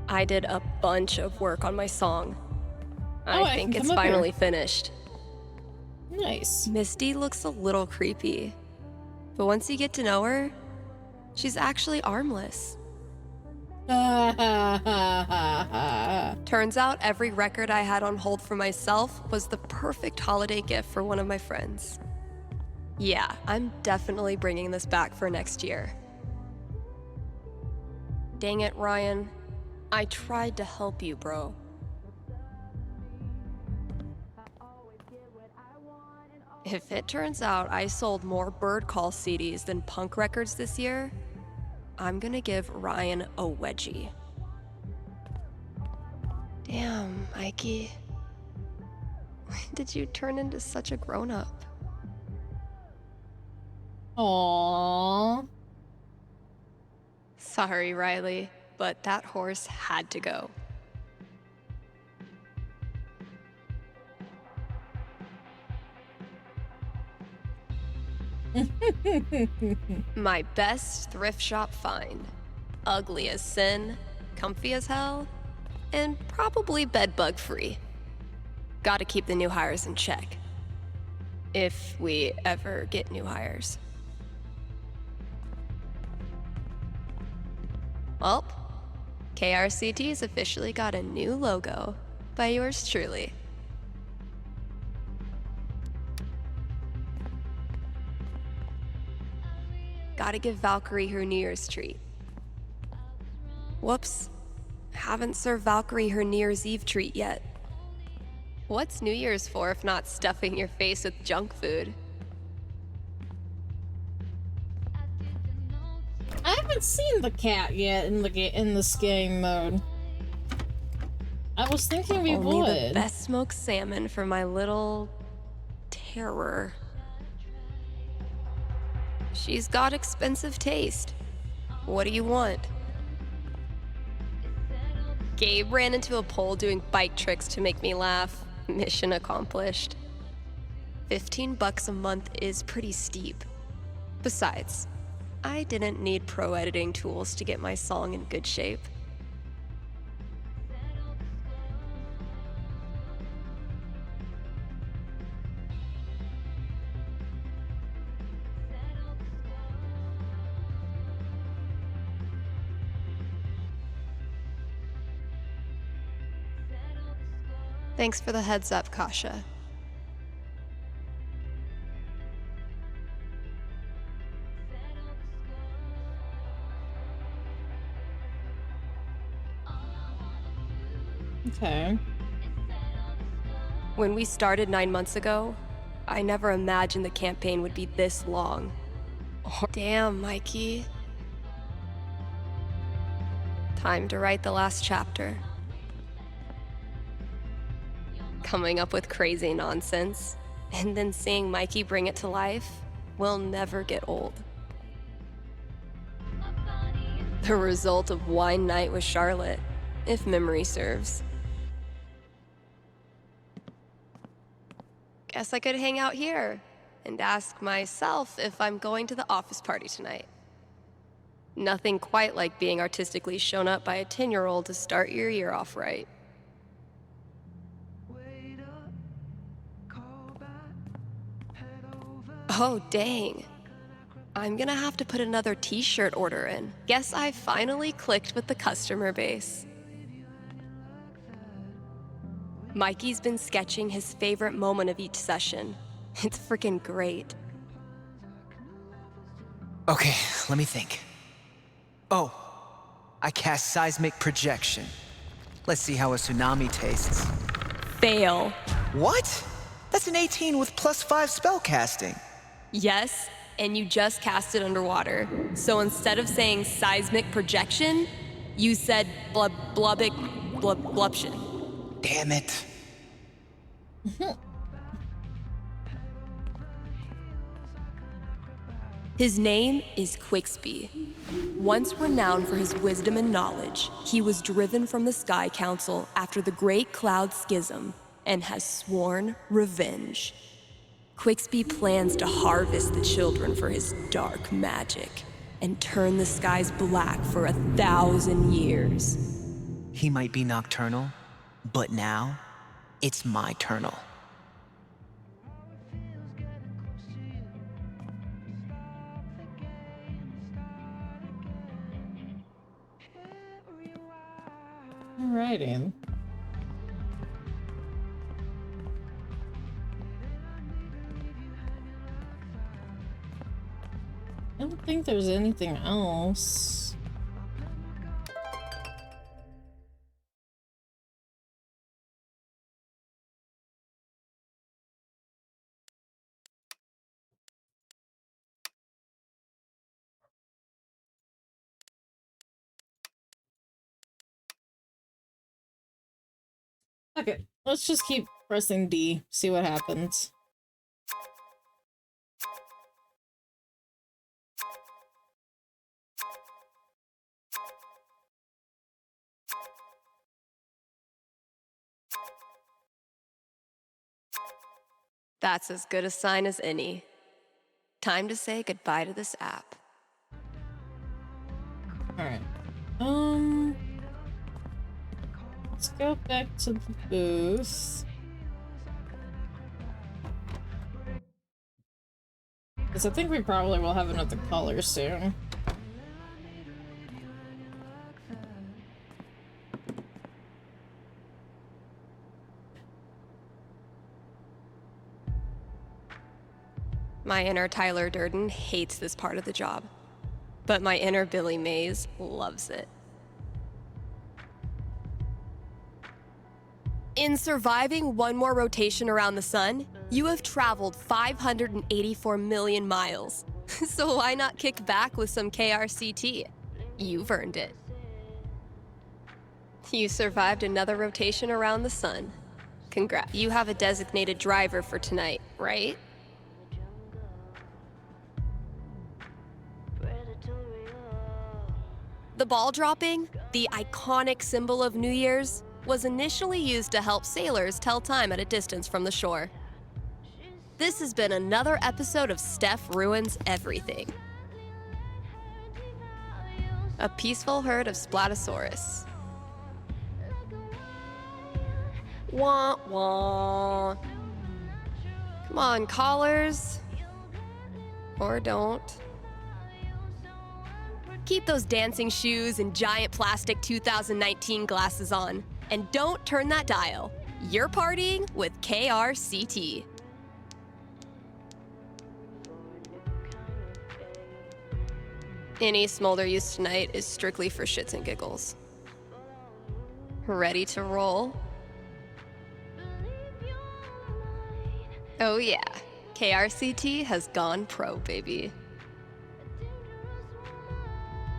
I did a bunch of work on my song. I think it's finally finished. Nice. Misty looks a little creepy, but once you get to know her, she's actually armless. Turns out every record I had on hold for myself was the perfect holiday gift for one of my friends. Yeah, I'm definitely bringing this back for next year. Dang it, Ryan. I tried to help you, bro. If it turns out I sold more Bird Call CDs than punk records this year, I'm gonna give Ryan a wedgie. Damn, Mikey. When did you turn into such a grown-up? Aww. Sorry, Riley, but that horse had to go. My best thrift shop find. Ugly as sin, comfy as hell, and probably bedbug free. Gotta keep the new hires in check. If we ever get new hires. Well, KRCT's officially got a new logo by yours truly. Gotta give Valkyrie her New Year's treat. Whoops. Haven't served Valkyrie her New Year's Eve treat yet. What's New Year's for if not stuffing your face with junk food? I haven't seen the cat yet in this game mode. I was thinking we Only would. the best smoked salmon for my little terror. She's got expensive taste. What do you want? Gabe ran into a pole doing bike tricks to make me laugh. Mission accomplished. $15 a month is pretty steep. Besides, I didn't need pro editing tools to get my song in good shape. Thanks for the heads up, Kasha. Okay. When we started 9 months ago, I never imagined the campaign would be this long. Damn, Mikey. Time to write the last chapter. Coming up with crazy nonsense, and then seeing Mikey bring it to life will never get old. The result of wine night with Charlotte, if memory serves. Guess I could hang out here. and ask myself if I'm going to the office party tonight. Nothing quite like being artistically shown up by a 10-year-old to start your year off right. Oh, dang. I'm gonna have to put another t-shirt order in. Guess I finally clicked with the customer base. Mikey's been sketching his favorite moment of each session. It's freaking great. Okay, let me think. Oh, I cast seismic projection. Let's see how a tsunami tastes. Fail. What? That's an 18 with +5 spellcasting. Yes, and you just cast it underwater. So instead of saying seismic projection, you said blubbic-blubtion. Damn it. His name is Quixby. Once renowned for his wisdom and knowledge, he was driven from the Sky Council after the Great Cloud Schism and has sworn revenge. Quixby plans to harvest the children for his dark magic and turn the skies black for 1,000 years. He might be nocturnal, but now it's my turnal. Alrighty. I don't think there's anything else. Okay, let's just keep pressing D, see what happens. That's as good a sign as any. Time to say goodbye to this app. Alright. Let's go back to the booth. Because I think we probably will have another color soon. My inner Tyler Durden hates this part of the job, but my inner Billy Mays loves it. In surviving one more rotation around the sun, you have traveled 584 million miles. So why not kick back with some KRCT? You've earned it. You survived another rotation around the sun. Congrats. You have a designated driver for tonight, right? The ball dropping, the iconic symbol of New Year's, was initially used to help sailors tell time at a distance from the shore. This has been another episode of Steph Ruins Everything. A peaceful herd of Splatosaurus. Wah wah. Come on, callers. Or don't. Keep those dancing shoes and giant plastic 2019 glasses on. And don't turn that dial. You're partying with KRCT. Any smolder used tonight is strictly for shits and giggles. Ready to roll? Oh yeah, KRCT has gone pro, baby.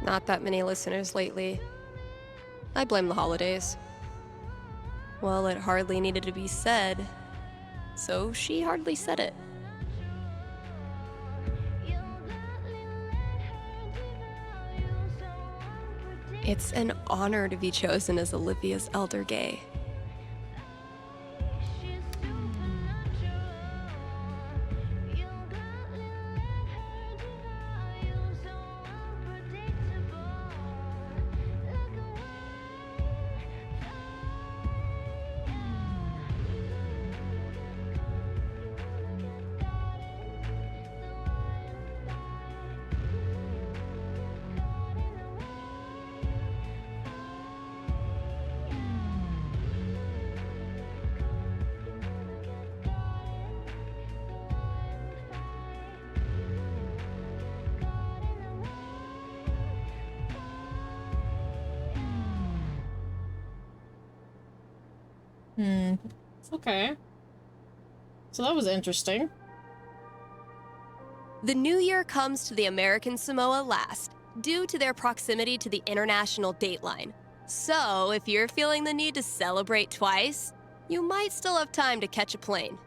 Not that many listeners lately. I blame the holidays. Well, it hardly needed to be said, so she hardly said it. It's an honor to be chosen as Olivia's elder gay. Okay. So that was interesting. The new year comes to the American Samoa last, due to their proximity to the international dateline. So, if you're feeling the need to celebrate twice, you might still have time to catch a plane.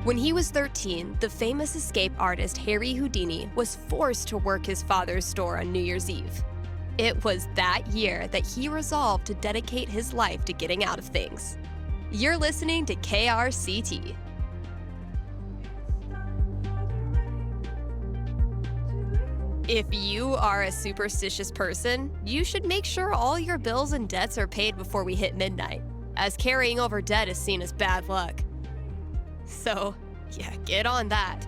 When he was 13, the famous escape artist Harry Houdini was forced to work his father's store on New Year's Eve. It was that year that he resolved to dedicate his life to getting out of things. You're listening to KRCT. If you are a superstitious person, you should make sure all your bills and debts are paid before we hit midnight, as carrying over debt is seen as bad luck. So, yeah, get on that.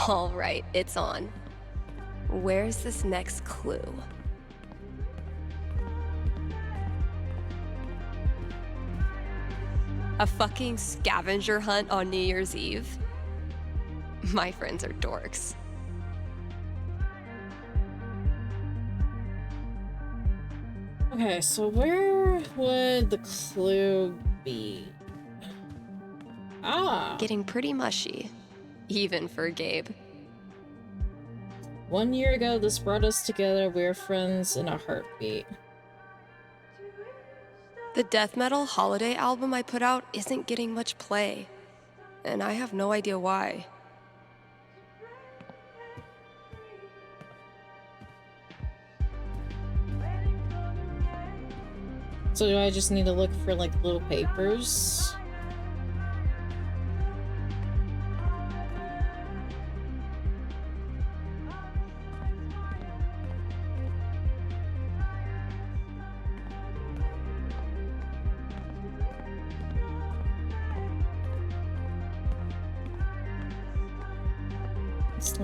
All right, it's on. Where's this next clue? A fucking scavenger hunt on New Year's Eve? My friends are dorks. Okay, so where would the clue be? Ah! Getting pretty mushy, even for Gabe. 1 year ago, this brought us together. We're friends in a heartbeat. The death metal holiday album I put out isn't getting much play, and I have no idea why. So do I just need to look for, like, little papers?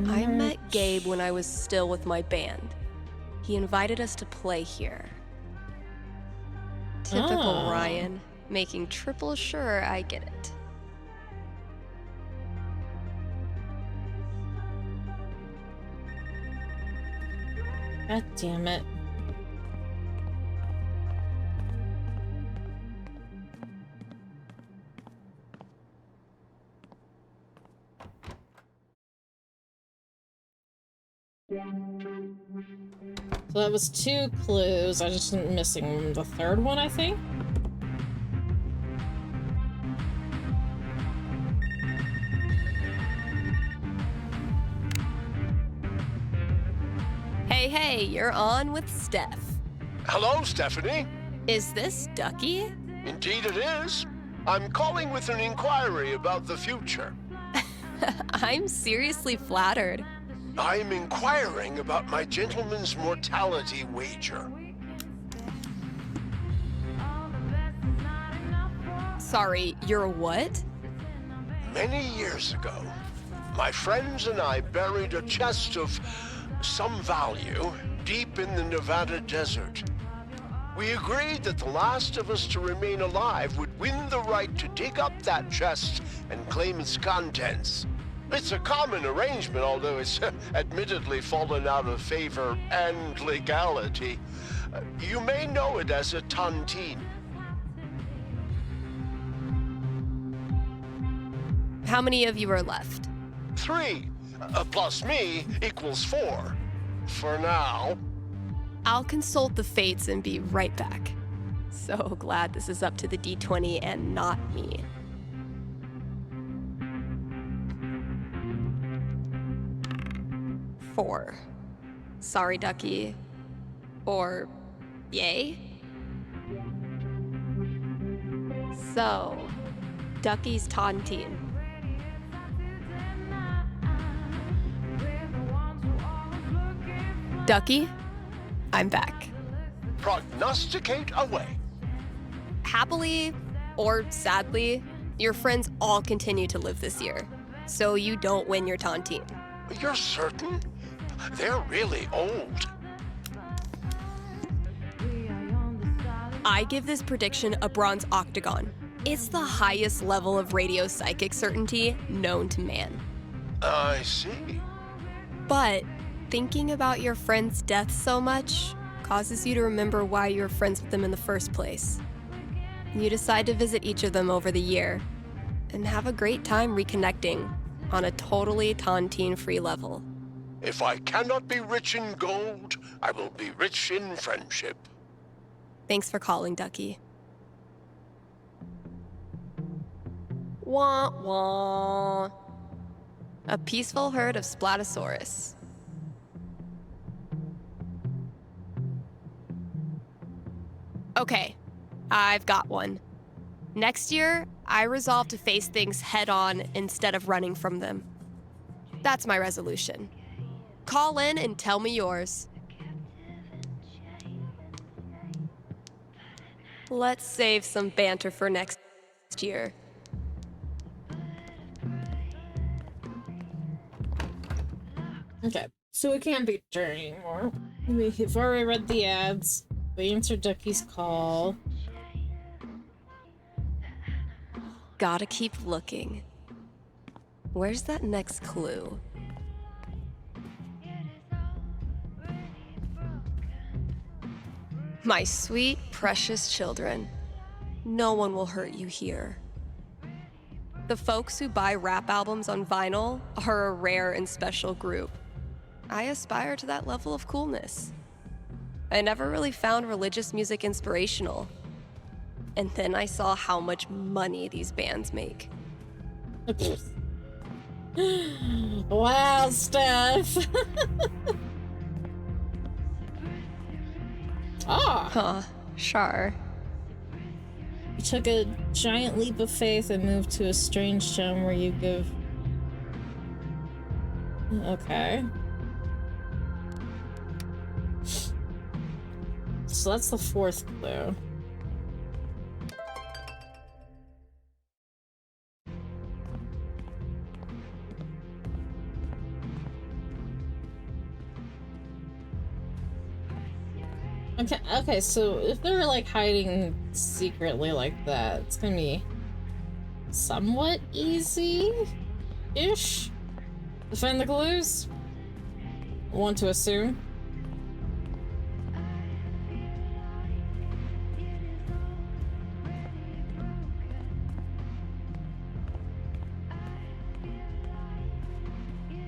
I met Gabe when I was still with my band. He invited us to play here. Typical Ryan, making triple sure I get it. God damn it. So that was 2 clues. I just am missing the 3rd one, I think. Hey, you're on with Steph. Hello, Stephanie. Is this Ducky? Indeed it is. I'm calling with an inquiry about the future. I'm seriously flattered. I'm inquiring about my gentleman's mortality wager. Sorry, you're what? Many years ago, my friends and I buried a chest of some value deep in the Nevada desert. We agreed that the last of us to remain alive would win the right to dig up that chest and claim its contents. It's a common arrangement, although it's admittedly fallen out of favor and legality. You may know it as a tontine. How many of you are left? 3, plus me equals 4. For now. I'll consult the fates and be right back. So glad this is up to the D20 and not me. Four. Sorry, Ducky. Or yay? So, Ducky's tontine. Ducky, I'm back. Prognosticate away. Happily, or sadly, your friends all continue to live this year. So you don't win your tontine. You're certain? They're really old. I give this prediction a bronze octagon. It's the highest level of radio psychic certainty known to man. I see. But thinking about your friend's death so much causes you to remember why you were friends with them in the first place. You decide to visit each of them over the year and have a great time reconnecting on a totally tontine-free level. If I cannot be rich in gold, I will be rich in friendship. Thanks for calling, Ducky. Wah wah. A peaceful herd of Splatosaurus. Okay, I've got one. Next year, I resolve to face things head-on instead of running from them. That's my resolution. Call in and tell me yours. Let's save some banter for next year. Okay, so we can't be journey anymore. We've already read the ads. We answered Ducky's call. Gotta keep looking. Where's that next clue? My sweet, precious children. No one will hurt you here. The folks who buy rap albums on vinyl are a rare and special group. I aspire to that level of coolness. I never really found religious music inspirational. And then I saw how much money these bands make. Wow, Steph! Huh, sure. You took a giant leap of faith and moved to a strange town where you give... Okay. So that's the fourth clue. Okay, so if they're like hiding secretly like that, it's gonna be somewhat easy-ish to find the clues. I want to assume.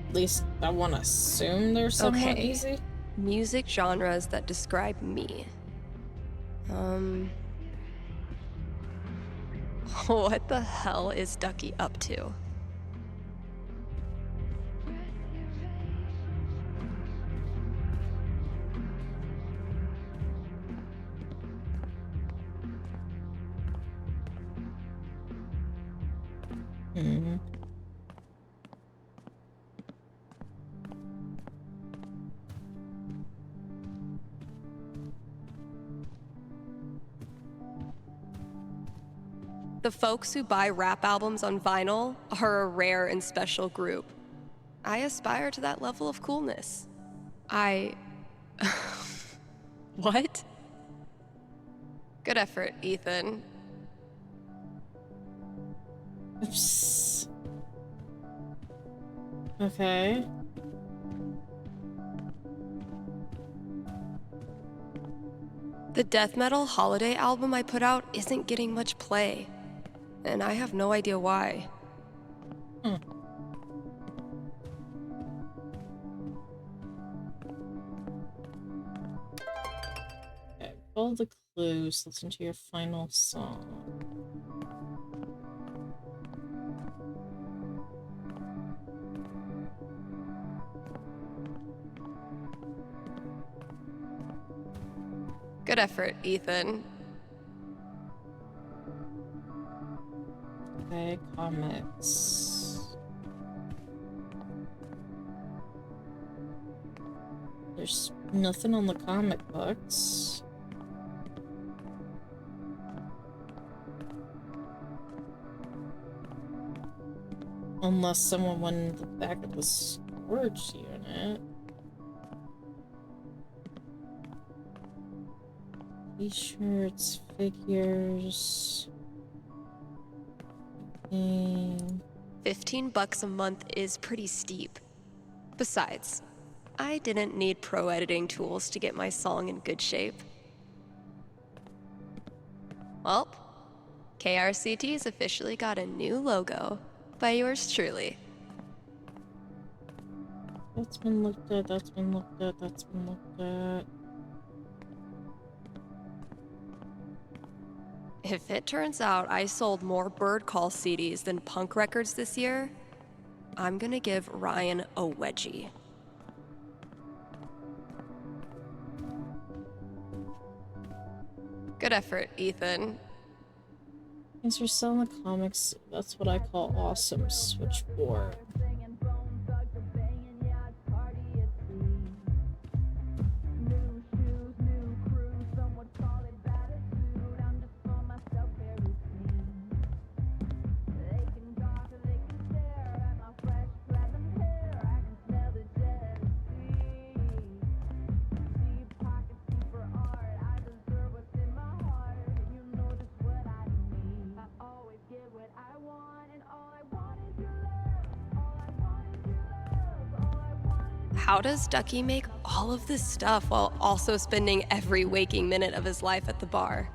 At least I want to assume they're somewhat easy. Music genres that describe me. What the hell is Ducky up to? The folks who buy rap albums on vinyl are a rare and special group. I aspire to that level of coolness. What? Good effort, Ethan. Oops. Okay. The death metal holiday album I put out isn't getting much play. And I have no idea why. Okay, all the clues. Listen to your final song. Good effort, Ethan. Okay, comics. There's nothing on the comic books. Unless someone went in the back of the storage unit. T-shirts, figures. And $15 a month is pretty steep. Besides, I didn't need pro editing tools to get my song in good shape. Well, KRCT's officially got a new logo by yours truly. That's been looked at, that's been looked at, that's been looked at. If it turns out I sold more Bird Call CDs than punk records this year, I'm gonna give Ryan a wedgie. Good effort, Ethan. Thanks for selling the comics. That's what I call awesome. Switchboard. How does Ducky make all of this stuff while also spending every waking minute of his life at the bar?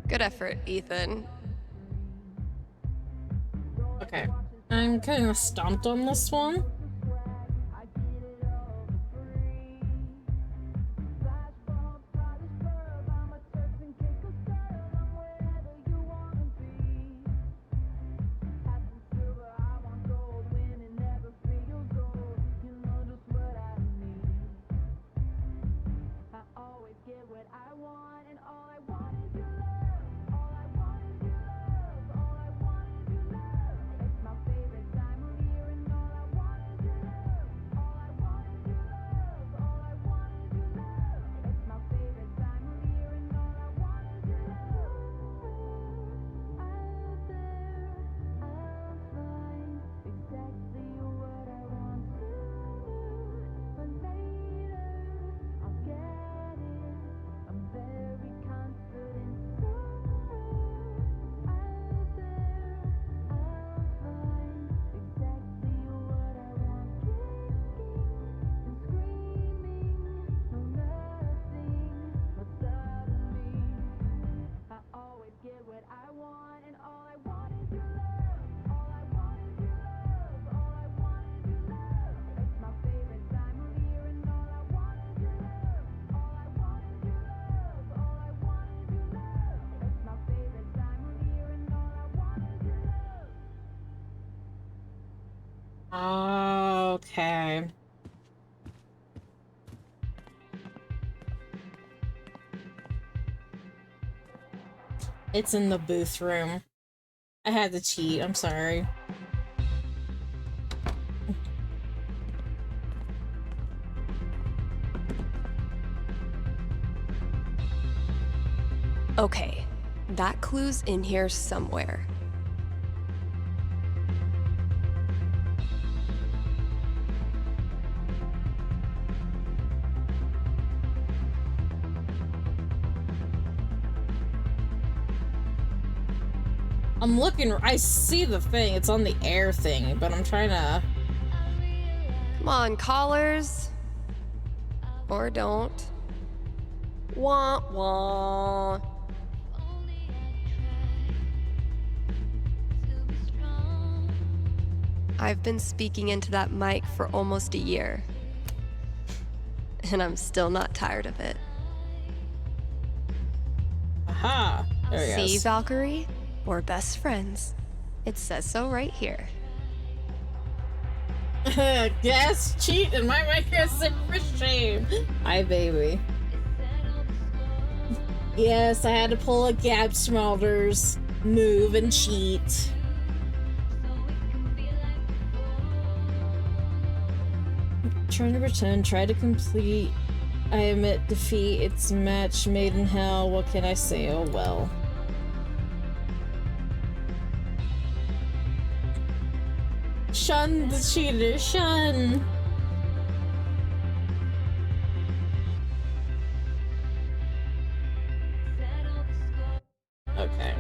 Good effort, Ethan. Okay. I'm kind of stumped on this one. Okay. It's in the booth room. I had to cheat, I'm sorry. Okay, that clue's in here somewhere. I'm looking, I see the thing, it's on the air thing, but I'm trying to... Come on, callers. Or don't. Wah wah. I've been speaking into that mic for almost a year. And I'm still not tired of it. Aha! There he See, goes. Valkyrie? We're best friends. It says so right here. Yes, cheat in my microsip for shame. Hi, baby. Yes, I had to pull a Gab Smulders move and cheat. Trying to pretend, try to complete. I admit defeat. It's a match made in hell. What can I say? Oh well. shun the cheater, shun. Okay.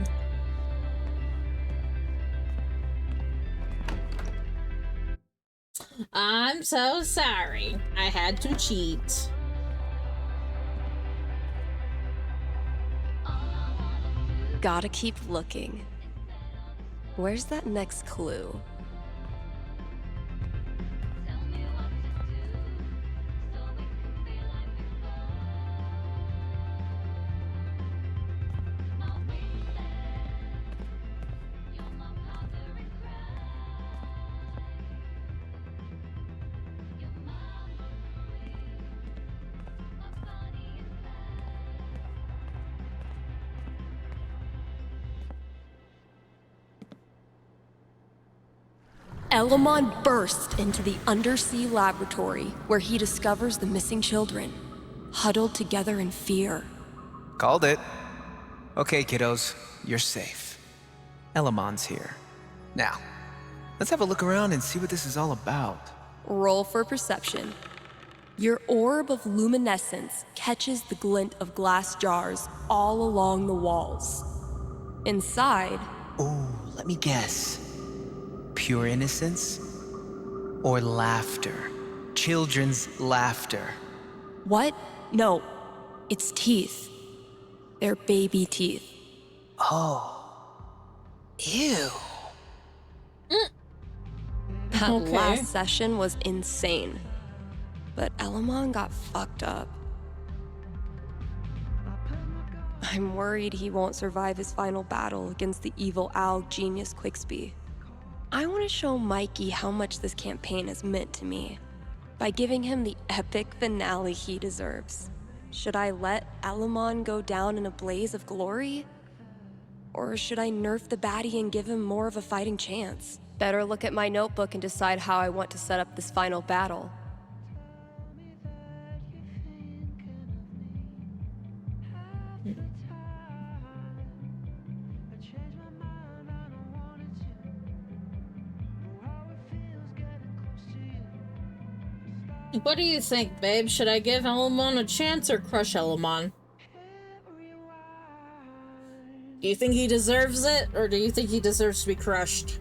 I'm so sorry. I had to cheat. Gotta keep looking. Where's that next clue? Elamon bursts into the undersea laboratory where he discovers the missing children, huddled together in fear. Called it. Okay, kiddos, you're safe. Elamon's here. Now, let's have a look around and see what this is all about. Roll for perception. Your orb of luminescence catches the glint of glass jars all along the walls. Inside... Ooh, let me guess. Pure innocence? Or laughter? Children's laughter. What? No. It's teeth. They're baby teeth. Oh. Ew. That Okay. last session was insane. But Elamon got fucked up. I'm worried he won't survive his final battle against the evil owl genius Quixby. I want to show Mikey how much this campaign has meant to me by giving him the epic finale he deserves. Should I let Elamon go down in a blaze of glory? Or should I nerf the baddie and give him more of a fighting chance? Better look at my notebook and decide how I want to set up this final battle. What do you think, babe? Should I give Elamon a chance or crush Elamon? Do you think he deserves it, or do you think he deserves to be crushed?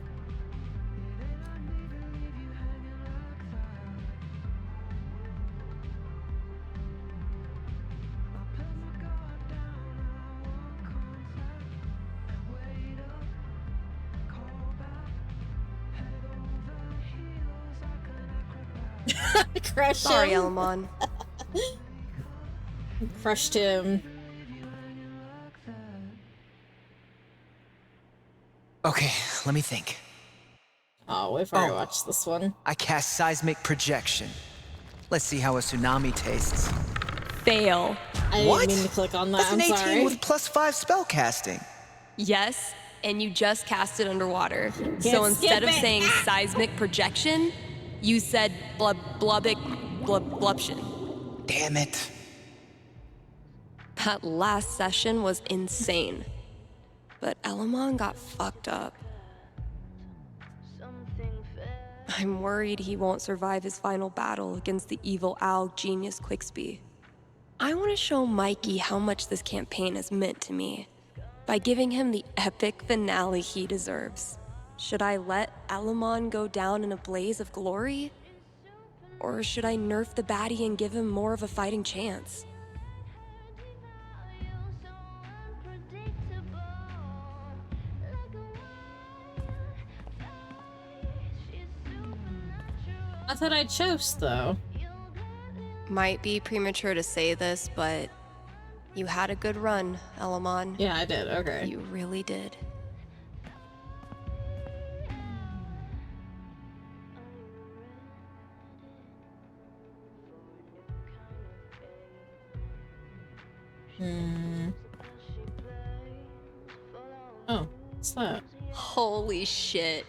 Crush Sorry, him. Elamon. Crushed him. Okay, let me think. Oh, we've already watched this one. I cast seismic projection. Let's see how a tsunami tastes. Fail. I What? didn't mean to click on that. That's an I'm 18 sorry. with +5 spell casting. Yes, and you just cast it underwater. Can't So instead skip of it. saying seismic projection, you said blubbic-blubtion. Damn it. That last session was insane. But Elamon got fucked up. I'm worried he won't survive his final battle against the evil owl genius Quixby. I want to show Mikey how much this campaign has meant to me by giving him the epic finale he deserves. Should I let Elamon go down in a blaze of glory? Or should I nerf the baddie and give him more of a fighting chance? I thought I chose, though. Might be premature to say this, but you had a good run, Elamon. Yeah, I did. Okay. You really did. Oh, what's that? Holy shit.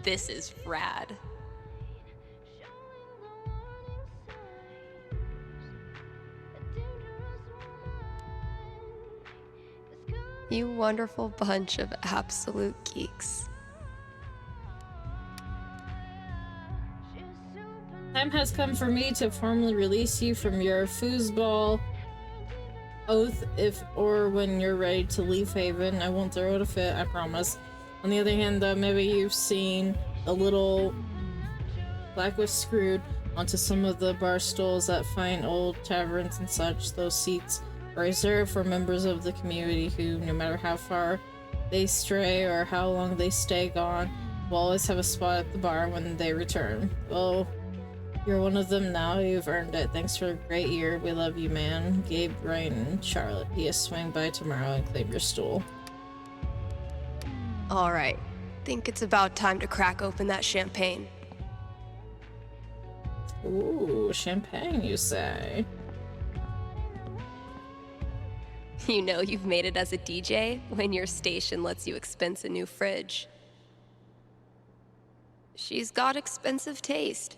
This is rad. You wonderful bunch of absolute geeks. time has come for me to formally release you from your foosball oath if or when you're ready to leave Haven. I won't throw it a fit, I promise. On the other hand, though, maybe you've seen a little Black was screwed onto some of the bar stools at fine old taverns and such. Those seats are reserved for members of the community who, no matter how far they stray or how long they stay gone, will always have a spot at the bar when they return. Well, you're one of them now. You've earned it. Thanks for a great year. We love you, man. Gabe, Ryan, and Charlotte. P.S. Swing by tomorrow and claim your stool. Alright. Think it's about time to crack open that champagne. Ooh, champagne, you say? You know you've made it as a DJ when your station lets you expense a new fridge. She's got expensive taste.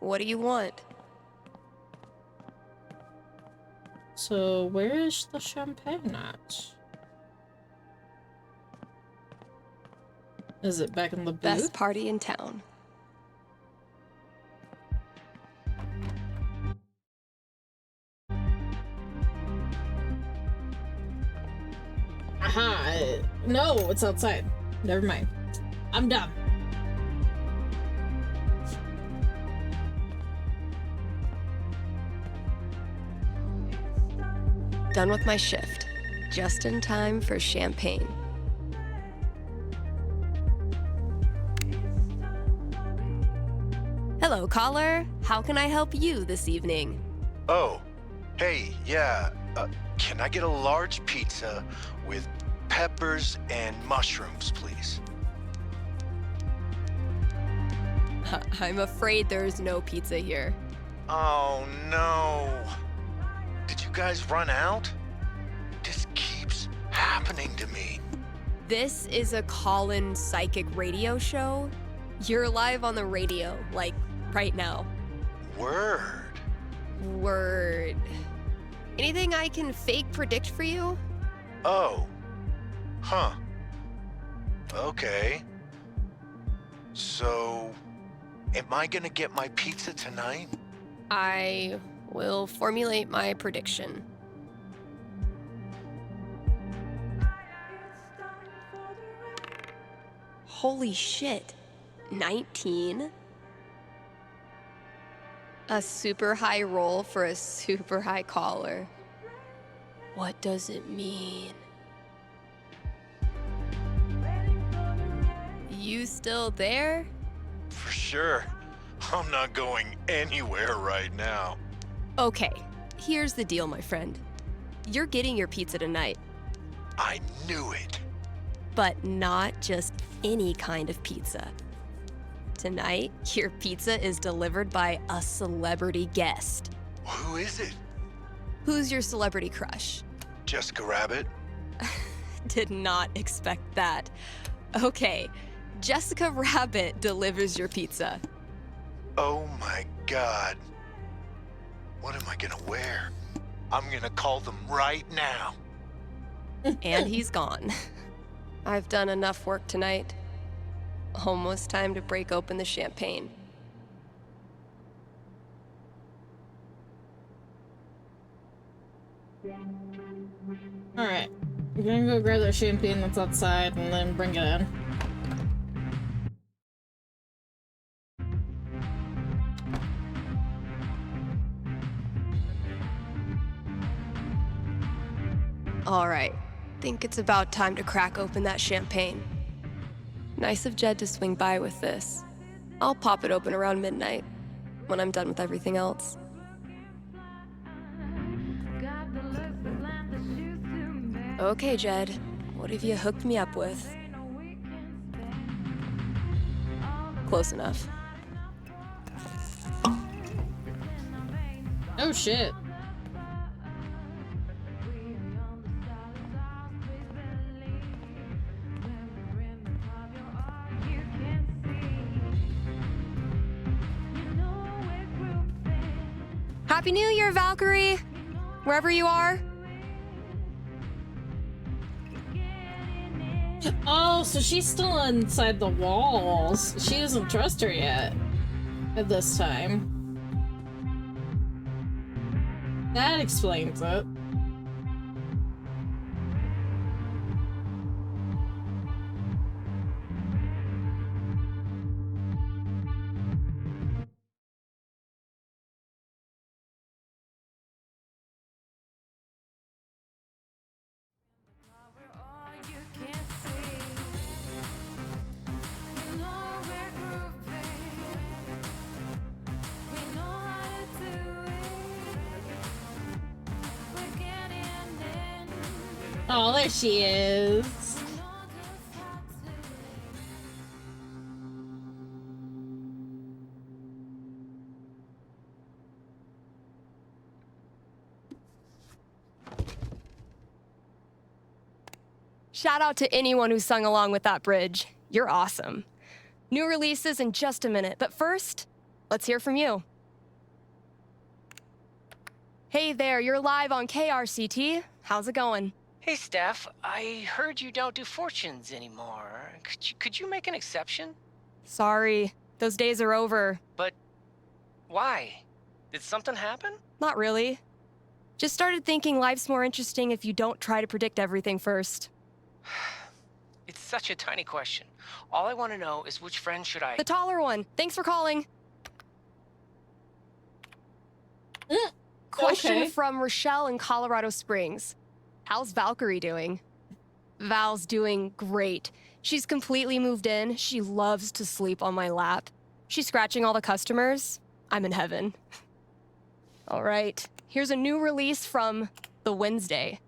What do you want? So, where is the champagne at? Is it back in the booth? Best party in town. Aha! No, it's outside. Never mind. I'm done. Done with my shift. Just in time for champagne. Hello, caller. How can I help you this evening? Oh, hey, yeah. Can I get a large pizza with peppers and mushrooms, please? I'm afraid there's no pizza here. Oh, no. Did you guys run out? This keeps happening to me. This is a call-in psychic radio show. You're live on the radio, like, right now. Word. Word. Anything I can fake predict for you? Oh. Huh. Okay. So, am I gonna get my pizza tonight? I will formulate my prediction. Holy shit. 19? A super high roll for a super high caller. What does it mean? You still there? For sure. I'm not going anywhere right now. Okay, here's the deal, my friend. You're getting your pizza tonight. I knew it. But not just any kind of pizza. Tonight, your pizza is delivered by a celebrity guest. Who is it? Who's your celebrity crush? Jessica Rabbit? Did not expect that. Okay, Jessica Rabbit delivers your pizza. Oh my God. What am I gonna wear? I'm gonna call them right now. And he's gone. I've done enough work tonight. Almost time to break open the champagne. Alright. I'm gonna go grab that champagne that's outside and then bring it in. All right. Think it's about time to crack open that champagne. Nice of Jed to swing by with this. I'll pop it open around midnight, when I'm done with everything else. Okay, Jed. What have you hooked me up with? Close enough. Oh shit. Happy New Year, Valkyrie! Wherever you are. Oh, so she's still inside the walls. She doesn't trust her yet. At this time. That explains it. Oh, there she is. Shout out to anyone who sung along with that bridge. You're awesome. New releases in just a minute, but first, let's hear from you. Hey there, you're live on KRCT. How's it going? Hey, Steph. I heard you don't do fortunes anymore. Could you make an exception? Sorry, those days are over. But why? Did something happen? Not really. Just started thinking life's more interesting if you don't try to predict everything first. It's such a tiny question. All I want to know is which friend should I... The taller one. Thanks for calling. Question Okay. from Rochelle in Colorado Springs. How's Valkyrie doing? Val's doing great. She's completely moved in. She loves to sleep on my lap. She's scratching all the customers. I'm in heaven. All right, here's a new release from The Wednesday.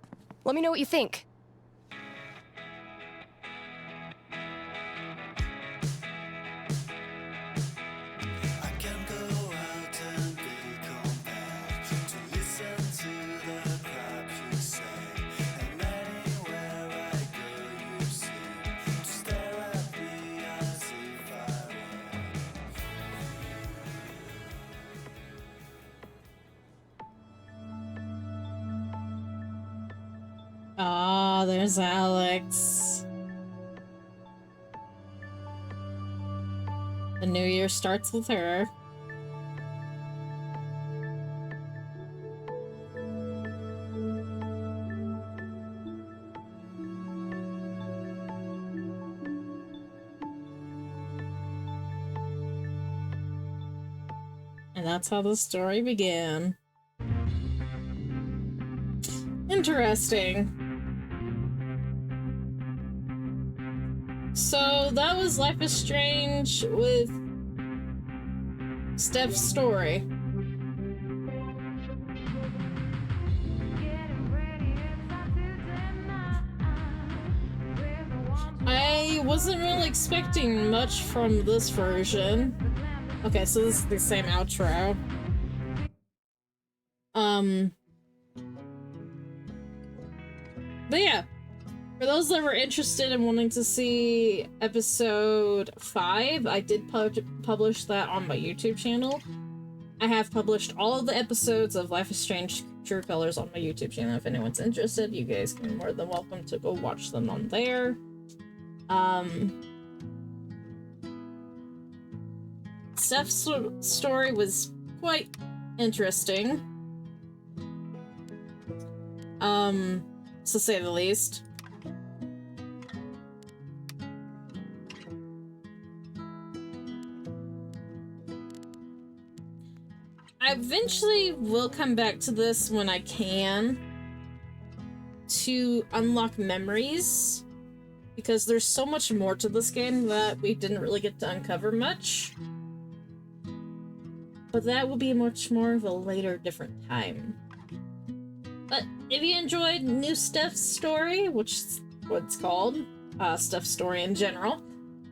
Let me know what you think. Ah, there's Alex. The new year starts with her. And that's how the story began. Interesting. So that was Life is Strange with Steph's story. I wasn't really expecting much from this version. Okay, so this is the same outro. But yeah. For those that were interested in wanting to see episode 5, I did publish that on my YouTube channel. I have published all of the episodes of Life is Strange True Colors on my YouTube channel. If anyone's interested, you guys can be more than welcome to go watch them on there. Steph's story was quite interesting. To say the least. I eventually will come back to this when I can to unlock memories, because there's so much more to this game that we didn't really get to uncover much. But that will be much more of a later, different time. But if you enjoyed New Steph's story, which is what it's called, Steph's story in general,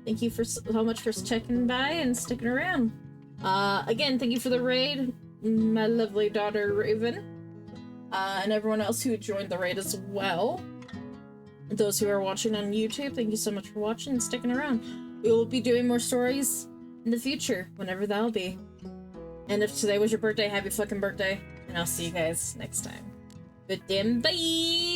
thank you so much for checking by and sticking around. Again, thank you for the raid, my lovely daughter Raven, and everyone else who joined the raid as well. Those who are watching on YouTube, thank you so much for watching and sticking around. We will be doing more stories in the future, whenever that'll be. And if today was your birthday, happy fucking birthday, and I'll see you guys next time. Good damn, bye!